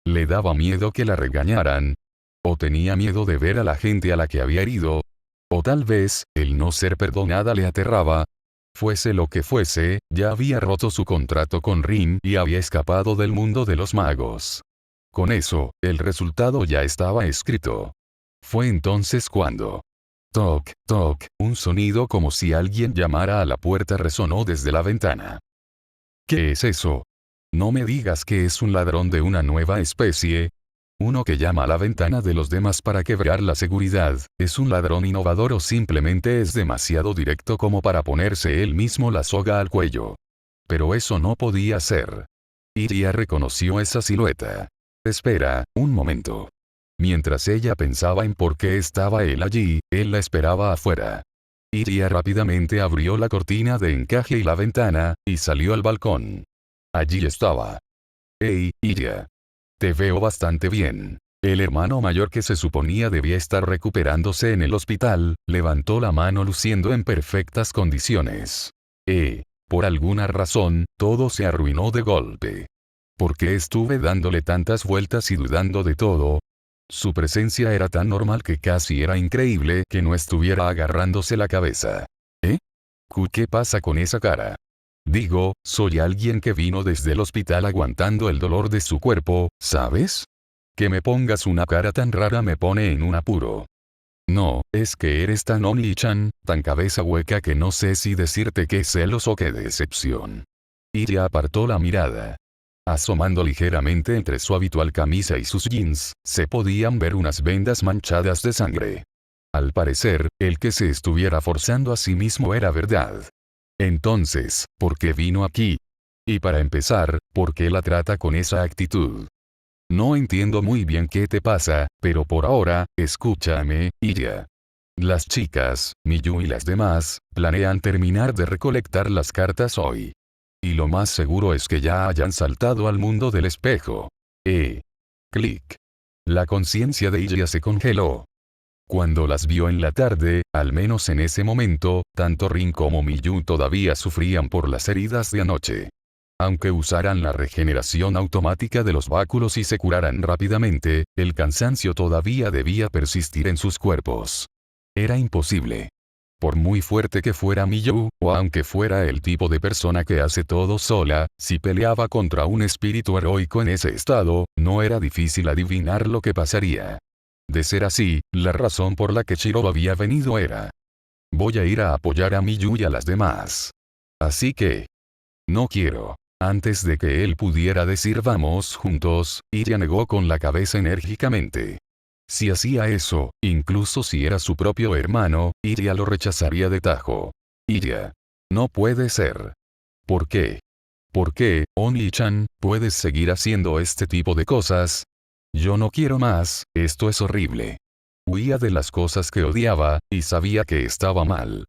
Le daba miedo que la regañaran. O tenía miedo de ver a la gente a la que había herido. O tal vez, el no ser perdonada le aterraba. Fuese lo que fuese, ya había roto su contrato con Rin y había escapado del mundo de los magos. Con eso, el resultado ya estaba escrito. Fue entonces cuando... Toc, toc, un sonido como si alguien llamara a la puerta resonó desde la ventana. ¿Qué es eso? No me digas que es un ladrón de una nueva especie. Uno que llama a la ventana de los demás para quebrar la seguridad, ¿es un ladrón innovador o simplemente es demasiado directo como para ponerse él mismo la soga al cuello? Pero eso no podía ser. Iria reconoció esa silueta. Espera, un momento. Mientras ella pensaba en por qué estaba él allí, él la esperaba afuera. Iria rápidamente abrió la cortina de encaje y la ventana, y salió al balcón. Allí estaba. Hey, Iria. Te veo bastante bien. El hermano mayor que se suponía debía estar recuperándose en el hospital, levantó la mano luciendo en perfectas condiciones. Por alguna razón, todo se arruinó de golpe. ¿Por qué estuve dándole tantas vueltas y dudando de todo? Su presencia era tan normal que casi era increíble que no estuviera agarrándose la cabeza. ¿Qué pasa con esa cara? Digo, soy alguien que vino desde el hospital aguantando el dolor de su cuerpo, ¿sabes? Que me pongas una cara tan rara me pone en un apuro. No, es que eres tan Oni-chan, tan cabeza hueca que no sé si decirte qué celos o qué decepción. Iria apartó la mirada. Asomando ligeramente entre su habitual camisa y sus jeans, se podían ver unas vendas manchadas de sangre. Al parecer, el que se estuviera forzando a sí mismo era verdad. Entonces, ¿por qué vino aquí? Y para empezar, ¿por qué la trata con esa actitud? No entiendo muy bien qué te pasa, pero por ahora, escúchame, Iria. Las chicas, Miyu y las demás, planean terminar de recolectar las cartas hoy. Y lo más seguro es que ya hayan saltado al mundo del espejo. Clic. La conciencia de Iria se congeló. Cuando las vio en la tarde, al menos en ese momento, tanto Rin como Miyu todavía sufrían por las heridas de anoche. Aunque usaran la regeneración automática de los báculos y se curaran rápidamente, el cansancio todavía debía persistir en sus cuerpos. Era imposible. Por muy fuerte que fuera Miyu, o aunque fuera el tipo de persona que hace todo sola, si peleaba contra un espíritu heroico en ese estado, no era difícil adivinar lo que pasaría. De ser así, la razón por la que Shiro había venido era: voy a ir a apoyar a Miyu y a las demás. Así que... no quiero. Antes de que él pudiera decir vamos juntos, Iria negó con la cabeza enérgicamente. Si hacía eso, incluso si era su propio hermano, Iria lo rechazaría de tajo. Iria. No puede ser. ¿Por qué? ¿Por qué, Oni-chan, puedes seguir haciendo este tipo de cosas? Yo no quiero más, esto es horrible. Huía de las cosas que odiaba, y sabía que estaba mal.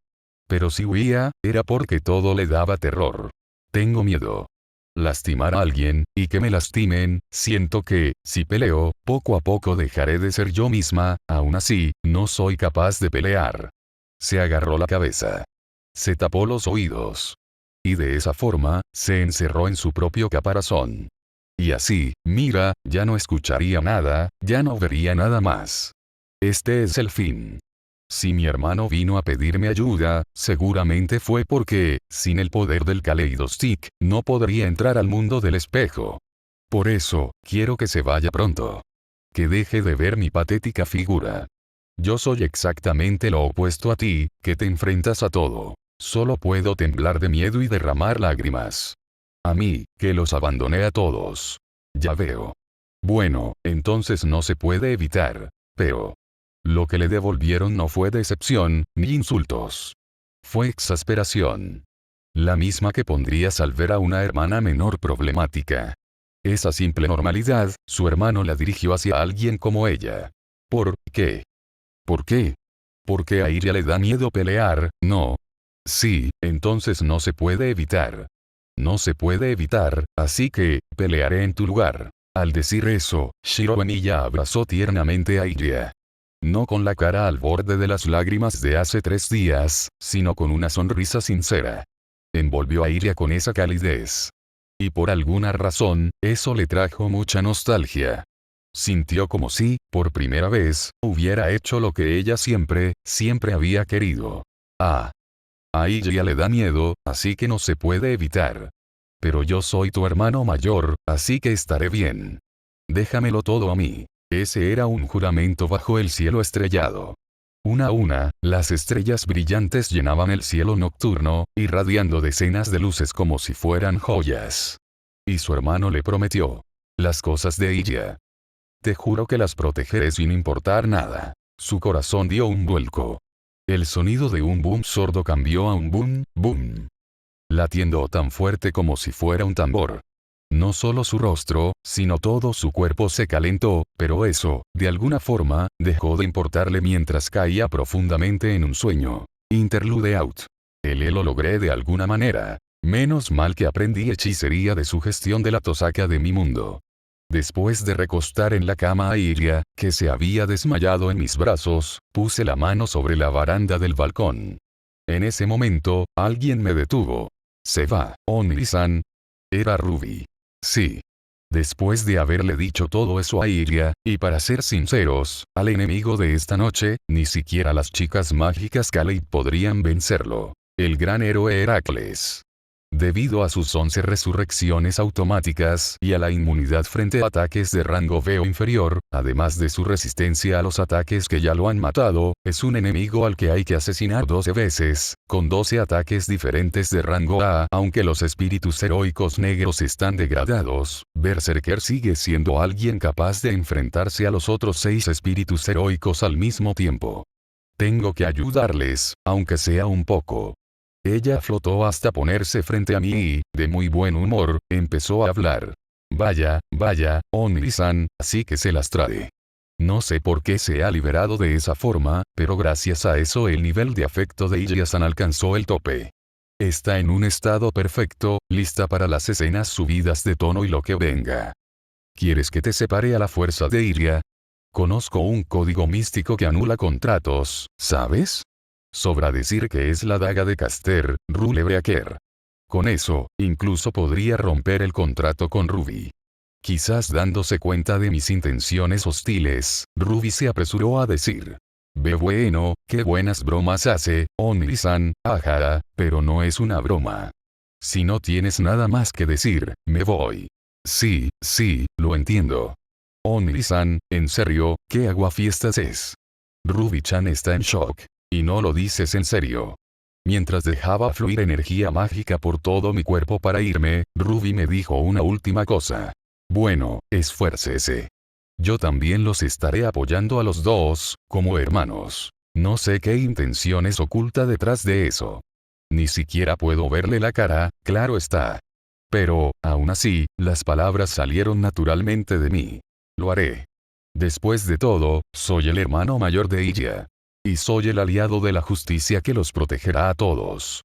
Pero si huía, era porque todo le daba terror. Tengo miedo. Lastimar a alguien, y que me lastimen, siento que, si peleo, poco a poco dejaré de ser yo misma, aún así, no soy capaz de pelear. Se agarró la cabeza. Se tapó los oídos. Y de esa forma, se encerró en su propio caparazón. Y así, mira, ya no escucharía nada, ya no vería nada más. Este es el fin. Si mi hermano vino a pedirme ayuda, seguramente fue porque, sin el poder del Kaleidostick, no podría entrar al mundo del espejo. Por eso, quiero que se vaya pronto. Que deje de ver mi patética figura. Yo soy exactamente lo opuesto a ti, que te enfrentas a todo. Solo puedo temblar de miedo y derramar lágrimas. A mí, que los abandoné a todos. Ya veo. Bueno, entonces no se puede evitar. Pero... lo que le devolvieron no fue decepción, ni insultos. Fue exasperación. La misma que pondrías al ver a una hermana menor problemática. Esa simple normalidad, su hermano la dirigió hacia alguien como ella. ¿Por qué? ¿Por qué? Porque a Iria le da miedo pelear, ¿no? Sí, entonces no se puede evitar. No se puede evitar, así que, pelearé en tu lugar. Al decir eso, Shiro Emiya abrazó tiernamente a Iria. No con la cara al borde de las lágrimas de hace 3 días, sino con una sonrisa sincera. Envolvió a Iria con esa calidez. Y por alguna razón, eso le trajo mucha nostalgia. Sintió como si, por primera vez, hubiera hecho lo que ella siempre, siempre había querido. A Iria le da miedo, así que no se puede evitar. Pero yo soy tu hermano mayor, así que estaré bien. Déjamelo todo a mí. Ese era un juramento bajo el cielo estrellado. Una a una, las estrellas brillantes llenaban el cielo nocturno, irradiando decenas de luces como si fueran joyas. Y su hermano le prometió: las cosas de Iria. Te juro que las protegeré sin importar nada. Su corazón dio un vuelco. El sonido de un boom sordo cambió a un boom, boom. Latiendo tan fuerte como si fuera un tambor. No solo su rostro, sino todo su cuerpo se calentó, pero eso, de alguna forma, dejó de importarle mientras caía profundamente en un sueño. Interlude out. Lo logré de alguna manera. Menos mal que aprendí hechicería de sugestión de la Tosaka de mi mundo. Después de recostar en la cama a Iria, que se había desmayado en mis brazos, puse la mano sobre la baranda del balcón. En ese momento, alguien me detuvo. Se va, Onri-san. Era Ruby. Sí. Después de haberle dicho todo eso a Iria, y para ser sinceros, al enemigo de esta noche, ni siquiera las chicas mágicas Kaleid podrían vencerlo. El gran héroe Heracles. Debido a sus 11 resurrecciones automáticas y a la inmunidad frente a ataques de rango B o inferior, además de su resistencia a los ataques que ya lo han matado, es un enemigo al que hay que asesinar 12 veces, con 12 ataques diferentes de rango A. Aunque los espíritus heroicos negros están degradados, Berserker sigue siendo alguien capaz de enfrentarse a los otros 6 espíritus heroicos al mismo tiempo. Tengo que ayudarles, aunque sea un poco. Ella flotó hasta ponerse frente a mí y, de muy buen humor, empezó a hablar. Vaya, vaya, Oniri-san, así que se las trae. No sé por qué se ha liberado de esa forma, pero gracias a eso el nivel de afecto de Ilya-san alcanzó el tope. Está en un estado perfecto, lista para las escenas subidas de tono y lo que venga. ¿Quieres que te separe a la fuerza de Ilya? Conozco un código místico que anula contratos, ¿sabes? Sobra decir que es la daga de Caster, Rule Breaker. Con eso, incluso podría romper el contrato con Ruby. Quizás dándose cuenta de mis intenciones hostiles, Ruby se apresuró a decir. Ve bueno, qué buenas bromas hace, Oniri-san, ajá, pero no es una broma. Si no tienes nada más que decir, me voy. Sí, sí, lo entiendo. Oniri-san, en serio, ¿qué aguafiestas es? Ruby-chan está en shock. Y no lo dices en serio. Mientras dejaba fluir energía mágica por todo mi cuerpo para irme, Ruby me dijo una última cosa. Bueno, esfuércese. Yo también los estaré apoyando a los dos, como hermanos. No sé qué intenciones oculta detrás de eso. Ni siquiera puedo verle la cara, claro está. Pero, aún así, las palabras salieron naturalmente de mí. Lo haré. Después de todo, soy el hermano mayor de Ilya. Y soy el aliado de la justicia que los protegerá a todos.